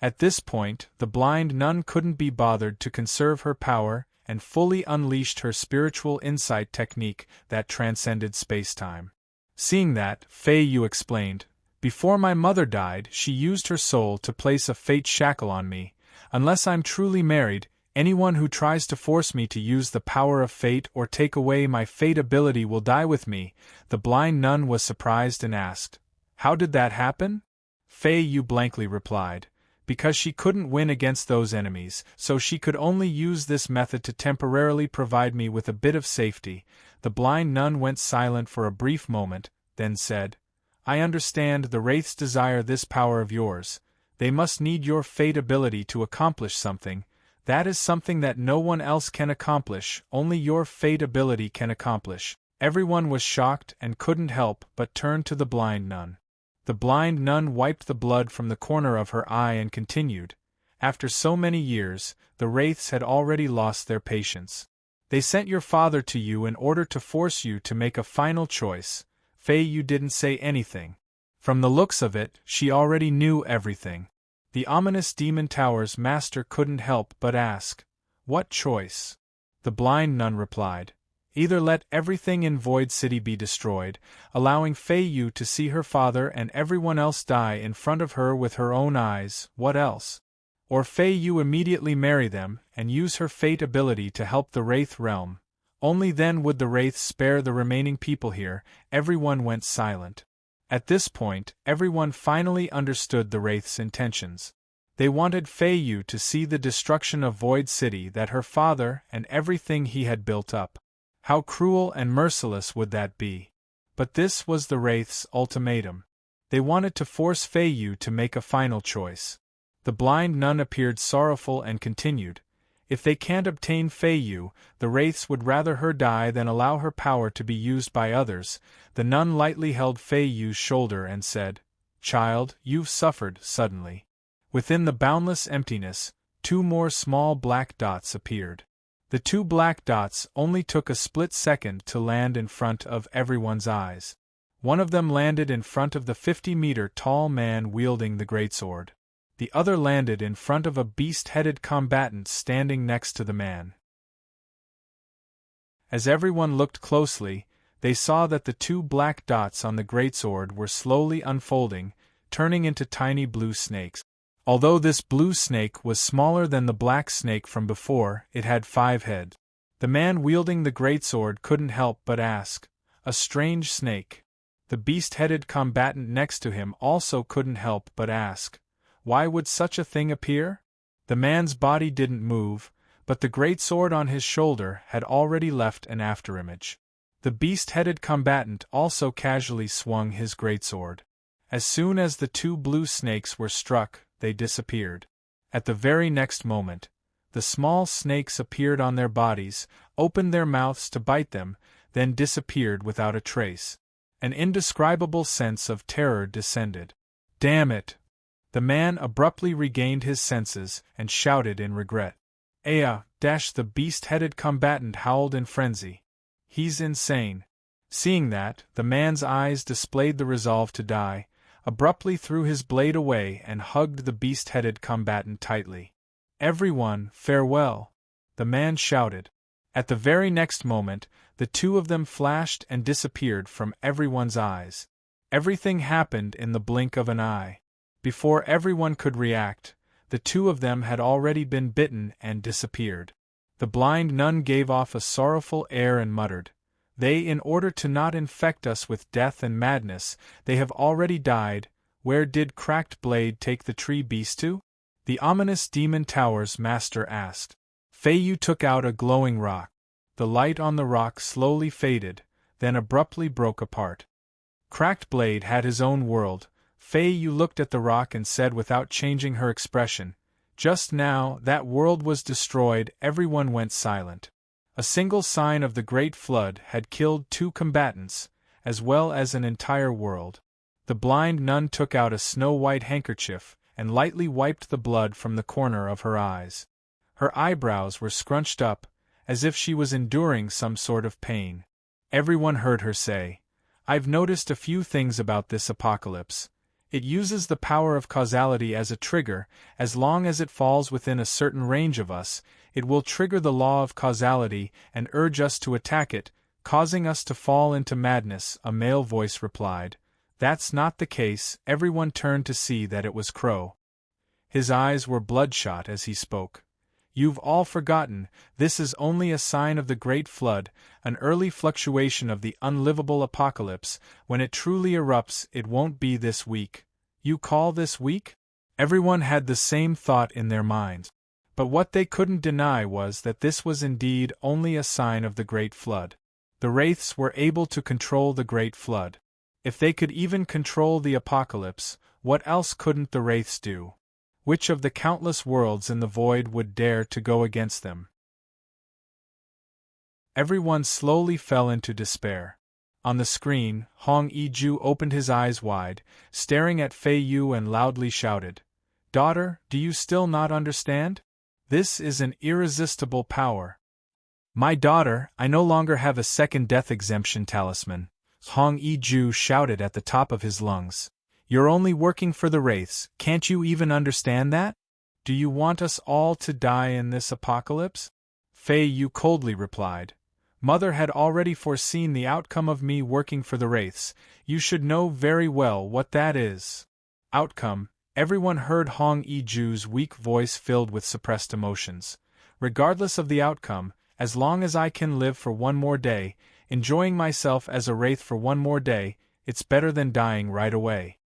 At this point, the blind nun couldn't be bothered to conserve her power and fully unleashed her spiritual insight technique that transcended space-time. Seeing that, Fei Yu explained, "Before my mother died, she used her soul to place a fate shackle on me. Unless I'm truly married, anyone who tries to force me to use the power of fate or take away my fate ability will die with me." The blind nun was surprised and asked, "How did that happen?" Fei Yu blankly replied, Because she couldn't win against those enemies, so she could only use this method to temporarily provide me with a bit of safety. The blind nun went silent for a brief moment, then said, I understand the wraiths desire this power of yours. They must need your fate ability to accomplish something. That is something that no one else can accomplish, only your fate ability can accomplish. Everyone was shocked and couldn't help but turn to the blind nun. The blind nun wiped the blood from the corner of her eye and continued, After so many years, the wraiths had already lost their patience. They sent your father to you in order to force you to make a final choice. Fei Yu didn't say anything. From the looks of it, she already knew everything. The ominous Demon Tower's master couldn't help but ask, What choice? The blind nun replied, Either let everything in Void City be destroyed, allowing Fei Yu to see her father and everyone else die in front of her with her own eyes, what else? Or Fei Yu immediately marry them and use her fate ability to help the Wraith realm. Only then would the Wraiths spare the remaining people here. Everyone went silent. At this point, everyone finally understood the Wraiths' intentions. They wanted Fei Yu to see the destruction of Void City that her father and everything he had built up. How cruel and merciless would that be? But this was the Wraiths' ultimatum. They wanted to force Fei Yu to make a final choice. The blind nun appeared sorrowful and continued, If they can't obtain Fei Yu, the Wraiths would rather her die than allow her power to be used by others. The nun lightly held Fei Yu's shoulder and said, Child, you've suffered. Suddenly, within the boundless emptiness, 2 more small black dots appeared. The 2 black dots only took a split second to land in front of everyone's eyes. One of them landed in front of the 50-meter-tall man wielding the greatsword. The other landed in front of a beast-headed combatant standing next to the man. As everyone looked closely, they saw that the 2 black dots on the greatsword were slowly unfolding, turning into tiny blue snakes. Although this blue snake was smaller than the black snake from before, it had 5 heads. The man wielding the greatsword couldn't help but ask, A strange snake. The beast-headed combatant next to him also couldn't help but ask, Why would such a thing appear? The man's body didn't move, but the greatsword on his shoulder had already left an afterimage. The beast-headed combatant also casually swung his greatsword. As soon as the 2 blue snakes were struck, they disappeared. At the very next moment, the small snakes appeared on their bodies, opened their mouths to bite them, then disappeared without a trace. An indescribable sense of terror descended. Damn it! The man abruptly regained his senses and shouted in regret. Aya! The beast-headed combatant howled in frenzy. He's insane. Seeing that, the man's eyes displayed the resolve to die, abruptly threw his blade away and hugged the beast-headed combatant tightly. Everyone, farewell! The man shouted. At the very next moment, the 2 of them flashed and disappeared from everyone's eyes. Everything happened in the blink of an eye. Before everyone could react, the 2 of them had already been bitten and disappeared. The blind nun gave off a sorrowful air and muttered, in order to not infect us with death and madness, they have already died. Where did Cracked Blade take the tree beast to? The ominous Demon Tower's master asked. Fei Yu took out a glowing rock. The light on the rock slowly faded, then abruptly broke apart. Cracked Blade had his own world. Fei Yu looked at the rock and said without changing her expression, Just now, that world was destroyed. Everyone went silent. A single sign of the Great Flood had killed 2 combatants, as well as an entire world. The blind nun took out a snow-white handkerchief and lightly wiped the blood from the corner of her eyes. Her eyebrows were scrunched up, as if she was enduring some sort of pain. Everyone heard her say, I've noticed a few things about this apocalypse. It uses the power of causality as a trigger. As long as it falls within a certain range of us, it will trigger the law of causality and urge us to attack it, causing us to fall into madness. A male voice replied, That's not the case. Everyone turned to see that it was Crow. His eyes were bloodshot as he spoke. You've all forgotten, this is only a sign of the Great Flood, an early fluctuation of the unlivable apocalypse. When it truly erupts, it won't be this week. You call this weak? Everyone had the same thought in their minds. But what they couldn't deny was that this was indeed only a sign of the Great Flood. The Wraiths were able to control the Great Flood. If they could even control the apocalypse, what else couldn't the Wraiths do? Which of the countless worlds in the void would dare to go against them? Everyone slowly fell into despair. On the screen, Hong Yi-ju opened his eyes wide, staring at Fei Yu and loudly shouted, "Daughter, do you still not understand? This is an irresistible power." "My daughter, I no longer have a second death exemption talisman," Hong Yi-ju shouted at the top of his lungs. "You're only working for the Wraiths, can't you even understand that? Do you want us all to die in this apocalypse?" Fei Yu coldly replied, "Mother had already foreseen the outcome of me working for the Wraiths. You should know very well what that is." Outcome. Everyone heard Hong Yi-ju's weak voice filled with suppressed emotions. "Regardless of the outcome, as long as I can live for one more day, enjoying myself as a Wraith for one more day, it's better than dying right away."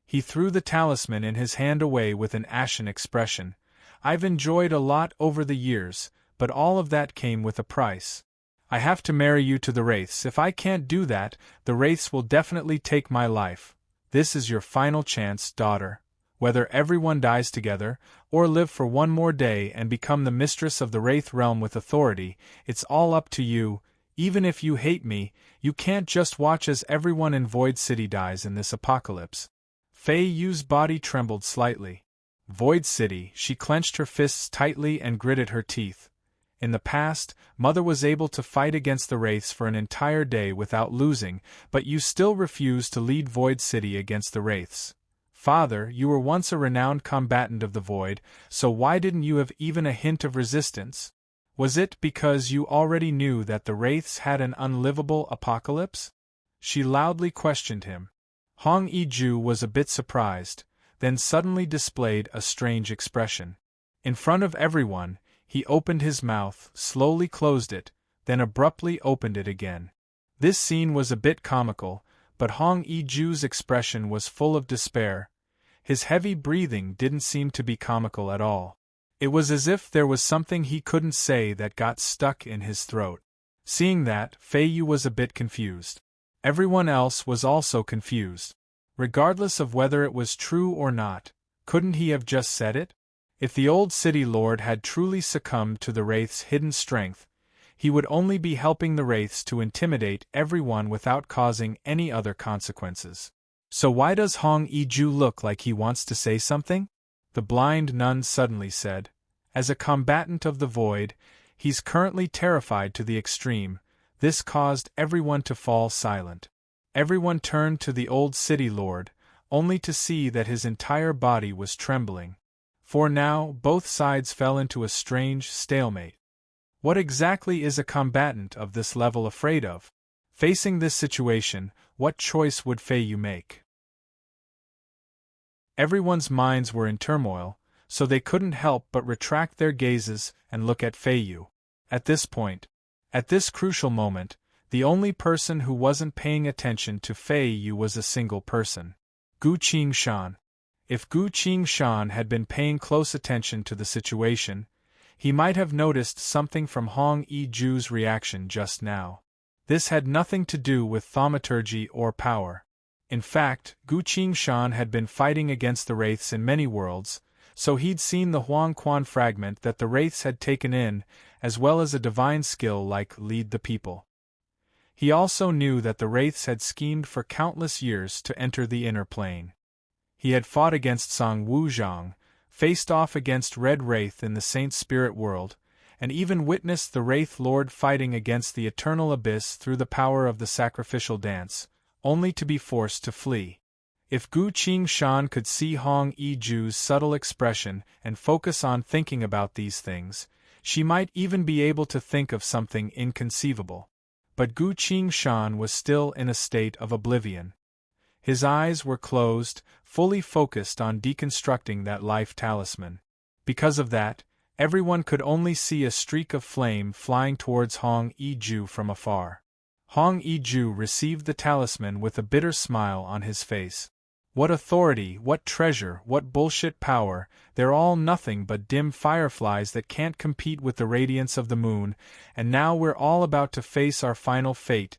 He threw the talisman in his hand away with an ashen expression. "I've enjoyed a lot over the years, but all of that came with a price. I have to marry you to the Wraiths. If I can't do that, the Wraiths will definitely take my life. This is your final chance, daughter. Whether everyone dies together, or live for one more day and become the mistress of the Wraith realm with authority, it's all up to you. Even if you hate me, you can't just watch as everyone in Void City dies in this apocalypse." Fei Yu's body trembled slightly. Void City, she clenched her fists tightly and gritted her teeth. In the past, Mother was able to fight against the Wraiths for an entire day without losing, but you still refused to lead Void City against the Wraiths. Father, you were once a renowned combatant of the Void, so why didn't you have even a hint of resistance? Was it because you already knew that the Wraiths had an unlivable apocalypse? She loudly questioned him. Hong Yi-ju was a bit surprised, then suddenly displayed a strange expression. In front of everyone, he opened his mouth, slowly closed it, then abruptly opened it again. This scene was a bit comical, but Hong Yi-ju's expression was full of despair. His heavy breathing didn't seem to be comical at all. It was as if there was something he couldn't say that got stuck in his throat. Seeing that, Fei Yu was a bit confused. Everyone else was also confused. Regardless of whether it was true or not, couldn't he have just said it? If the old city lord had truly succumbed to the Wraith's hidden strength, he would only be helping the Wraiths to intimidate everyone without causing any other consequences. So why does Hong Yi-ju look like he wants to say something? The blind nun suddenly said. As a combatant of the Void, he's currently terrified to the extreme. This caused everyone to fall silent. Everyone turned to the old city lord, only to see that his entire body was trembling. For now, both sides fell into a strange stalemate. What exactly is a combatant of this level afraid of? Facing this situation, what choice would Fei Yu make? Everyone's minds were in turmoil, so they couldn't help but retract their gazes and look at Fei Yu. At this point, at this crucial moment, the only person who wasn't paying attention to Fei Yu was a single person. Gu Qingshan. If Gu Qingshan had been paying close attention to the situation, he might have noticed something from Hong Yi-ju's reaction just now. This had nothing to do with thaumaturgy or power. In fact, Gu Qingshan had been fighting against the Wraiths in many worlds, so he'd seen the Huang Quan fragment that the Wraiths had taken in, as well as a divine skill like Lead the People. He also knew that the Wraiths had schemed for countless years to enter the inner plane. He had fought against Song Wuzhang, faced off against Red Wraith in the Saint Spirit world, and even witnessed the Wraith Lord fighting against the Eternal Abyss through the power of the sacrificial dance, only to be forced to flee. If Gu Qingshan could see Hong Yi-ju's subtle expression and focus on thinking about these things, she might even be able to think of something inconceivable. But Gu Qingshan was still in a state of oblivion. His eyes were closed, fully focused on deconstructing that life talisman. Because of that, everyone could only see a streak of flame flying towards Hong Yi-ju from afar. Hong Yi-ju received the talisman with a bitter smile on his face. What authority, what treasure, what bullshit power, they're all nothing but dim fireflies that can't compete with the radiance of the moon, and now we're all about to face our final fate.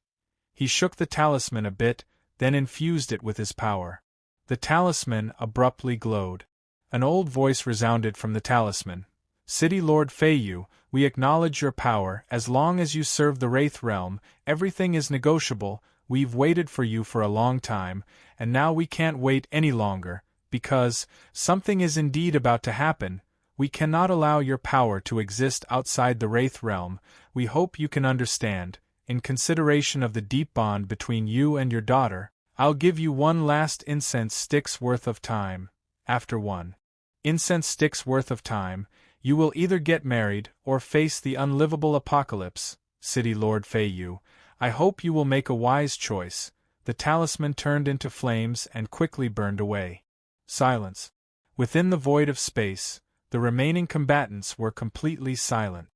He shook the talisman a bit, then infused it with his power. The talisman abruptly glowed. An old voice resounded from the talisman. City Lord Feiyu, we acknowledge your power. As long as you serve the Wraith Realm, everything is negotiable. We've waited for you for a long time, and now we can't wait any longer, because something is indeed about to happen. We cannot allow your power to exist outside the Wraith Realm. We hope you can understand. In consideration of the deep bond between you and your daughter, I'll give you one last incense stick's worth of time. After 1 incense stick's worth of time, you will either get married or face the unlivable apocalypse. City Lord Feiyu, I hope you will make a wise choice. The talisman turned into flames and quickly burned away. Silence. Within the void of space, the remaining combatants were completely silent.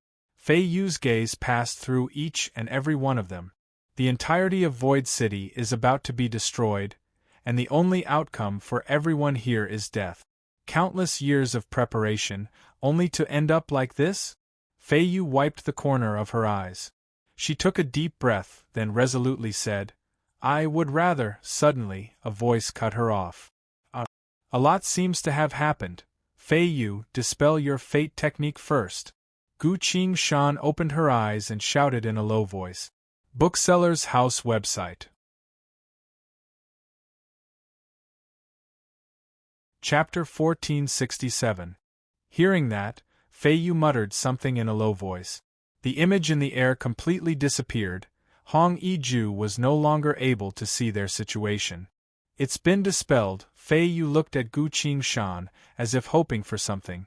Feiyu's gaze passed through each and every one of them. The entirety of Void City is about to be destroyed, and the only outcome for everyone here is death. Countless years of preparation, only to end up like this? Feiyu wiped the corner of her eyes. She took a deep breath, then resolutely said, I would rather. Suddenly, a voice cut her off. A lot seems to have happened. Feiyu, dispel your fate technique first. Gu Qingshan opened her eyes and shouted in a low voice. Bookseller's House website. Chapter 1467. Hearing that, Feiyu muttered something in a low voice. The image in the air completely disappeared. Hong Yi-ju was no longer able to see their situation. It's been dispelled. Feiyu looked at Gu Qingshan, as if hoping for something.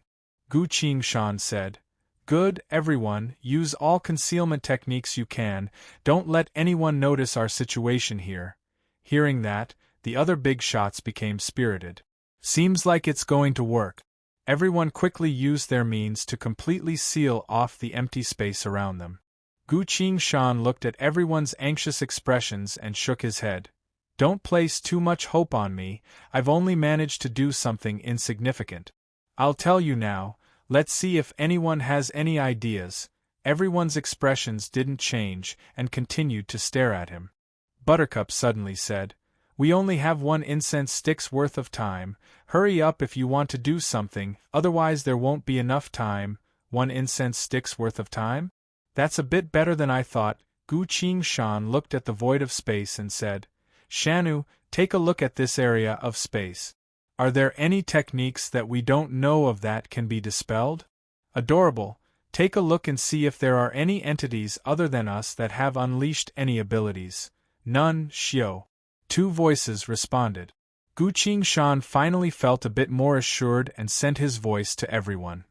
Gu Qingshan said, Good, everyone, use all concealment techniques you can, don't let anyone notice our situation here. Hearing that, the other big shots became spirited. Seems like it's going to work. Everyone quickly used their means to completely seal off the empty space around them. Gu Qingshan looked at everyone's anxious expressions and shook his head. Don't place too much hope on me, I've only managed to do something insignificant. I'll tell you now, let's see if anyone has any ideas. Everyone's expressions didn't change and continued to stare at him. Buttercup suddenly said, We only have 1 incense stick's worth of time. Hurry up if you want to do something, otherwise there won't be enough time. 1 incense stick's worth of time? That's a bit better than I thought. Gu Qingshan looked at the void of space and said, Shanu, take a look at this area of space. Are there any techniques that we don't know of that can be dispelled? Adorable, take a look and see if there are any entities other than us that have unleashed any abilities. None, Xiao. 2 voices responded. Gu Qingshan finally felt a bit more assured and sent his voice to everyone.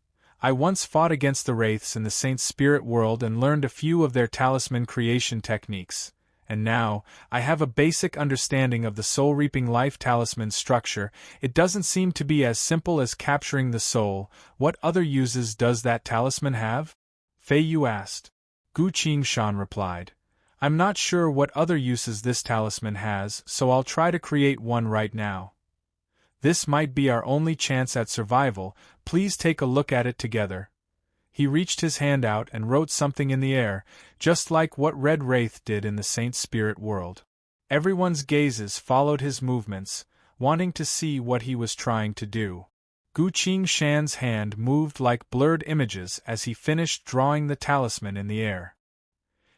I once fought against the Wraiths in the Saint Spirit world and learned a few of their talisman creation techniques, and now, I have a basic understanding of the soul-reaping life talisman structure. It doesn't seem to be as simple as capturing the soul. What other uses does that talisman have? Feiyu asked. Gu Qingshan replied, I'm not sure what other uses this talisman has, so I'll try to create one right now. This might be our only chance at survival. Please take a look at it together. He reached his hand out and wrote something in the air, just like what Red Wraith did in the Saint Spirit world. Everyone's gazes followed his movements, wanting to see what he was trying to do. Gu Qingshan's hand moved like blurred images as he finished drawing the talisman in the air.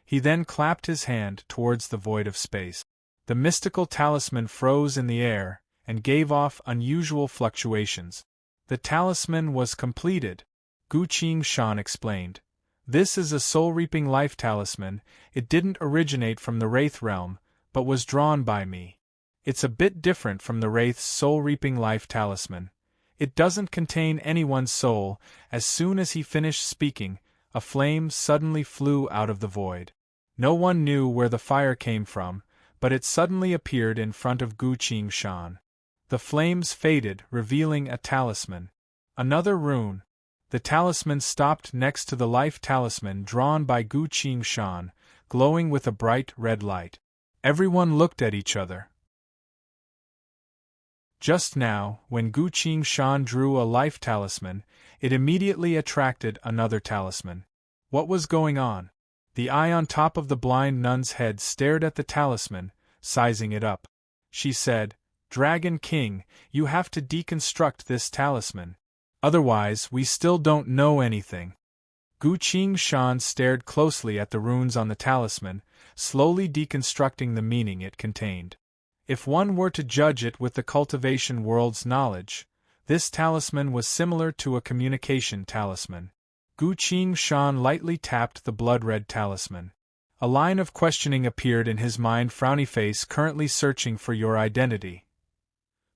He then clapped his hand towards the void of space. The mystical talisman froze in the air and gave off unusual fluctuations. The talisman was completed, Gu Qingshan explained. This is a soul-reaping life talisman. It didn't originate from the Wraith realm, but was drawn by me. It's a bit different from the Wraith's soul-reaping life talisman. It doesn't contain anyone's soul. As soon as he finished speaking, a flame suddenly flew out of the void. No one knew where the fire came from, but it suddenly appeared in front of Gu Qingshan. The flames faded, revealing a talisman. Another rune. The talisman stopped next to the life talisman drawn by Gu Qingshan, glowing with a bright red light. Everyone looked at each other. Just now, when Gu Shan drew a life talisman, it immediately attracted another talisman. What was going on? The eye on top of the blind nun's head stared at the talisman, sizing it up. She said, "Dragon King, you have to deconstruct this talisman. Otherwise, we still don't know anything." Gu Shan stared closely at the runes on the talisman, slowly deconstructing the meaning it contained. If one were to judge it with the cultivation world's knowledge, this talisman was similar to a communication talisman. Gu Shan lightly tapped the blood-red talisman. A line of questioning appeared in his mind. Frowny face, currently searching for your identity.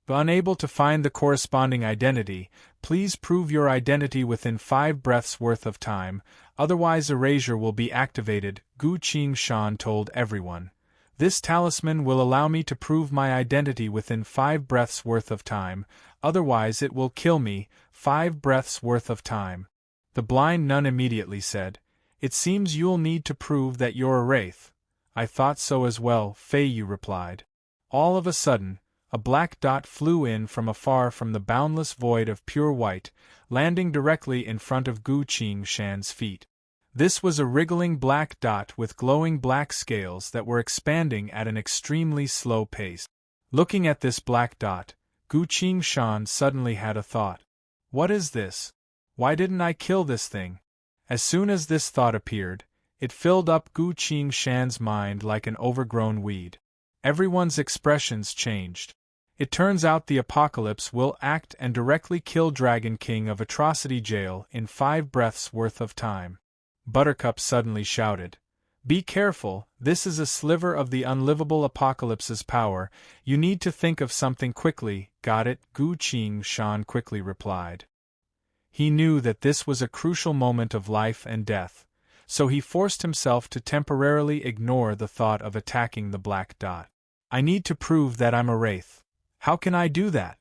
But unable to find the corresponding identity, please prove your identity within 5 breaths worth of time, otherwise erasure will be activated, Gu Shan told everyone. This talisman will allow me to prove my identity within 5 breaths worth of time, otherwise it will kill me, 5 breaths worth of time. The blind nun immediately said, "It seems you'll need to prove that you're a wraith." "I thought so as well," Fei Yu replied. All of a sudden, a black dot flew in from afar from the boundless void of pure white, landing directly in front of Gu Shan's feet. This was a wriggling black dot with glowing black scales that were expanding at an extremely slow pace. Looking at this black dot, Gu Shan suddenly had a thought. What is this? Why didn't I kill this thing? As soon as this thought appeared, it filled up Gu Shan's mind like an overgrown weed. Everyone's expressions changed. It turns out the apocalypse will act and directly kill Dragon King of Atrocity Jail in 5 breaths worth of time. Buttercup suddenly shouted, "Be careful, this is a sliver of the unlivable apocalypse's power, you need to think of something quickly." "Got it," Gu Shan quickly replied. He knew that this was a crucial moment of life and death, so he forced himself to temporarily ignore the thought of attacking the black dot. "I need to prove that I'm a wraith. How can I do that?"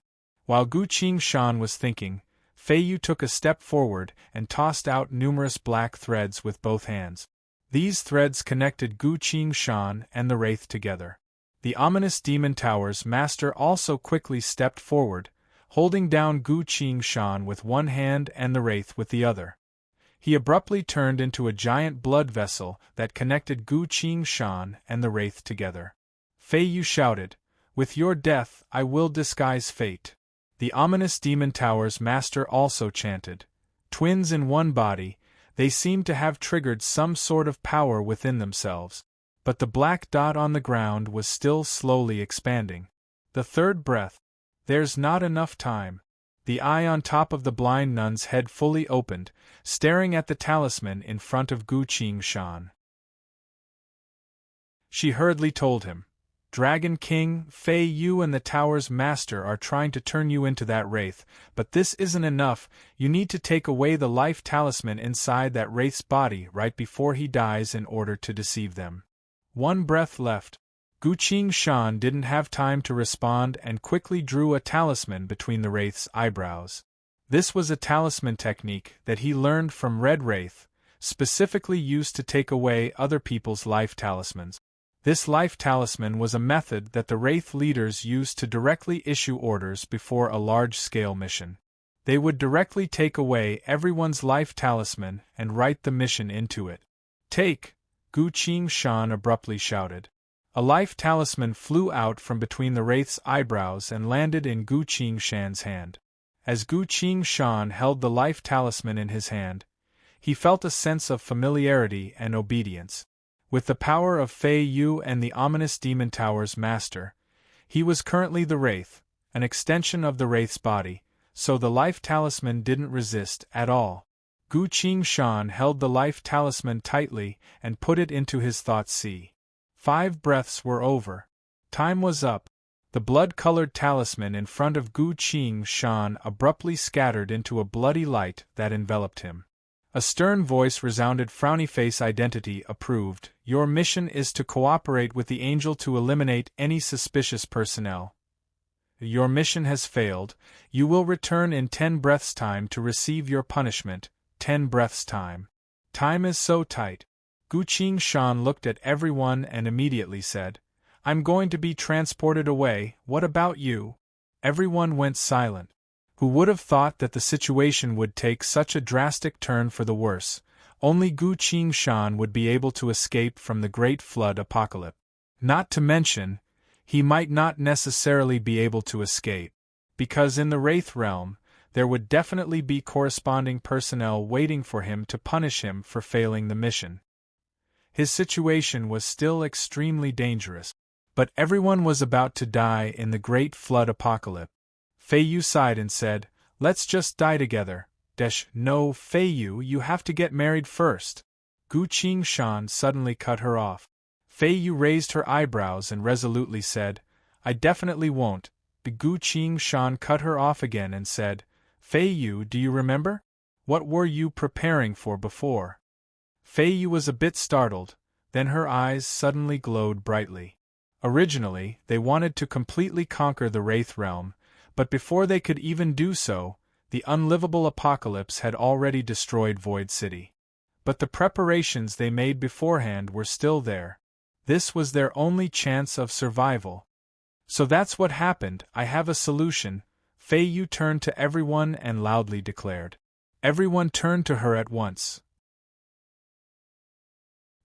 While Gu Shan was thinking, Fei Yu took a step forward and tossed out numerous black threads with both hands. These threads connected Gu Shan and the wraith together. The ominous Demon Tower's master also quickly stepped forward, holding down Gu Shan with one hand and the wraith with the other. He abruptly turned into a giant blood vessel that connected Gu Shan and the wraith together. Fei Yu shouted, "With your death, I will disguise fate." The ominous Demon Tower's master also chanted. Twins in one body, they seemed to have triggered some sort of power within themselves. But the black dot on the ground was still slowly expanding. The third breath. There's not enough time. The eye on top of the blind nun's head fully opened, staring at the talisman in front of Gu Shan. She hurriedly told him, "Dragon King, Fei Yu and the tower's master are trying to turn you into that wraith, but this isn't enough, you need to take away the life talisman inside that wraith's body right before he dies in order to deceive them." 1 breath left. Gu Shan didn't have time to respond and quickly drew a talisman between the wraith's eyebrows. This was a talisman technique that he learned from Red Wraith, specifically used to take away other people's life talismans. This life talisman was a method that the Wraith leaders used to directly issue orders before a large-scale mission. They would directly take away everyone's life talisman and write the mission into it. "Take!" Gu Shan abruptly shouted. A life talisman flew out from between the Wraith's eyebrows and landed in Gu Shan's hand. As Gu Shan held the life talisman in his hand, he felt a sense of familiarity and obedience. With the power of Fei Yu and the ominous Demon Tower's master, he was currently the Wraith, an extension of the Wraith's body, so the life talisman didn't resist at all. Gu Shan held the life talisman tightly and put it into his thought sea. 5 breaths were over. Time was up. The blood-colored talisman in front of Gu Shan abruptly scattered into a bloody light that enveloped him. A stern voice resounded. Frowny face identity approved. Your mission is to cooperate with the angel to eliminate any suspicious personnel. Your mission has failed. You will return in 10 breaths' time to receive your punishment. 10 breaths' time. Time is so tight. Gu Shan looked at everyone and immediately said, "I'm going to be transported away, what about you?" Everyone went silent. Who would have thought that the situation would take such a drastic turn for the worse? Only Gu Qingshan would be able to escape from the Great Flood apocalypse. Not to mention, he might not necessarily be able to escape, because in the Wraith Realm, there would definitely be corresponding personnel waiting for him to punish him for failing the mission. His situation was still extremely dangerous, but everyone was about to die in the Great Flood apocalypse. Fei Yu sighed and said, "Let's just die together." No, Fei Yu, you have to get married first. Gu Qingshan suddenly cut her off. Fei Yu raised her eyebrows and resolutely said, "I definitely won't." Gu Qingshan cut her off again and said, "Fei Yu, do you remember? What were you preparing for before?" Fei Yu was a bit startled, then her eyes suddenly glowed brightly. Originally, they wanted to completely conquer the Wraith Realm, but before they could even do so, the unlivable apocalypse had already destroyed Void City. But the preparations they made beforehand were still there. This was their only chance of survival. "So that's what happened. I have a solution," Fei Yu turned to everyone and loudly declared. Everyone turned to her at once.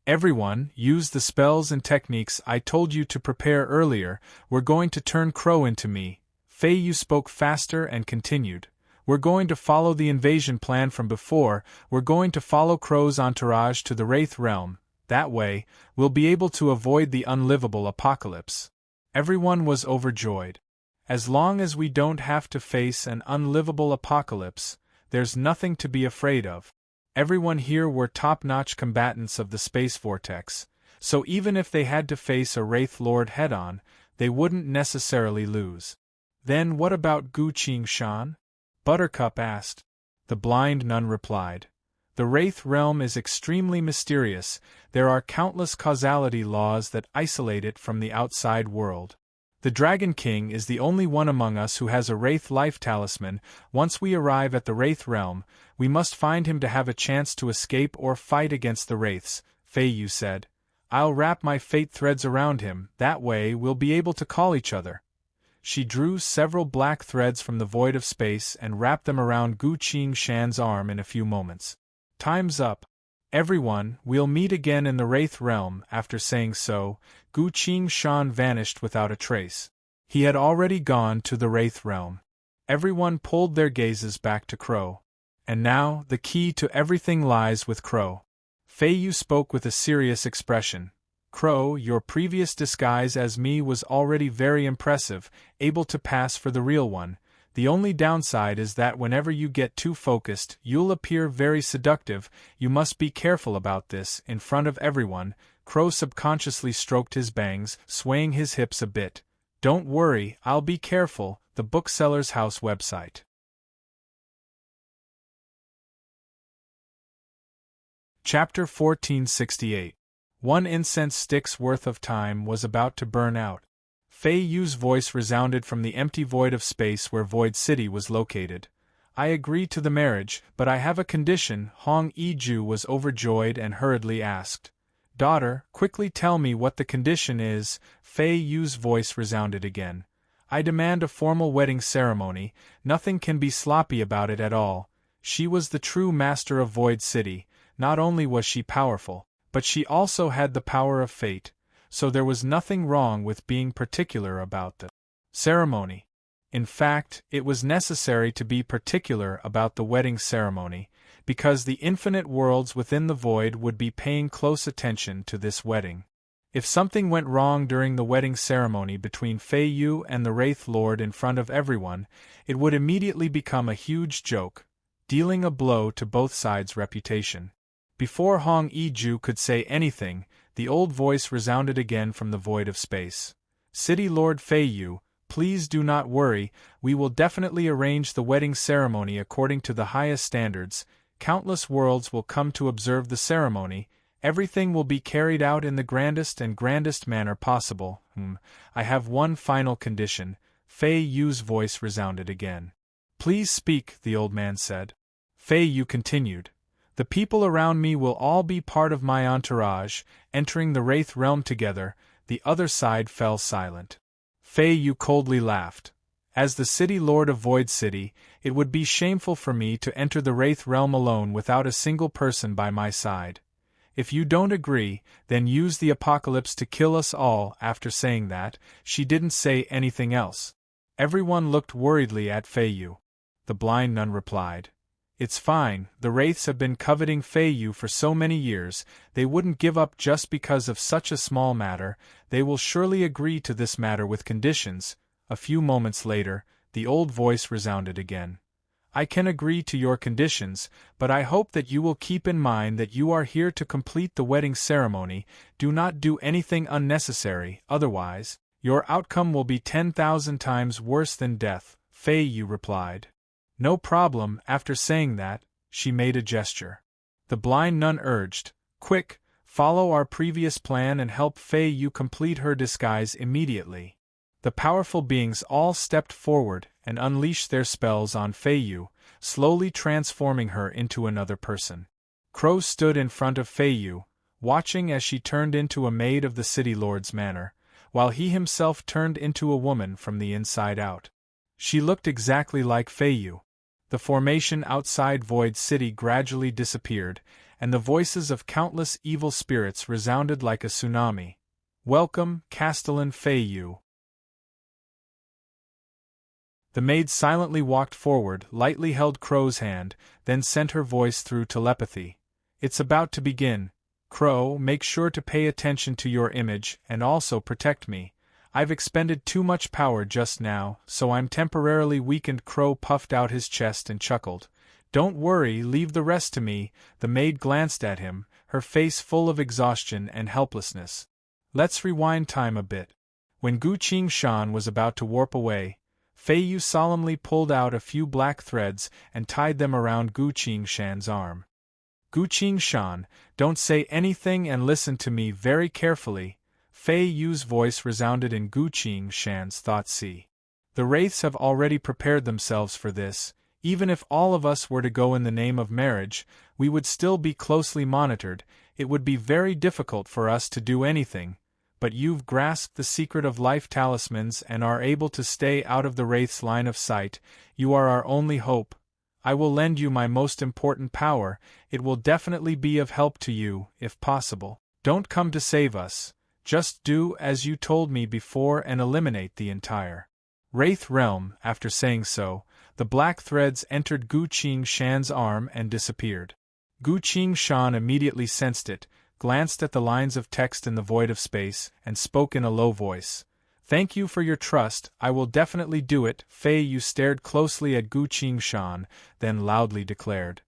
"Everyone, use the spells and techniques I told you to prepare earlier. We're going to turn Crow into me." Fei Yu spoke faster and continued. "We're going to follow the invasion plan from before. We're going to follow Crow's entourage to the Wraith Realm. That way, we'll be able to avoid the unlivable apocalypse." Everyone was overjoyed. As long as we don't have to face an unlivable apocalypse, there's nothing to be afraid of. Everyone here were top-notch combatants of the space vortex, so even if they had to face a Wraith Lord head-on, they wouldn't necessarily lose. "Then what about Gu Qingshan?" Buttercup asked. The blind nun replied. "The Wraith Realm is extremely mysterious. There are countless causality laws that isolate it from the outside world. The Dragon King is the only one among us who has a Wraith life talisman. Once we arrive at the Wraith Realm, we must find him to have a chance to escape or fight against the Wraiths," Fei Yu said. "I'll wrap my fate threads around him, that way we'll be able to call each other." She drew several black threads from the void of space and wrapped them around Gu Qingshan's arm in a few moments. "Time's up. Everyone, we'll meet again in the Wraith Realm." After saying so, Gu Qingshan vanished without a trace. He had already gone to the Wraith Realm. Everyone pulled their gazes back to Crow. "And now, the key to everything lies with Crow." Fei Yu spoke with a serious expression. "Crow, your previous disguise as me was already very impressive, able to pass for the real one. The only downside is that whenever you get too focused, you'll appear very seductive. You must be careful about this." In front of everyone, Crow subconsciously stroked his bangs, swaying his hips a bit. "Don't worry, I'll be careful." The Bookseller's House website. Chapter 1468. 1 incense stick's worth of time was about to burn out. Fei Yu's voice resounded from the empty void of space where Void City was located. "I agree to the marriage, but I have a condition." Hong Yiju was overjoyed and hurriedly asked. "Daughter, quickly tell me what the condition is." Fei Yu's voice resounded again. "I demand a formal wedding ceremony. Nothing can be sloppy about it at all." She was the true master of Void City. Not only was she powerful, but she also had the power of fate, so there was nothing wrong with being particular about the ceremony. In fact, it was necessary to be particular about the wedding ceremony, because the infinite worlds within the void would be paying close attention to this wedding. If something went wrong during the wedding ceremony between Fei Yu and the Wraith Lord in front of everyone, it would immediately become a huge joke, dealing a blow to both sides' reputation. Before Hong Yiju could say anything, the old voice resounded again from the void of space. "City Lord Fei Yu, please do not worry, we will definitely arrange the wedding ceremony according to the highest standards. Countless worlds will come to observe the ceremony. Everything will be carried out in the grandest manner possible. I have one final condition." Fei Yu's voice resounded again. "Please speak," the old man said. Fei Yu continued. "The people around me will all be part of my entourage, entering the Wraith Realm together." The other side fell silent. Fei Yu coldly laughed. As the City Lord of Void City, it would be shameful for me to enter the Wraith realm alone without a single person by my side. If you don't agree, then use the apocalypse to kill us all." After saying that, she didn't say anything else. Everyone looked worriedly at Feiyu. The blind nun replied, "It's fine, the Wraiths have been coveting Feiyu for so many years, they wouldn't give up just because of such a small matter, they will surely agree to this matter with conditions." A few moments later, the old voice resounded again. "I can agree to your conditions, but I hope that you will keep in mind that you are here to complete the wedding ceremony. Do not do anything unnecessary, otherwise, your outcome will be 10,000 times worse than death," Feiyu replied. "No problem." After saying that, she made a gesture. The blind nun urged, "Quick, follow our previous plan and help Feiyu complete her disguise immediately." The powerful beings all stepped forward and unleashed their spells on Feiyu, slowly transforming her into another person. Crow stood in front of Feiyu, watching as she turned into a maid of the City Lord's manor, while he himself turned into a woman from the inside out. She looked exactly like Feiyu. The formation outside Void City gradually disappeared, and the voices of countless evil spirits resounded like a tsunami. "Welcome, Castellan Feiyu." The maid silently walked forward, lightly held Crow's hand, then sent her voice through telepathy. "It's about to begin. Crow, make sure to pay attention to your image and also protect me. I've expended too much power just now, so I'm temporarily weakened." Crow puffed out his chest and chuckled. "Don't worry, leave the rest to me." The maid glanced at him, her face full of exhaustion and helplessness. Let's rewind time a bit. When Gu Qingshan was about to warp away, Feiyu solemnly pulled out a few black threads and tied them around Gu Qingshan's arm. "Gu Qingshan, don't say anything and listen to me very carefully." Feiyu's voice resounded in Gu Qingshan's thought. "See, the Wraiths have already prepared themselves for this. Even if all of us were to go in the name of marriage, we would still be closely monitored. It would be very difficult for us to do anything. But you've grasped the secret of life talismans and are able to stay out of the Wraith's line of sight. You are our only hope. I will lend you my most important power. It will definitely be of help to you, if possible. Don't come to save us. Just do as you told me before and eliminate the entire Wraith realm." After saying so, the black threads entered Gu Qingshan's arm and disappeared. Gu Qingshan immediately sensed it, glanced at the lines of text in the void of space, and spoke in a low voice. "Thank you for your trust, I will definitely do it." Feiyu stared closely at Gu Qingshan, then loudly declared,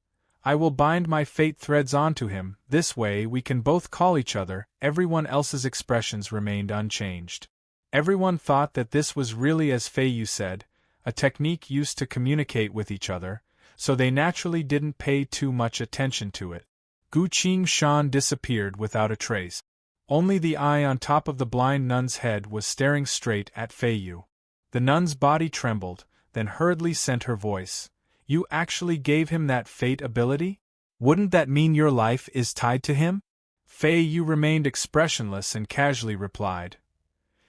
"I will bind my fate threads onto him, this way we can both call each other." Everyone else's expressions remained unchanged. Everyone thought that this was really as Feiyu said, a technique used to communicate with each other, so they naturally didn't pay too much attention to it. Gu Qingshan disappeared without a trace. Only the eye on top of the blind nun's head was staring straight at Feiyu. The nun's body trembled, then hurriedly sent her voice. "You actually gave him that fate ability? Wouldn't that mean your life is tied to him?" Feiyu remained expressionless and casually replied,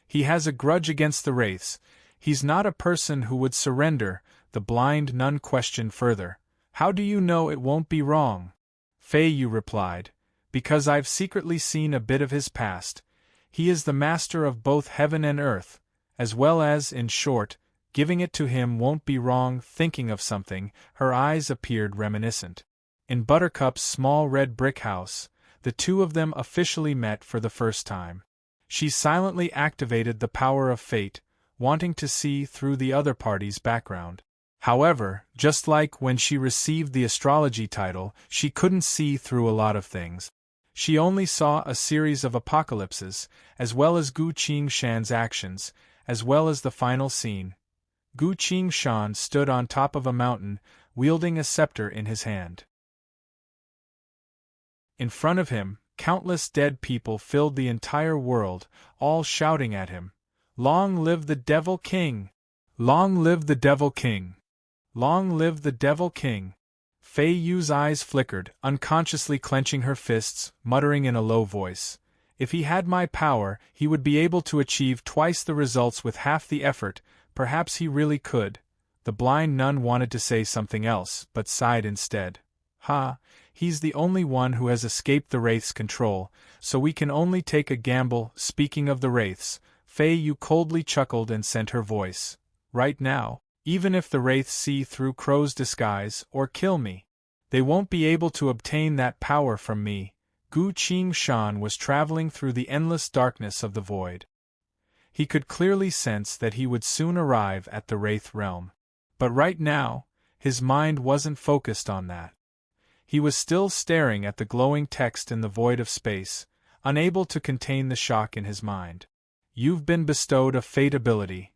"He has a grudge against the Wraiths. He's not a person who would surrender." The blind nun questioned further, "How do you know it won't be wrong?" Feiyu replied, "Because I've secretly seen a bit of his past. He is the master of both heaven and earth, as well as, in short, giving it to him won't be wrong." Thinking of something, her eyes appeared reminiscent. In Buttercup's small red brick house, the two of them officially met for the first time. She silently activated the power of fate, wanting to see through the other party's background. However, just like when she received the astrology title, she couldn't see through a lot of things. She only saw a series of apocalypses, as well as Gu Qingshan's actions, as well as the final scene. Gu Qingshan stood on top of a mountain, wielding a scepter in his hand. In front of him, countless dead people filled the entire world, all shouting at him, "Long live the Devil King! Long live the Devil King! Long live the Devil King!" Feiyu's eyes flickered, unconsciously clenching her fists, muttering in a low voice, "If he had my power, he would be able to achieve twice the results with half the effort." perhaps he really could. The blind nun wanted to say something else, but sighed instead. He's the only one who has escaped the Wraith's control, so we can only take a gamble. Speaking of the Wraiths, Fei Yu coldly chuckled and sent her voice. Right now, even if the Wraiths see through Crow's disguise or kill me, they won't be able to obtain that power from me. Gu Qingshan was traveling through the endless darkness of the void. He could clearly sense that he would soon arrive at the Wraith realm. But right now, his mind wasn't focused on that. He was still staring at the glowing text in the void of space, unable to contain the shock in his mind. You've been bestowed a fate ability.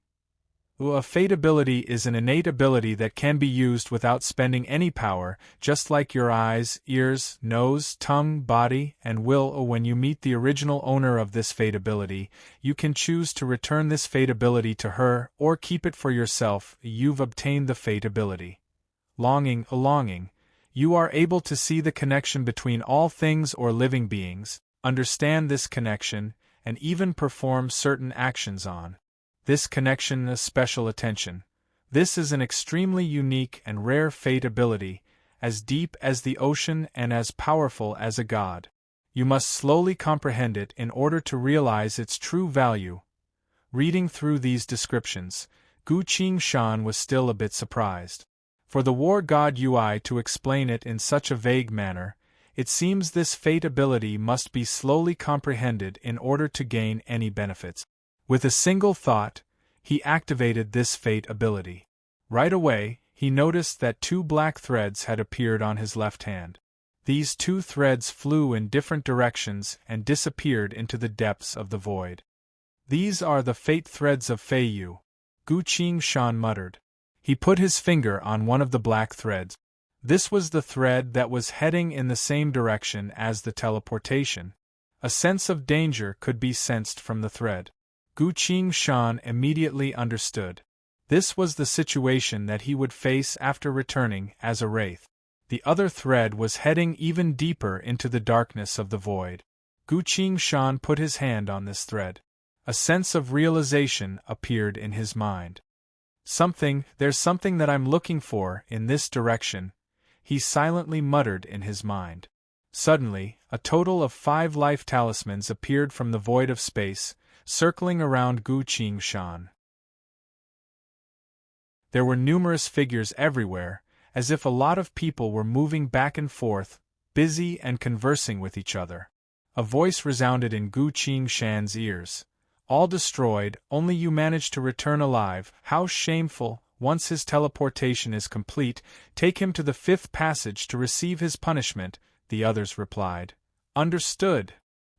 A fate ability is an innate ability that can be used without spending any power, just like your eyes, ears, nose, tongue, body, and will. When you meet the original owner of this fate ability, you can choose to return this fate ability to her, or keep it for yourself. You've obtained the fate ability. Longing. You are able to see the connection between all things or living beings, understand this connection, and even perform certain actions on this connection. A special attention. This is an extremely unique and rare fate ability, as deep as the ocean and as powerful as a god. You must slowly comprehend it in order to realize its true value. Reading through these descriptions, Gu Qingshan was still a bit surprised. For the war god Ui to explain it in such a vague manner, it seems this fate ability must be slowly comprehended in order to gain any benefits. With a single thought, he activated this fate ability. Right away, he noticed that 2 black threads had appeared on his left hand. These 2 threads flew in different directions and disappeared into the depths of the void. These are the fate threads of Fei Yu, Gu Qingshan muttered. He put his finger on one of the black threads. This was the thread that was heading in the same direction as the teleportation. A sense of danger could be sensed from the thread. Gu Qingshan immediately understood. This was the situation that he would face after returning as a wraith. The other thread was heading even deeper into the darkness of the void. Gu Qingshan put his hand on this thread. A sense of realization appeared in his mind. There's something that I'm looking for in this direction, he silently muttered in his mind. Suddenly, a total of 5 life talismans appeared from the void of space, circling around Gu Qingshan. There were numerous figures everywhere, as if a lot of people were moving back and forth, busy and conversing with each other. A voice resounded in Gu Qingshan's ears. All destroyed, only you managed to return alive. How shameful! Once his teleportation is complete, take him to the 5th passage to receive his punishment, the others replied. Understood.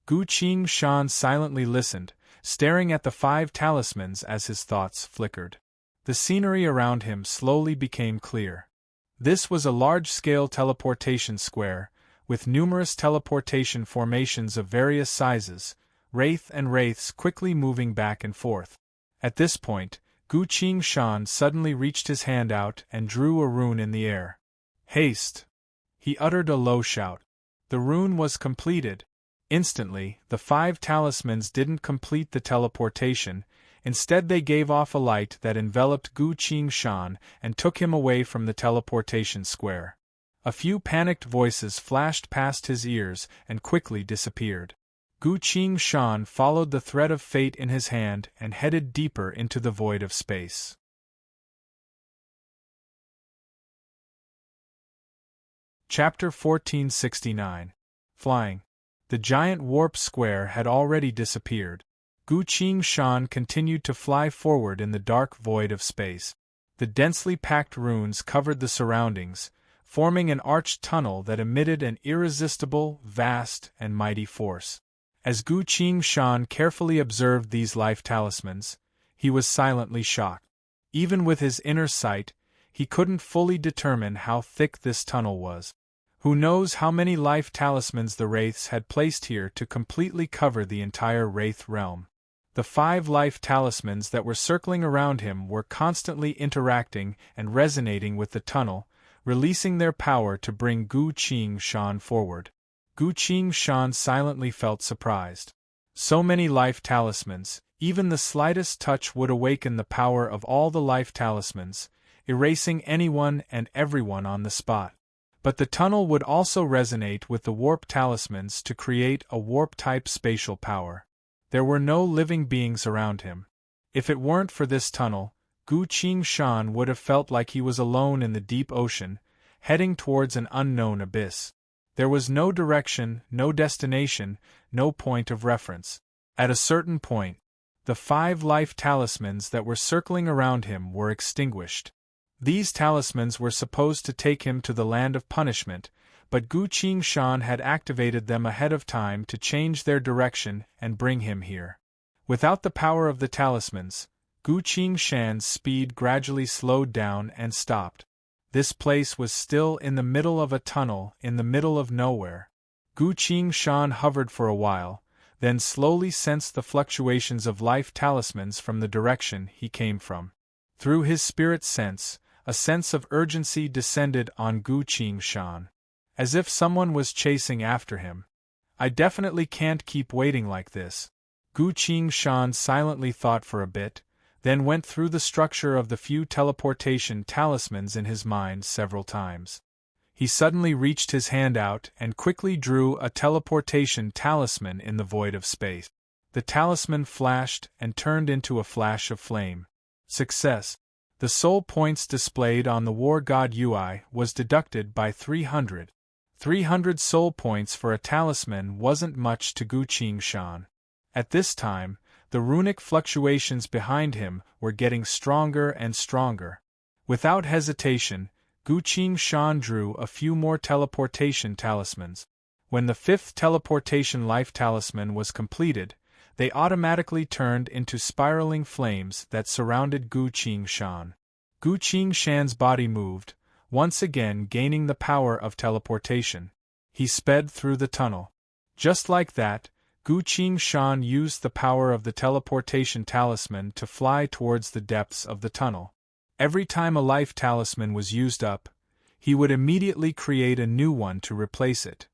Gu Qingshan silently listened, staring at the 5 talismans as his thoughts flickered. The scenery around him slowly became clear. This was a large-scale teleportation square, with numerous teleportation formations of various sizes, wraith and wraiths quickly moving back and forth. At this point, Gu Qingshan suddenly reached his hand out and drew a rune in the air. Haste! He uttered a low shout. The rune was completed. Instantly, the 5 talismans didn't complete the teleportation. Instead they gave off a light that enveloped Gu Qingshan and took him away from the teleportation square. A few panicked voices flashed past his ears and quickly disappeared. Gu Qingshan followed the thread of fate in his hand and headed deeper into the void of space. Chapter 1469. Flying. The giant warp square had already disappeared. Gu Qingshan continued to fly forward in the dark void of space. The densely packed runes covered the surroundings, forming an arched tunnel that emitted an irresistible, vast, and mighty force. As Gu Qingshan carefully observed these life talismans, he was silently shocked. Even with his inner sight, he couldn't fully determine how thick this tunnel was. Who knows how many life talismans the wraiths had placed here to completely cover the entire wraith realm. The 5 life talismans that were circling around him were constantly interacting and resonating with the tunnel, releasing their power to bring Gu Qingshan forward. Gu Qingshan silently felt surprised. So many life talismans, even the slightest touch would awaken the power of all the life talismans, erasing anyone and everyone on the spot. But the tunnel would also resonate with the warp talismans to create a warp-type spatial power. There were no living beings around him. If it weren't for this tunnel, Gu Qingshan would have felt like he was alone in the deep ocean, heading towards an unknown abyss. There was no direction, no destination, no point of reference. At a certain point, the 5 life talismans that were circling around him were extinguished. These talismans were supposed to take him to the land of punishment, but Gu Qingshan had activated them ahead of time to change their direction and bring him here. Without the power of the talismans, Gu Qingshan's speed gradually slowed down and stopped. This place was still in the middle of a tunnel in the middle of nowhere. Gu Qingshan hovered for a while, then slowly sensed the fluctuations of life talismans from the direction he came from. Through his spirit sense, a sense of urgency descended on Gu Qingshan. As if someone was chasing after him. I definitely can't keep waiting like this. Gu Qingshan silently thought for a bit, then went through the structure of the few teleportation talismans in his mind several times. He suddenly reached his hand out and quickly drew a teleportation talisman in the void of space. The talisman flashed and turned into a flash of flame. Success. The soul points displayed on the War God UI was deducted by 300. 300 soul points for a talisman wasn't much to Gu Qingshan. At this time, the runic fluctuations behind him were getting stronger and stronger. Without hesitation, Gu Qingshan drew a few more teleportation talismans. When the 5th teleportation life talisman was completed, they automatically turned into spiraling flames that surrounded Gu Qingshan. Gu Qingshan's body moved, once again gaining the power of teleportation. He sped through the tunnel. Just like that, Gu Qingshan used the power of the teleportation talisman to fly towards the depths of the tunnel. Every time a life talisman was used up, he would immediately create a new one to replace it.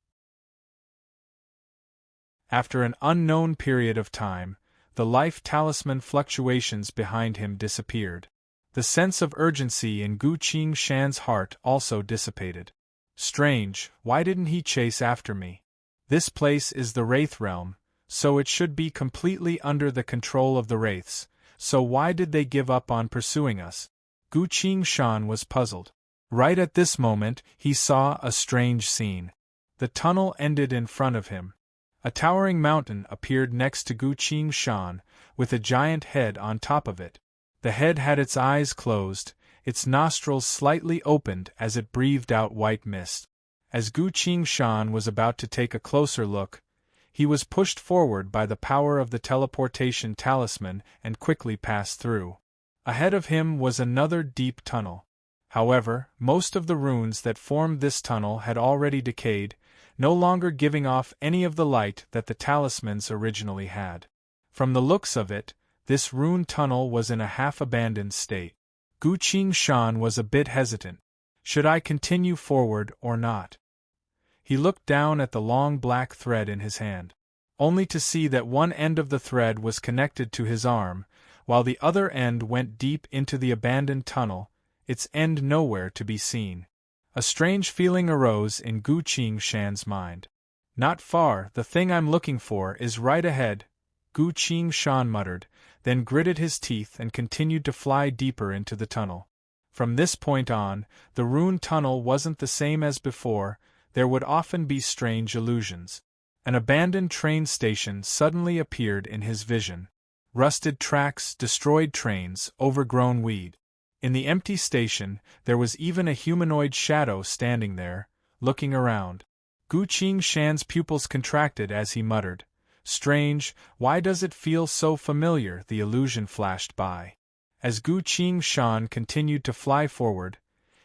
After an unknown period of time, the life talisman fluctuations behind him disappeared. The sense of urgency in Gu Qingshan's heart also dissipated. Strange, why didn't he chase after me? This place is the Wraith Realm, so it should be completely under the control of the Wraiths, so why did they give up on pursuing us? Gu Qingshan was puzzled. Right at this moment, he saw a strange scene. The tunnel ended in front of him. A towering mountain appeared next to Gu Qingshan, with a giant head on top of it. The head had its eyes closed, its nostrils slightly opened as it breathed out white mist. As Gu Qingshan was about to take a closer look, he was pushed forward by the power of the teleportation talisman and quickly passed through. Ahead of him was another deep tunnel. However, most of the runes that formed this tunnel had already decayed, no longer giving off any of the light that the talismans originally had. From the looks of it, this rune tunnel was in a half-abandoned state. Gu Qingshan was a bit hesitant. Should I continue forward or not? He looked down at the long black thread in his hand, only to see that one end of the thread was connected to his arm, while the other end went deep into the abandoned tunnel, its end nowhere to be seen. A strange feeling arose in Gu Qingshan's mind. Not far, the thing I'm looking for is right ahead, Gu Qingshan muttered, then gritted his teeth and continued to fly deeper into the tunnel. From this point on, the rune tunnel wasn't the same as before. There would often be strange illusions. An abandoned train station suddenly appeared in his vision. Rusted tracks, destroyed trains, overgrown weed. In the empty station, there was even a humanoid shadow standing there, looking around. Gu Qingshan's pupils contracted as he muttered, "Strange, why does it feel so familiar?" The illusion flashed by. As Gu Qingshan continued to fly forward,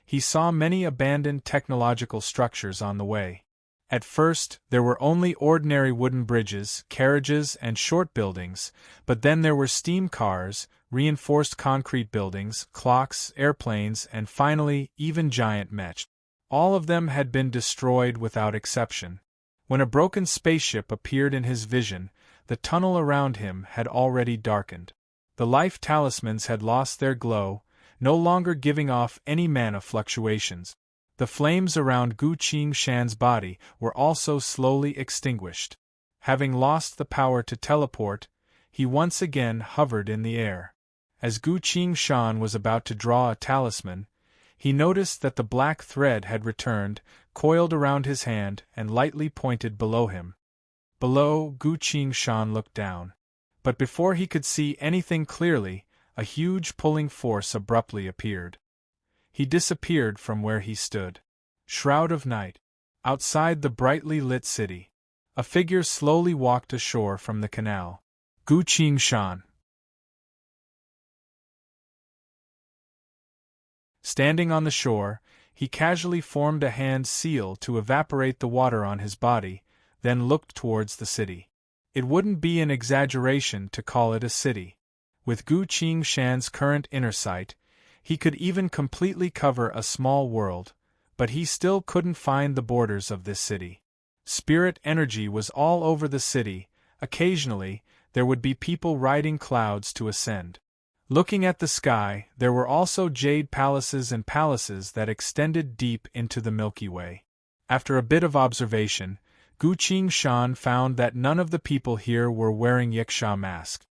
he saw many abandoned technological structures on the way. At first, there were only ordinary wooden bridges, carriages, and short buildings, but then there were steam cars, reinforced concrete buildings, clocks, airplanes, and finally, even giant mechs. All of them had been destroyed without exception. When a broken spaceship appeared in his vision, the tunnel around him had already darkened. The life talismans had lost their glow, no longer giving off any mana fluctuations. The flames around Gu Qingshan's body were also slowly extinguished. Having lost the power to teleport, he once again hovered in the air. As Gu Qingshan was about to draw a talisman, he noticed that the black thread had returned, coiled around his hand, and lightly pointed below him. Below, Gu Qingshan looked down. But before he could see anything clearly, a huge pulling force abruptly appeared. He disappeared from where he stood. Shroud of night. Outside the brightly lit city, a figure slowly walked ashore from the canal. Gu Qingshan. Standing on the shore, he casually formed a hand seal to evaporate the water on his body, then looked towards the city. It wouldn't be an exaggeration to call it a city. With Gu Qingshan's current inner sight, he could even completely cover a small world, but he still couldn't find the borders of this city. Spirit energy was all over the city. Occasionally, there would be people riding clouds to ascend. Looking at the sky, there were also jade palaces and palaces that extended deep into the Milky Way. After a bit of observation, Gu Qingshan found that none of the people here were wearing Yiksha masks.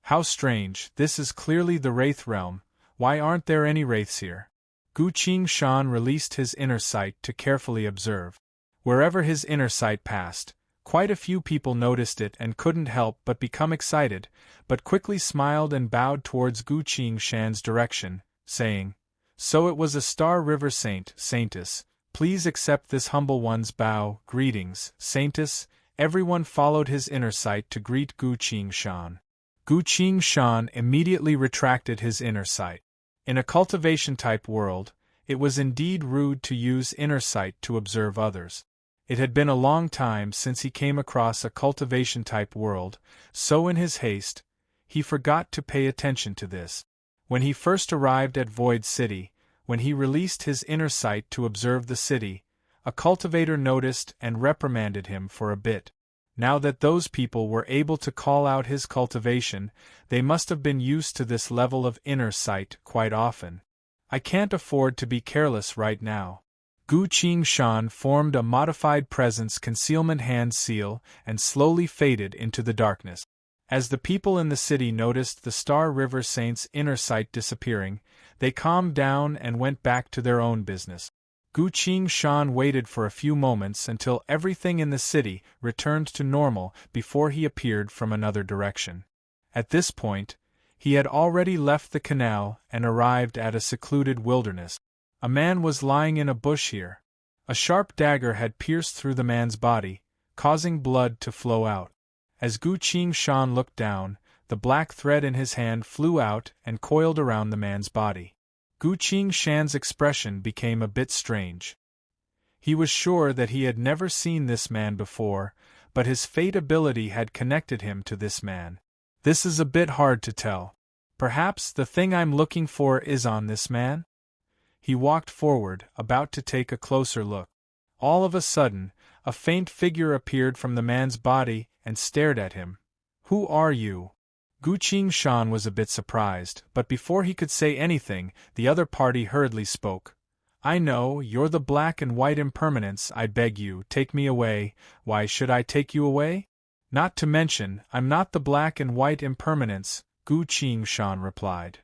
How strange, this is clearly the Wraith realm. Why aren't there any wraiths here? Gu Qingshan released his inner sight to carefully observe. Wherever his inner sight passed, quite a few people noticed it and couldn't help but become excited, but quickly smiled and bowed towards Gu Qingshan's direction, saying, "So it was a Star River Saintess, please accept this humble one's bow, greetings, Saintess." Everyone followed his inner sight to greet Gu Qingshan. Gu Qingshan immediately retracted his inner sight. In a cultivation-type world, it was indeed rude to use inner sight to observe others. It had been a long time since he came across a cultivation-type world, so in his haste, he forgot to pay attention to this. When he first arrived at Void City, when he released his inner sight to observe the city, a cultivator noticed and reprimanded him for a bit. Now that those people were able to call out his cultivation, they must have been used to this level of inner sight quite often. I can't afford to be careless right now. Gu Qingshan formed a modified presence concealment hand seal and slowly faded into the darkness. As the people in the city noticed the Star River Saint's inner sight disappearing, they calmed down and went back to their own business. Gu Qingshan waited for a few moments until everything in the city returned to normal before he appeared from another direction. At this point, he had already left the canal and arrived at a secluded wilderness. A man was lying in a bush here. A sharp dagger had pierced through the man's body, causing blood to flow out. As Gu Qingshan looked down, the black thread in his hand flew out and coiled around the man's body. Gu Qingshan's expression became a bit strange. He was sure that he had never seen this man before, but his fate ability had connected him to this man. This is a bit hard to tell. Perhaps the thing I'm looking for is on this man? He walked forward, about to take a closer look. All of a sudden, a faint figure appeared from the man's body and stared at him. "Who are you?" Gu Qingshan was a bit surprised, but before he could say anything, the other party hurriedly spoke. "I know, you're the black and white impermanence. I beg you, take me away." "Why should I take you away?" "Not to mention, I'm not the black and white impermanence," Gu Qingshan replied.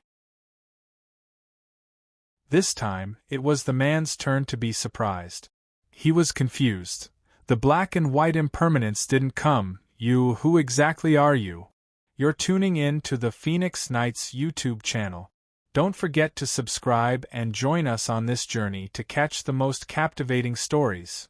This time, it was the man's turn to be surprised. He was confused. "The black and white impermanence didn't come. Who exactly are you?" "You're tuning in to the Phoenix Knights YouTube channel. Don't forget to subscribe and join us on this journey to catch the most captivating stories.